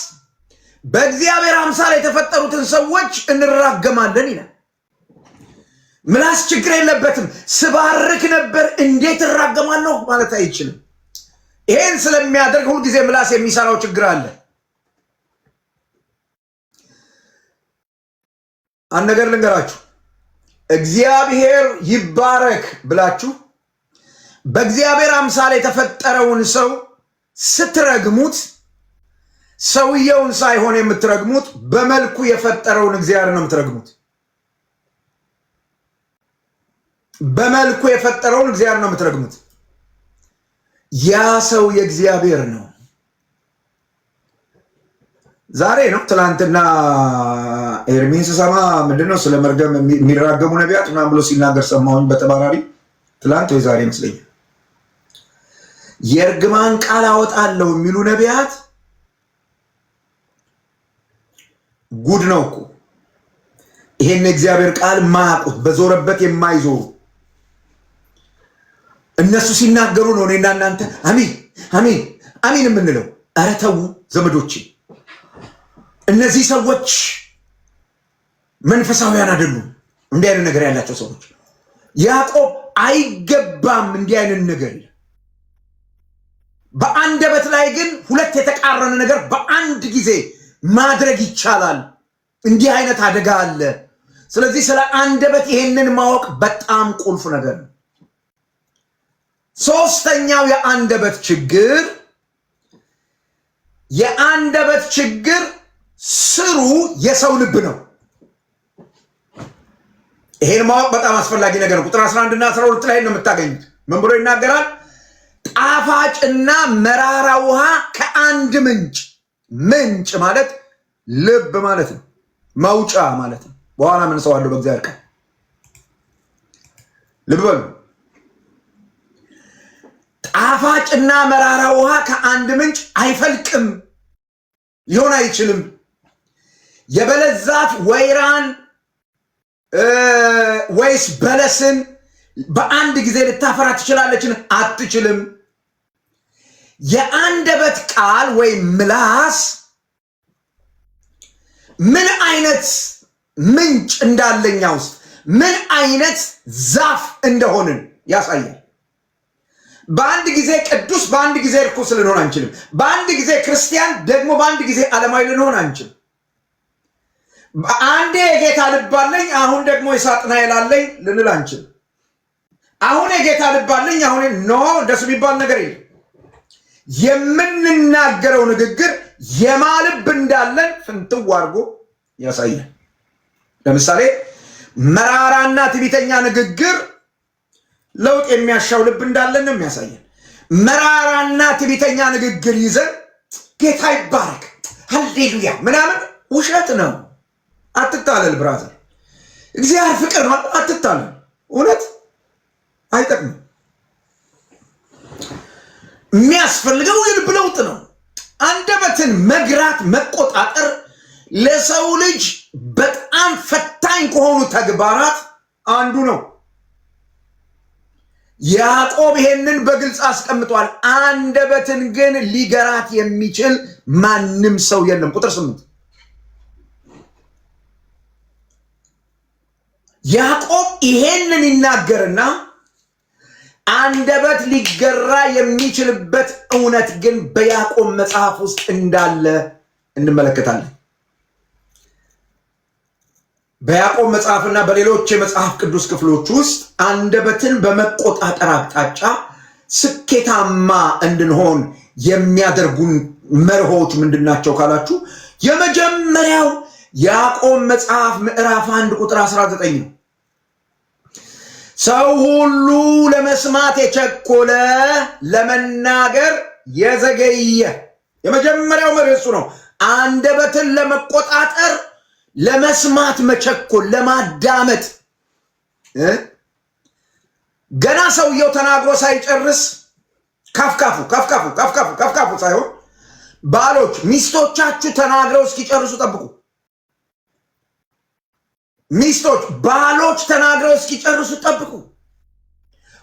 በእግዚአብሔር አምሳል የተፈጠሩትን ሰዎች እንራገማለን ይላል። ምላስ ችግር የለበትም። ስባርክ ነበር እንዴት እራገማለሁ ማለት አይችልም። ይሄን ስለሚያደርግ ሁልጊዜ ምላስ የሚሰራው ችግር አለ። አንድ ነገር ልንገራችሁ። እግዚአብሔር ይባረክ ብላችሁ በእግዚአብሔር አምሳል የተፈጠረውን ሰው ስትረግሙት ሰውየውን ሳይሆን የምትረግሙት በመልኩ የፈጠረውን እግዚአብሔር ነው የምትረግሙት። በመልኩ የፈጠረውን እግዚአብሔር ነው የምትረግሙት። ያ ሰው የእግዚአብሔር ነው። ዛሬ ነው ትናንትና ኤርሚን ስሰማ ምንድነው ስለ መርገም የሚራገሙ ነቢያት ምናምን ብሎ ሲናገር ሰማሁኝ በተባራሪ ትላንት ወይ ዛሬ ይመስለኛል። የእርግማን ቃል አወጣለሁ የሚሉ ነቢያት ጉድ ነው እኮ። ይሄን የእግዚአብሔር ቃል ማያውቁት በዞረበት የማይዞሩ እነሱ ሲናገሩ ነው እኔና እናንተ አሚን አሚን አሚን የምንለው። ኧረ ተው ዘመዶቼ፣ እነዚህ ሰዎች መንፈሳውያን አይደሉም። እንዲህ አይነት ነገር ያላቸው ሰዎች ያዕቆብ አይገባም እንዲህ አይነት ነገር። በአንደበት ላይ ግን ሁለት የተቃረነ ነገር በአንድ ጊዜ ማድረግ ይቻላል። እንዲህ አይነት አደጋ አለ። ስለዚህ ስለ አንደበት ይሄንን ማወቅ በጣም ቁልፍ ነገር ነው። ሶስተኛው የአንደበት ችግር ስሩ የሰው ልብ ነው። ይሄን ማወቅ በጣም አስፈላጊ ነገር ነው። ቁጥር 11 እና 12 ላይ ነው የምታገኙት። ምን ብሎ ይናገራል? ጣፋጭና መራራ ውሃ ከአንድ ምንጭ ማለት ልብ ማለት ነው፣ መውጫ ማለት ነው። በኋላ ምን ሰው አለው በእግዚአብሔር ቃል ልብ በሉ። ጣፋጭና መራራ ውሃ ከአንድ ምንጭ አይፈልቅም፣ ሊሆን አይችልም። የበለስ ዛፍ ወይራን ወይስ በለስን በአንድ ጊዜ ልታፈራ ትችላለችን? አትችልም። የአንደበት ቃል ወይም ምላስ ምን አይነት ምንጭ እንዳለኛ ውስጥ ምን አይነት ዛፍ እንደሆንን ያሳያል። በአንድ ጊዜ ቅዱስ፣ በአንድ ጊዜ ርኩስ ልንሆን አንችልም። በአንድ ጊዜ ክርስቲያን ደግሞ በአንድ ጊዜ ዓለማዊ ልንሆን አንችልም። አንዴ የጌታ ልብ አለኝ አሁን ደግሞ የሳጥናኤል አለኝ ልንል አንችልም። አሁን የጌታ ልብ አለኝ አሁን እንደሱ የሚባል ነገር የለም። የምንናገረው ንግግር የማልብ እንዳለን ፍንትው አድርጎ ያሳያል። ለምሳሌ መራራና ትዕቢተኛ ንግግር ለውጥ የሚያሻው ልብ እንዳለን ነው የሚያሳየን። መራራና ትዕቢተኛ ንግግር ይዘን ጌታ ይባረክ ሃሌሉያ ምናምን ውሸት ነው። አትታለል ብራዘር፣ እግዚአብሔር ፍቅር ነው። አትታለል፣ እውነት አይጠቅምም። የሚያስፈልገው የልብ ለውጥ ነው። አንደበትን መግራት መቆጣጠር ለሰው ልጅ በጣም ፈታኝ ከሆኑ ተግባራት አንዱ ነው። ያዕቆብ ይሄንን በግልጽ አስቀምጧል። አንደበትን ግን ሊገራት የሚችል ማንም ሰው የለም። ቁጥር 8 ያዕቆብ ይሄንን ይናገርና አንደበት ሊገራ የሚችልበት እውነት ግን በያዕቆብ መጽሐፍ ውስጥ እንዳለ እንመለከታለን። በያዕቆብ መጽሐፍና በሌሎች የመጽሐፍ ቅዱስ ክፍሎች ውስጥ አንደበትን በመቆጣጠር አቅጣጫ ስኬታማ እንድንሆን የሚያደርጉን መርሆች ምንድናቸው ካላችሁ የመጀመሪያው ያዕቆብ መጽሐፍ ምዕራፍ 1 ቁጥር 19 ነው። ሰው ሁሉ ለመስማት የቸኮለ ለመናገር የዘገየ። የመጀመሪያው መርህ ነው። አንደበትን ለመቆጣጠር ለመስማት መቸኮል፣ ለማዳመጥ ገና ሰውየው ተናግሮ ሳይጨርስ ከፍካፉ ሳይሆን ባሎች ሚስቶቻችሁ ተናግረው እስኪጨርሱ ጠብቁ። ሚስቶች ባሎች ተናግረው እስኪጨርሱ ጠብቁ።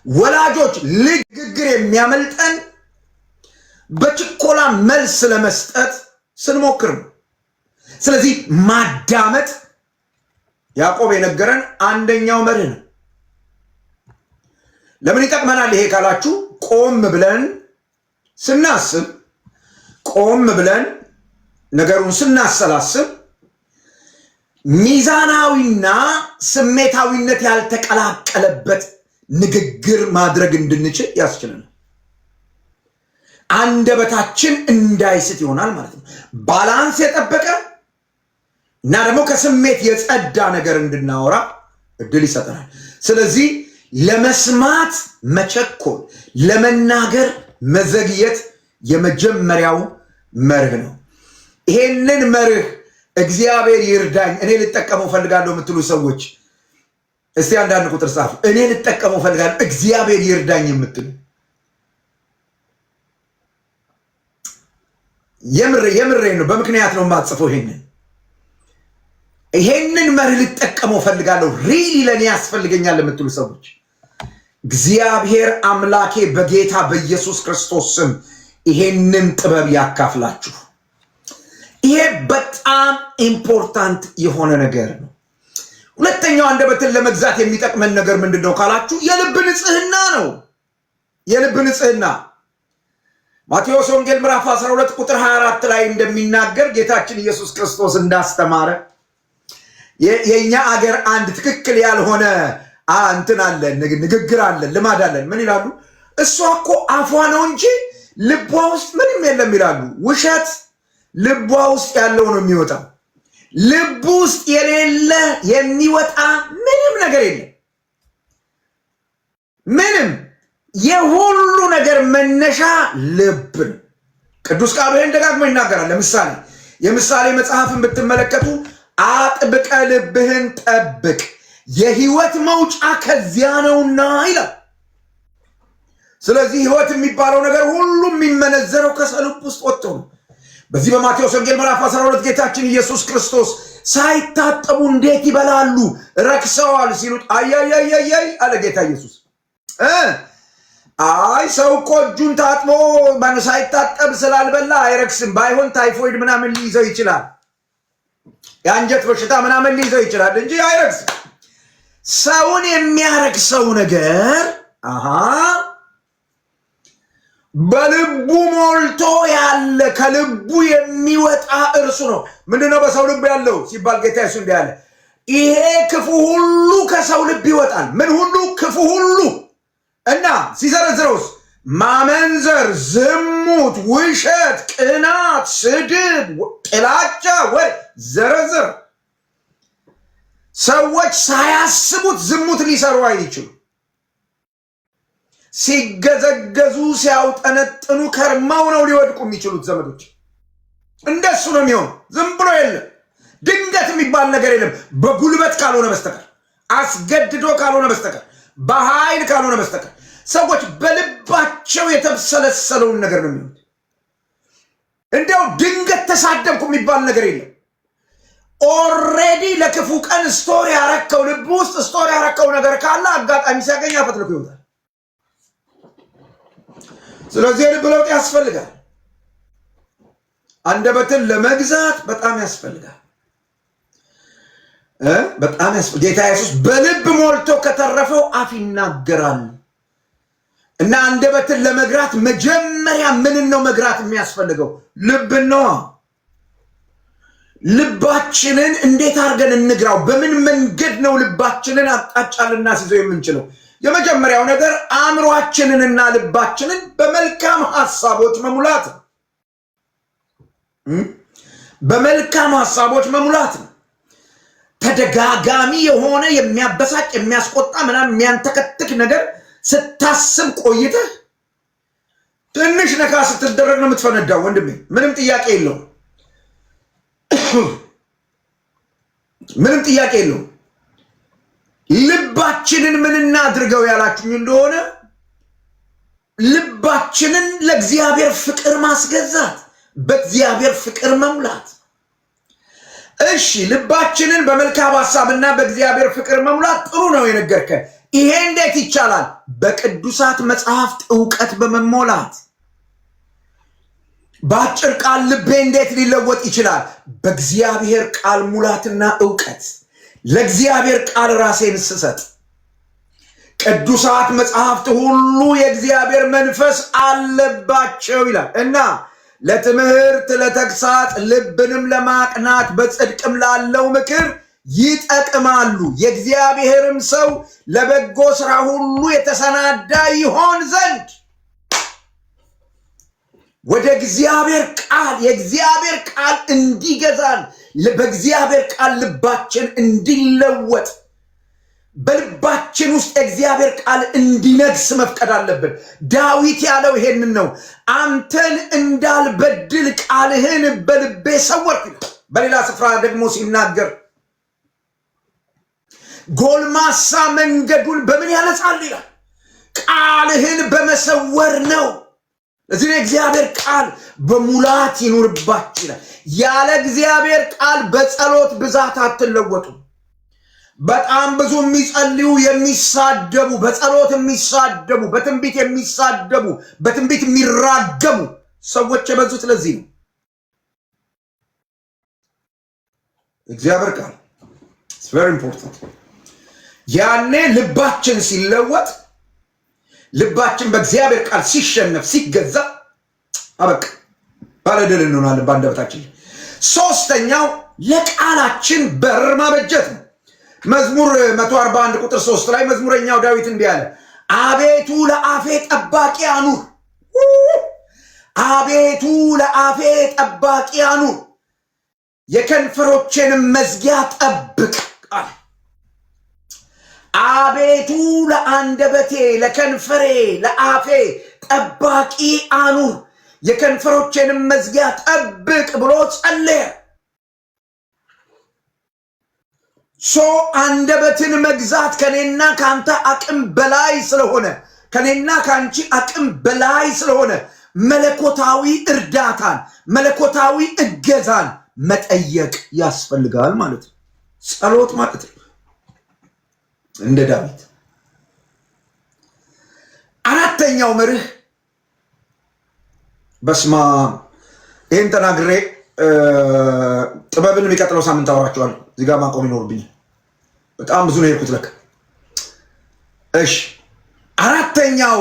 ወላጆች ልጅ ንግግር የሚያመልጠን በችኮላ መልስ ለመስጠት ስንሞክር ነው። ስለዚህ ማዳመጥ ያዕቆብ የነገረን አንደኛው መርህ ነው። ለምን ይጠቅመናል ይሄ ካላችሁ ቆም ብለን ስናስብ፣ ቆም ብለን ነገሩን ስናሰላስብ ሚዛናዊና ስሜታዊነት ያልተቀላቀለበት ንግግር ማድረግ እንድንችል ያስችለናል። አንደበታችን እንዳይስት ይሆናል ማለት ነው። ባላንስ የጠበቀ እና ደግሞ ከስሜት የጸዳ ነገር እንድናወራ እድል ይሰጠናል። ስለዚህ ለመስማት መቸኮል፣ ለመናገር መዘግየት የመጀመሪያው መርህ ነው። ይሄንን መርህ እግዚአብሔር ይርዳኝ እኔ ልጠቀመው ፈልጋለሁ የምትሉ ሰዎች እስቲ አንዳንድ ቁጥር ጻፉ። እኔ ልጠቀመው ፈልጋለሁ እግዚአብሔር ይርዳኝ የምትሉ የምሬ ነው። በምክንያት ነው የማጽፈው። ይሄንን መርህ ልጠቀመው ፈልጋለሁ ሪሊ ለኔ ያስፈልገኛል የምትሉ ሰዎች እግዚአብሔር አምላኬ በጌታ በኢየሱስ ክርስቶስ ስም ይሄንን ጥበብ ያካፍላችሁ። ይሄ በጣም ኢምፖርታንት የሆነ ነገር ነው። ሁለተኛው አንደበትን ለመግዛት የሚጠቅመን ነገር ምንድነው ካላችሁ የልብ ንጽህና ነው። የልብ ንጽህና ማቴዎስ ወንጌል ምዕራፍ 12 ቁጥር 24 ላይ እንደሚናገር ጌታችን ኢየሱስ ክርስቶስ እንዳስተማረ የኛ አገር አንድ ትክክል ያልሆነ እንትን አለ፣ ንግግር አለ፣ ልማድ አለ። ምን ይላሉ? እሷ እኮ አፏ ነው እንጂ ልቧ ውስጥ ምንም የለም ይላሉ። ውሸት። ልቧ ውስጥ ያለው ነው የሚወጣው። ልብ ውስጥ የሌለ የሚወጣ ምንም ነገር የለም። ምንም። የሁሉ ነገር መነሻ ልብ ነው። ቅዱስ ቃሉ ይህን ደጋግሞ ይናገራል። ለምሳሌ የምሳሌ መጽሐፍን ብትመለከቱ አጥብቀ ልብህን ጠብቅ የህይወት መውጫ ከዚያ ነውና ይላል። ስለዚህ ህይወት የሚባለው ነገር ሁሉ የሚመነዘረው ከልብ ውስጥ ወጥቶ ነው። በዚህ በማቴዎስ ወንጌል ምዕራፍ 12 ጌታችን ኢየሱስ ክርስቶስ ሳይታጠቡ እንዴት ይበላሉ ረክሰዋል ሲሉት አያያያያይ አለ ጌታ ኢየሱስ። አይ ሰው እኮ እጁን ታጥቦ ሳይታጠብ ስላልበላ አይረክስም። ባይሆን ታይፎይድ ምናምን ሊይዘው ይችላል፣ የአንጀት በሽታ ምናምን ሊይዘው ይችላል እንጂ አይረክስም። ሰውን የሚያረክሰው ነገር በልቡ ሞልቶ ያለ ከልቡ የሚወጣ እርሱ ነው። ምንድነው በሰው ልብ ያለው ሲባል ጌታ ኢየሱስ እንዲህ አለ፣ ይሄ ክፉ ሁሉ ከሰው ልብ ይወጣል። ምን ሁሉ? ክፉ ሁሉ። እና ሲዘረዝረውስ ማመንዘር፣ ዝሙት፣ ውሸት፣ ቅናት፣ ስድብ፣ ጥላቻ ወይ ዘረዘር። ሰዎች ሳያስቡት ዝሙት ሊሰሩ አይችሉ። ሲገዘገዙ ሲያውጠነጥኑ ከርማው ነው ሊወድቁ የሚችሉት ዘመዶች። እንደሱ ነው የሚሆን። ዝም ብሎ የለም። ድንገት የሚባል ነገር የለም። በጉልበት ካልሆነ በስተቀር አስገድዶ ካልሆነ በስተቀር በኃይል ካልሆነ በስተቀር ሰዎች በልባቸው የተሰለሰለውን ነገር ነው የሚሆኑት። እንደው ድንገት ተሳደብኩ የሚባል ነገር የለም። ኦልሬዲ ለክፉ ቀን ስቶሪ ያረከው ልብ ውስጥ ስቶሪ ያረከው ነገር ካለ አጋጣሚ ሲያገኝ አፈትልኮ ይወጣል። ስለዚህ ልብ ለውጥ ያስፈልጋል። አንደበትን ለመግዛት በጣም ያስፈልጋል። በጣም ያስፈልጋል። ጌታ ኢየሱስ በልብ ሞልቶ ከተረፈው አፍ ይናገራል እና አንደበትን ለመግራት መጀመሪያ ምን ነው መግራት የሚያስፈልገው? ልብ ነው። ልባችንን እንዴት አድርገን እንግራው? በምን መንገድ ነው ልባችንን አቅጣጫ ልናስይዘው የምንችለው? የመጀመሪያው ነገር አእምሯችንንና ልባችንን በመልካም ሐሳቦች መሙላት ነው። በመልካም ሐሳቦች መሙላት ነው። ተደጋጋሚ የሆነ የሚያበሳጭ የሚያስቆጣ ምናምን የሚያንተከትክ ነገር ስታስብ ቆይተህ ትንሽ ነካ ስትደረግ ነው የምትፈነዳው ወንድሜ። ምንም ጥያቄ የለውም። ምንም ጥያቄ የለውም። ልባችንን ምን እናድርገው ያላችሁኝ እንደሆነ ልባችንን ለእግዚአብሔር ፍቅር ማስገዛት፣ በእግዚአብሔር ፍቅር መሙላት። እሺ ልባችንን በመልካም ሐሳብና በእግዚአብሔር ፍቅር መሙላት ጥሩ ነው የነገርከን። ይሄ እንዴት ይቻላል? በቅዱሳት መጽሐፍት ዕውቀት በመሞላት። በአጭር ቃል ልቤ እንዴት ሊለወጥ ይችላል? በእግዚአብሔር ቃል ሙላትና ዕውቀት። ለእግዚአብሔር ቃል ራሴን ስሰጥ። ቅዱሳት መጽሐፍት ሁሉ የእግዚአብሔር መንፈስ አለባቸው ይላል እና ለትምህርት፣ ለተግሳጽ፣ ልብንም ለማቅናት በጽድቅም ላለው ምክር ይጠቅማሉ። የእግዚአብሔርም ሰው ለበጎ ሥራ ሁሉ የተሰናዳ ይሆን ዘንድ ወደ እግዚአብሔር ቃል የእግዚአብሔር ቃል እንዲገዛን በእግዚአብሔር ቃል ልባችን እንዲለወጥ በልባችን ውስጥ የእግዚአብሔር ቃል እንዲነግስ መፍቀድ አለብን። ዳዊት ያለው ይሄንን ነው። አንተን እንዳልበድል ቃልህን በልቤ ሰወርኩ። በሌላ ስፍራ ደግሞ ሲናገር ጎልማሳ መንገዱን በምን ያነጻል ይላል? ቃልህን በመሰወር ነው። ለዚህ የእግዚአብሔር ቃል በሙላት ይኑርባችሁ ይላል። ያለ እግዚአብሔር ቃል በጸሎት ብዛት አትለወጡም። በጣም ብዙ የሚጸልዩ የሚሳደቡ፣ በጸሎት የሚሳደቡ፣ በትንቢት የሚሳደቡ፣ በትንቢት የሚራገሙ ሰዎች የበዙት ለዚህ ነው። እግዚአብሔር ቃል it's very important። ያኔ ልባችን ሲለወጥ፣ ልባችን በእግዚአብሔር ቃል ሲሸነፍ ሲገዛ አበቃ ባለድል እንሆናለን በአንደበታችን። ሶስተኛው ለቃላችን በር ማበጀት ነው። መዝሙር 141 ቁጥር 3 ላይ መዝሙረኛው ዳዊት እንዲህ አለ፣ አቤቱ ለአፌ ጠባቂ አኑር፣ አቤቱ ለአፌ ጠባቂ አኑር፣ የከንፈሮቼንም መዝጊያ ጠብቅ አለ። አቤቱ ለአንደበቴ፣ ለከንፈሬ፣ ለአፌ ጠባቂ አኑር፣ የከንፈሮቼንም መዝጊያ ጠብቅ ብሎ ጸለየ። አንደበትን መግዛት ከኔና ካንተ አቅም በላይ ስለሆነ፣ ከኔና ካንቺ አቅም በላይ ስለሆነ መለኮታዊ እርዳታን፣ መለኮታዊ እገዛን መጠየቅ ያስፈልጋል ማለት ነው። ጸሎት ማለት ነው። እንደ ዳዊት አራተኛው መርህ በስማ ይህን ተናግሬ ጥበብን የሚቀጥለው ሳምንት አወራቸዋለሁ። እዚህ ጋር ማቆም ይኖርብኛል። በጣም ብዙ ነው የሄድኩት ለካ። እሺ አራተኛው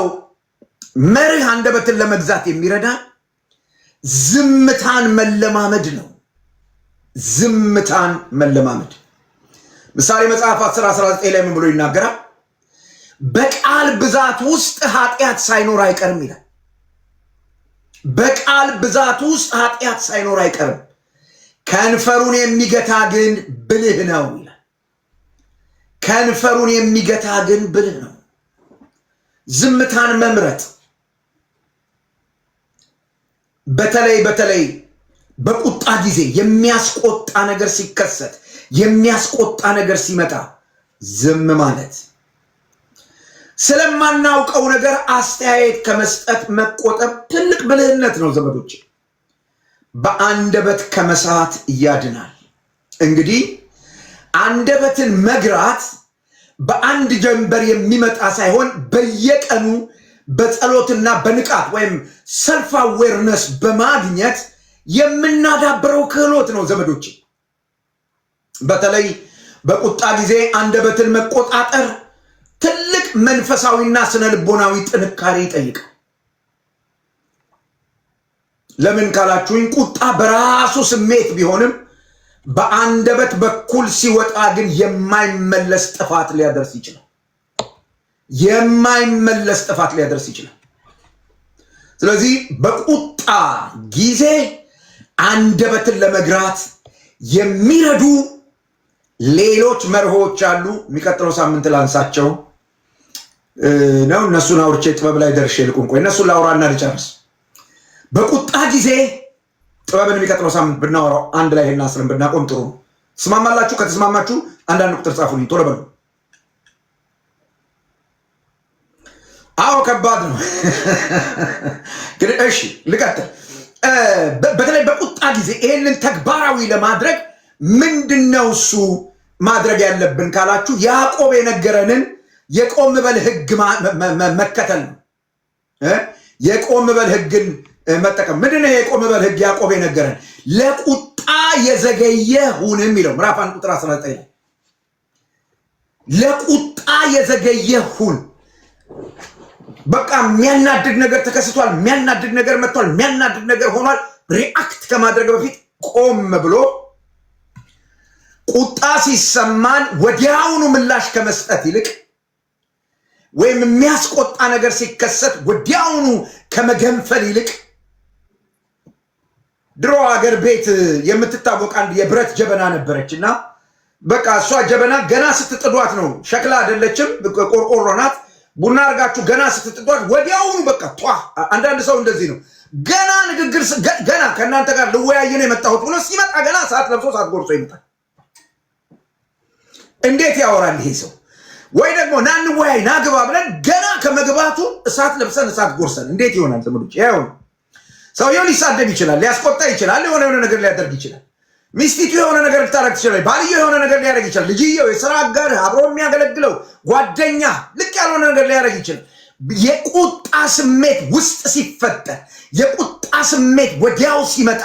መርህ አንደበትን ለመግዛት የሚረዳ ዝምታን መለማመድ ነው። ዝምታን መለማመድ። ምሳሌ መጽሐፍ 10:19 ላይ ምን ብሎ ይናገራል? በቃል ብዛት ውስጥ ኃጢአት ሳይኖር አይቀርም ይላል። በቃል ብዛት ውስጥ ኃጢአት ሳይኖር አይቀርም፣ ከንፈሩን የሚገታ ግን ብልህ ነው ይላል። ከንፈሩን የሚገታ ግን ብልህ ነው። ዝምታን መምረጥ በተለይ በቁጣ ጊዜ የሚያስቆጣ ነገር ሲከሰት የሚያስቆጣ ነገር ሲመጣ ዝም ማለት፣ ስለማናውቀው ነገር አስተያየት ከመስጠት መቆጠብ ትልቅ ብልህነት ነው ዘመዶች። በአንደበት ከመሳት ያድናል። እንግዲህ አንደበትን መግራት በአንድ ጀንበር የሚመጣ ሳይሆን በየቀኑ በጸሎትና በንቃት ወይም ሰልፍ አዌርነስ በማግኘት የምናዳብረው ክህሎት ነው ዘመዶች። በተለይ በቁጣ ጊዜ አንደበትን መቆጣጠር ትልቅ መንፈሳዊና ስነ ልቦናዊ ጥንካሬ ይጠይቃል። ለምን ካላችሁኝ ቁጣ በራሱ ስሜት ቢሆንም በአንደበት በኩል ሲወጣ ግን የማይመለስ ጥፋት ሊያደርስ ይችላል። የማይመለስ ጥፋት ሊያደርስ ይችላል። ስለዚህ በቁጣ ጊዜ አንደበትን ለመግራት የሚረዱ ሌሎች መርሆች አሉ። የሚቀጥለው ሳምንት ላንሳቸው ነው። እነሱን አውርቼ ጥበብ ላይ ደርሼ ልቁም። ቆይ እነሱን ላውራና ልጨርስ። በቁጣ ጊዜ ጥበብን የሚቀጥለው ሳምንት ብናወራው አንድ ላይ ሄና ስለም ብናቆም ጥሩ። ተስማማላችሁ? ከተስማማችሁ አንዳንድ ቁጥር ጻፉልኝ ቶሎ በሉ። አዎ ከባድ ነው ግን እሺ ልቀጥል። በተለይ በቁጣ ጊዜ ይሄንን ተግባራዊ ለማድረግ ምንድነው እሱ ማድረግ ያለብን ካላችሁ ያዕቆብ የነገረንን የቆም በል ሕግ መከተል ነው። የቆም በል ሕግን መጠቀም ምንድነው? የቆም በል ሕግ ያዕቆብ የነገረን ለቁጣ የዘገየ ሁን የሚለው ምዕራፍ 1 ቁጥር 19 ላይ ለቁጣ የዘገየ ሁን። በቃ የሚያናድድ ነገር ተከስቷል፣ የሚያናድድ ነገር መጥቷል፣ የሚያናድድ ነገር ሆኗል። ሪአክት ከማድረግ በፊት ቆም ብሎ ቁጣ ሲሰማን ወዲያውኑ ምላሽ ከመስጠት ይልቅ ወይም የሚያስቆጣ ነገር ሲከሰት ወዲያውኑ ከመገንፈል ይልቅ ድሮ አገር ቤት የምትታወቅ አንድ የብረት ጀበና ነበረችና በቃ እሷ ጀበና ገና ስትጥዷት ነው፣ ሸክላ አይደለችም፣ ቆርቆሮ ናት። ቡና አርጋችሁ ገና ስትጥዷት ወዲያውኑ በቃ ቷ። አንዳንድ ሰው እንደዚህ ነው። ገና ንግግር ገና ከእናንተ ጋር ልወያይ ነው የመጣሁት ብሎ ሲመጣ ገና ሰዓት ለብሶ ሰዓት ጎርሶ ይመጣል። እንዴት ያወራል ይሄ ሰው? ወይ ደግሞ ና እንወያይ ና ግባ ብለን ገና ከመግባቱ እሳት ለብሰን እሳት ጎርሰን እንዴት ይሆናል? ዘመዶች ያው ሰውየው ሊሳደብ ይችላል፣ ሊያስቆጣ ይችላል፣ የሆነ ነገር ሊያደርግ ይችላል። ሚስቲቱ የሆነ ነገር ልታረግ ትችላለች፣ ባልየው የሆነ ነገር ሊያደርግ ይችላል፣ ልጅየው፣ የሥራ አጋርህ፣ አብሮ የሚያገለግለው ጓደኛ ልክ ያልሆነ ነገር ሊያደርግ ይችላል። የቁጣ ስሜት ውስጥ ሲፈጠር፣ የቁጣ ስሜት ወዲያው ሲመጣ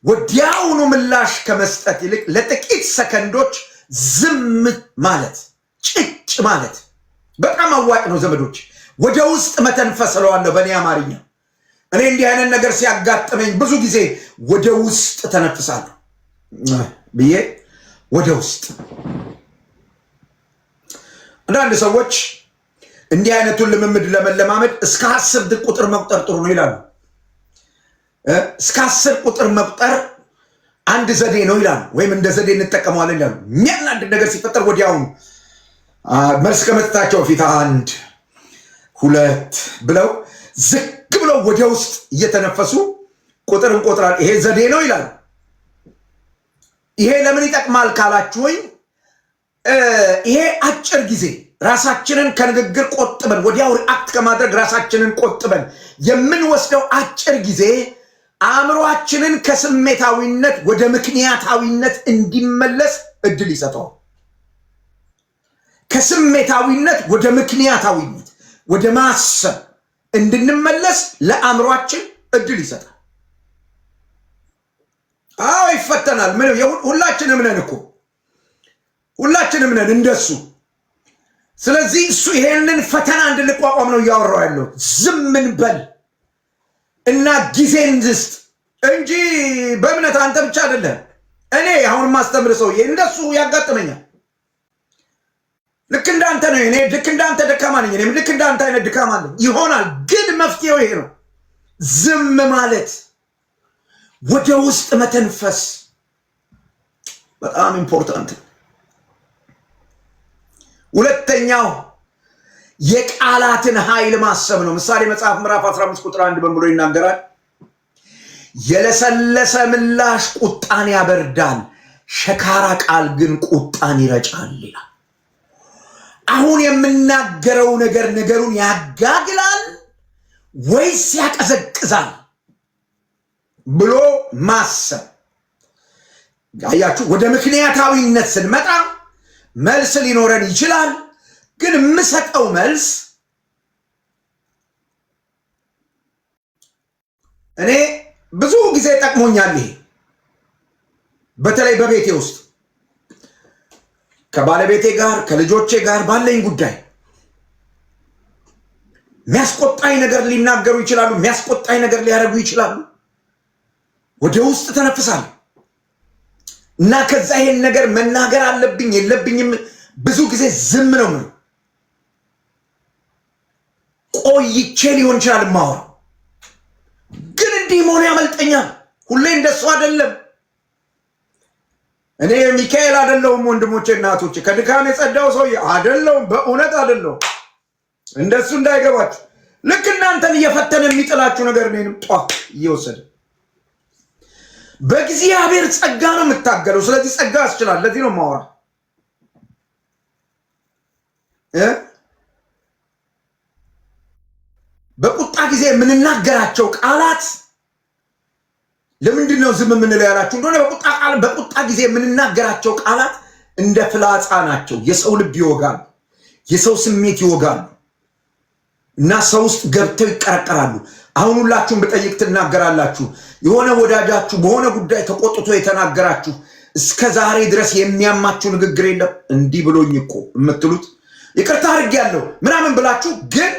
ወዲያውኑ ምላሽ ከመስጠት ይልቅ ለጥቂት ሰከንዶች ዝም ማለት፣ ጭጭ ማለት በጣም አዋጭ ነው ዘመዶች። ወደ ውስጥ መተንፈስ እለዋለሁ በእኔ አማርኛ። እኔ እንዲህ አይነት ነገር ሲያጋጥመኝ ብዙ ጊዜ ወደ ውስጥ ተነፍሳለሁ ብዬ ወደ ውስጥ። አንዳንድ ሰዎች እንዲህ አይነቱን ልምምድ ለመለማመድ እስከ 10 ቁጥር መቁጠር ጥሩ ነው ይላሉ። እስከ 10 ቁጥር መቁጠር አንድ ዘዴ ነው ይላሉ፣ ወይም እንደ ዘዴ እንጠቀመዋለን ይላሉ። የሚያናድድ ነገር ሲፈጠር ወዲያውኑ መልስ ከመስጠታቸው በፊት 1 2 ብለው ዝግ ብለው ወደ ውስጥ እየተነፈሱ ቁጥር እንቆጥራለን። ይሄ ዘዴ ነው ይላሉ። ይሄ ለምን ይጠቅማል ካላችሁኝ፣ ይሄ አጭር ጊዜ ራሳችንን ከንግግር ቆጥበን ወዲያው ሪአክት ከማድረግ ራሳችንን ቆጥበን የምንወስደው አጭር ጊዜ አእምሯችንን ከስሜታዊነት ወደ ምክንያታዊነት እንዲመለስ እድል ይሰጠዋል። ከስሜታዊነት ወደ ምክንያታዊነት ወደ ማሰብ እንድንመለስ ለአእምሯችን እድል ይሰጣል። አዎ ይፈተናል። ሁላችንም ነን እኮ ሁላችንም ነን እንደሱ። ስለዚህ እሱ ይሄንን ፈተና እንድንቋቋም ነው እያወራው ያለው። ዝም እንበል እና ጊዜ እንስጥ እንጂ በእምነት አንተ ብቻ አይደለም። እኔ አሁን ማስተምር ሰውዬ እንደሱ ያጋጥመኛል። ልክ እንዳንተ ነው። እኔ ልክ እንዳንተ ደካማ ነኝ። እኔም ልክ እንዳንተ አይነት ድካም አለኝ ይሆናል። ግን መፍትሄው ይሄ ነው። ዝም ማለት፣ ወደ ውስጥ መተንፈስ በጣም ኢምፖርታንት። ሁለተኛው የቃላትን ኃይል ማሰብ ነው። ምሳሌ መጽሐፍ ምዕራፍ 15 ቁጥር 1 ብሎ ይናገራል። የለሰለሰ ምላሽ ቁጣን ያበርዳል፣ ሸካራ ቃል ግን ቁጣን ይረጫል ይላል። አሁን የምናገረው ነገር ነገሩን ያጋግላል ወይስ ያቀዘቅዛል ብሎ ማሰብ። አያችሁ፣ ወደ ምክንያታዊነት ስንመጣ መልስ ሊኖረን ይችላል። ግን የምሰጠው መልስ እኔ ብዙ ጊዜ ጠቅሞኛል። ይሄ በተለይ በቤቴ ውስጥ ከባለቤቴ ጋር ከልጆቼ ጋር ባለኝ ጉዳይ የሚያስቆጣኝ ነገር ሊናገሩ ይችላሉ፣ የሚያስቆጣኝ ነገር ሊያደርጉ ይችላሉ። ወደ ውስጥ ተነፍሳለሁ እና ከዛ ይሄን ነገር መናገር አለብኝ የለብኝም ብዙ ጊዜ ዝም ነው ምን ቆይቼ ሊሆን ይችላል ማወራ። ግን እንዲህ መሆን ያመልጠኛል። ሁሌ እንደሱ አይደለም። እኔ ሚካኤል አይደለሁም ወንድሞቼ እናቶቼ፣ ከድካም የጸዳው ሰው አይደለሁም። በእውነት አይደለሁም። እንደሱ እንዳይገባችሁ። ልክ እናንተን እየፈተነ የሚጥላችሁ ነገር እኔንም ጧ እየወሰደ በእግዚአብሔር ጸጋ ነው የምታገለው። ስለዚህ ጸጋ ያስችላል። ለዚህ ነው ማወራ። በቁጣ ጊዜ የምንናገራቸው ቃላት ለምንድን ነው ዝም የምንለው ያላችሁ እንደሆነ በቁጣ ጊዜ የምንናገራቸው ቃላት እንደ ፍላጻ ናቸው። የሰው ልብ ይወጋሉ፣ የሰው ስሜት ይወጋሉ እና ሰው ውስጥ ገብተው ይቀረቀራሉ። አሁን ሁላችሁም በጠይቅ ትናገራላችሁ። የሆነ ወዳጃችሁ በሆነ ጉዳይ ተቆጥቶ የተናገራችሁ እስከ ዛሬ ድረስ የሚያማችሁ ንግግር የለም። እንዲህ ብሎኝ እኮ የምትሉት ይቅርታ አድርጌያለሁ ምናምን ብላችሁ ግን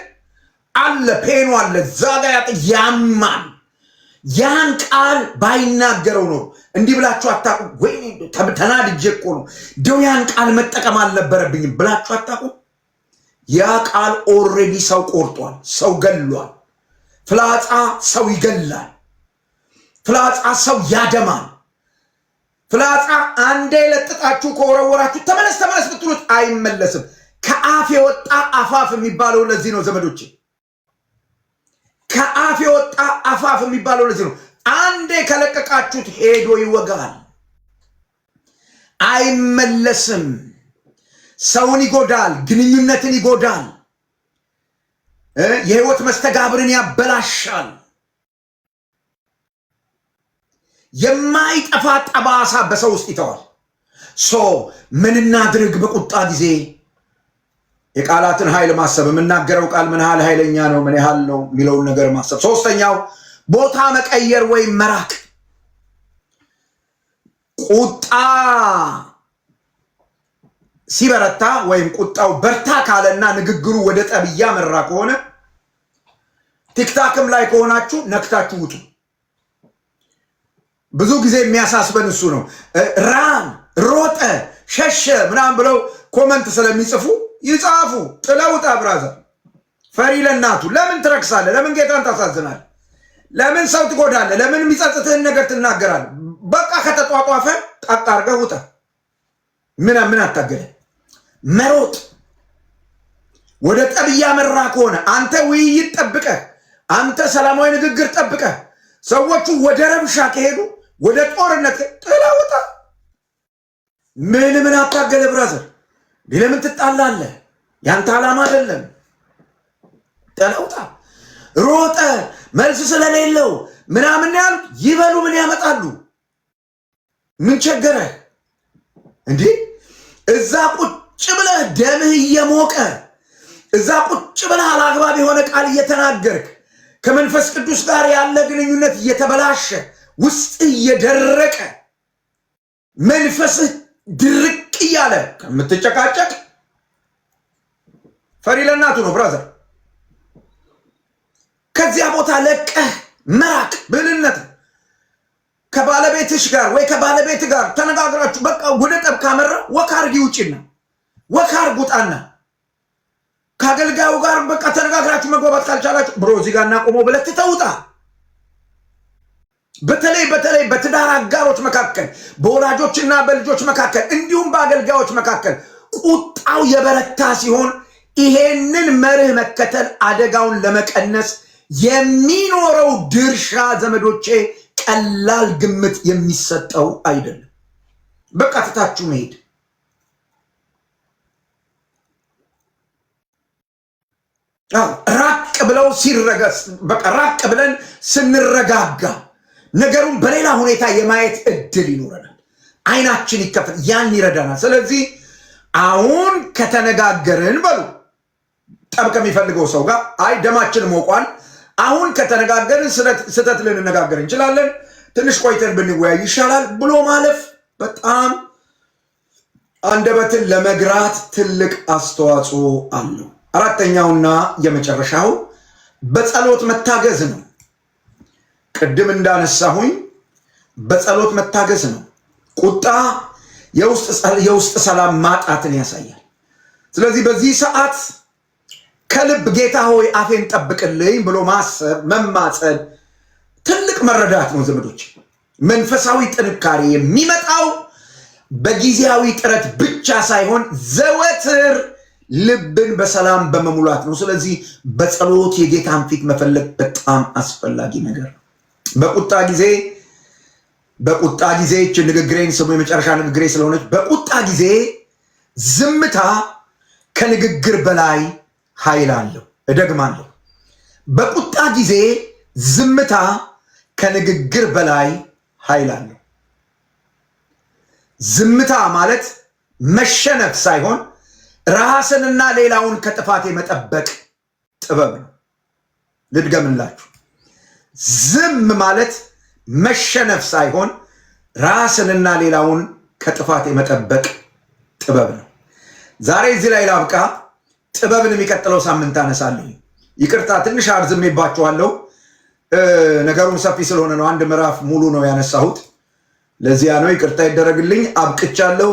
አለ ፔኑ አለ ዛጋ ያማል። ያን ቃል ባይናገረው ነው እንዲህ ብላችሁ አታቁ ወይ? ተናድጄ እኮ ነው እንደው ያን ቃል መጠቀም አልነበረብኝም ብላችሁ አታቁ? ያ ቃል ኦልሬዲ ሰው ቆርጧል፣ ሰው ገሏል። ፍላጻ ሰው ይገላል። ፍላጻ ሰው ያደማል። ፍላጻ አንዴ ለጥጣችሁ ከወረወራችሁ ተመለስ ተመለስ ብትሉት አይመለስም። ከአፍ የወጣ አፋፍ የሚባለው ለዚህ ነው ዘመዶቼ። ከአፍ የወጣ አፋፍ የሚባለው ለዚህ ነው። አንዴ ከለቀቃችሁት ሄዶ ይወጋል፣ አይመለስም። ሰውን ይጎዳል፣ ግንኙነትን ይጎዳል፣ የህይወት መስተጋብርን ያበላሻል። የማይጠፋ ጠባሳ በሰው ውስጥ ይተዋል። ምን እናድርግ? በቁጣ ጊዜ የቃላትን ኃይል ማሰብ። የምናገረው ቃል ምን ያህል ኃይለኛ ነው፣ ምን ያህል ነው የሚለውን ነገር ማሰብ። ሶስተኛው ቦታ መቀየር ወይም መራቅ። ቁጣ ሲበረታ ወይም ቁጣው በርታ ካለና ንግግሩ ወደ ጠብ እያመራ ከሆነ ቲክታክም ላይ ከሆናችሁ ነክታችሁ ውጡ። ብዙ ጊዜ የሚያሳስበን እሱ ነው። ራን፣ ሮጠ፣ ሸሸ ምናምን ብለው ኮመንት ስለሚጽፉ ይጻፉ። ጥለውጣ ብራዘር፣ ፈሪ ለእናቱ። ለምን ትረክሳለህ? ለምን ጌታን ታሳዝናለህ? ለምን ሰው ትጎዳለህ? ለምን የሚጸጽትህን ነገር ትናገራለህ? በቃ ከተጧጧፈ ጣጣ አድርገህ ውጣ። ምን አታገለ? መሮጥ ወደ ጠብ እያመራ ከሆነ አንተ ውይይት ጠብቀህ፣ አንተ ሰላማዊ ንግግር ጠብቀህ ሰዎቹ ወደ ረብሻ ከሄዱ ወደ ጦርነት ጥለውጣ። ምን አታገለ ብራዘር? ለምን ትጣላለህ? ያንተ ዓላማ አይደለም። ጥለውጣ። ሮጠ መልስ ስለሌለው ምናምን ያሉት ይበሉ። ምን ያመጣሉ? ምን ቸገረህ እንዴ? እዛ ቁጭ ብለህ ደምህ እየሞቀ እዛ ቁጭ ብለህ አላግባብ የሆነ ቃል እየተናገርክ ከመንፈስ ቅዱስ ጋር ያለ ግንኙነት እየተበላሸ ውስጥህ እየደረቀ መንፈስህ ድርቅ እያለ ከምትጨቃጨቅ ፈሪ ለእናቱ ነው ብራዘር። ከዚያ ቦታ ለቀህ መራቅ ብልህነት። ከባለቤትሽ ጋር ወይ ከባለቤት ጋር ተነጋግራችሁ በቃ ወደ ጠብ ካመራ ወካርጊ ውጪና ወካርግ ውጣና ከአገልጋዩ ጋር በቃ ተነጋግራችሁ መግባባት ካልቻላችሁ ብሮ እዚህ ጋር እናቆመው ብለህ ትተውጣ። በተለይ በትዳር አጋሮች መካከል፣ በወላጆችና በልጆች መካከል እንዲሁም በአገልጋዮች መካከል ቁጣው የበረታ ሲሆን ይሄንን መርህ መከተል አደጋውን ለመቀነስ የሚኖረው ድርሻ ዘመዶቼ ቀላል ግምት የሚሰጠው አይደለም። በቃ ትታችሁ መሄድ ራቅ ብለው ሲረገስ በቃ ራቅ ብለን ስንረጋጋ ነገሩን በሌላ ሁኔታ የማየት እድል ይኖረናል። አይናችን ይከፈት፣ ያን ይረዳናል። ስለዚህ አሁን ከተነጋገርን በሉ ጠብ ከሚፈልገው ሰው ጋር አይ ደማችን ሞቋል፣ አሁን ከተነጋገርን ስህተት ልንነጋገር እንችላለን፣ ትንሽ ቆይተን ብንወያይ ይሻላል ብሎ ማለፍ በጣም አንደበትን ለመግራት ትልቅ አስተዋጽኦ አለው። አራተኛውና የመጨረሻው በጸሎት መታገዝ ነው። ቅድም እንዳነሳሁኝ በጸሎት መታገዝ ነው። ቁጣ የውስጥ ሰላም ማጣትን ያሳያል። ስለዚህ በዚህ ሰዓት ከልብ ጌታ ሆይ አፌን ጠብቅልኝ ብሎ ማሰብ መማጸን ትልቅ መረዳት ነው ዘመዶች። መንፈሳዊ ጥንካሬ የሚመጣው በጊዜያዊ ጥረት ብቻ ሳይሆን ዘወትር ልብን በሰላም በመሙላት ነው። ስለዚህ በጸሎት የጌታን ፊት መፈለግ በጣም አስፈላጊ ነገር ነው። በቁጣ ጊዜ እች ንግግሬን ስሙ፣ የመጨረሻ ንግግሬ ስለሆነች፣ በቁጣ ጊዜ ዝምታ ከንግግር በላይ ኃይል አለው። እደግማለሁ። በቁጣ ጊዜ ዝምታ ከንግግር በላይ ኃይል አለው። ዝምታ ማለት መሸነፍ ሳይሆን ራስንና ሌላውን ከጥፋት የመጠበቅ ጥበብ ነው። ልድገምላችሁ። ዝም ማለት መሸነፍ ሳይሆን ራስንና ሌላውን ከጥፋት የመጠበቅ ጥበብ ነው። ዛሬ እዚህ ላይ ላብቃ። ጥበብን የሚቀጥለው ሳምንት አነሳለሁ። ይቅርታ ትንሽ አርዝሜባችኋለሁ። ነገሩን ሰፊ ስለሆነ ነው። አንድ ምዕራፍ ሙሉ ነው ያነሳሁት። ለዚያ ነው ይቅርታ ይደረግልኝ። አብቅቻለሁ።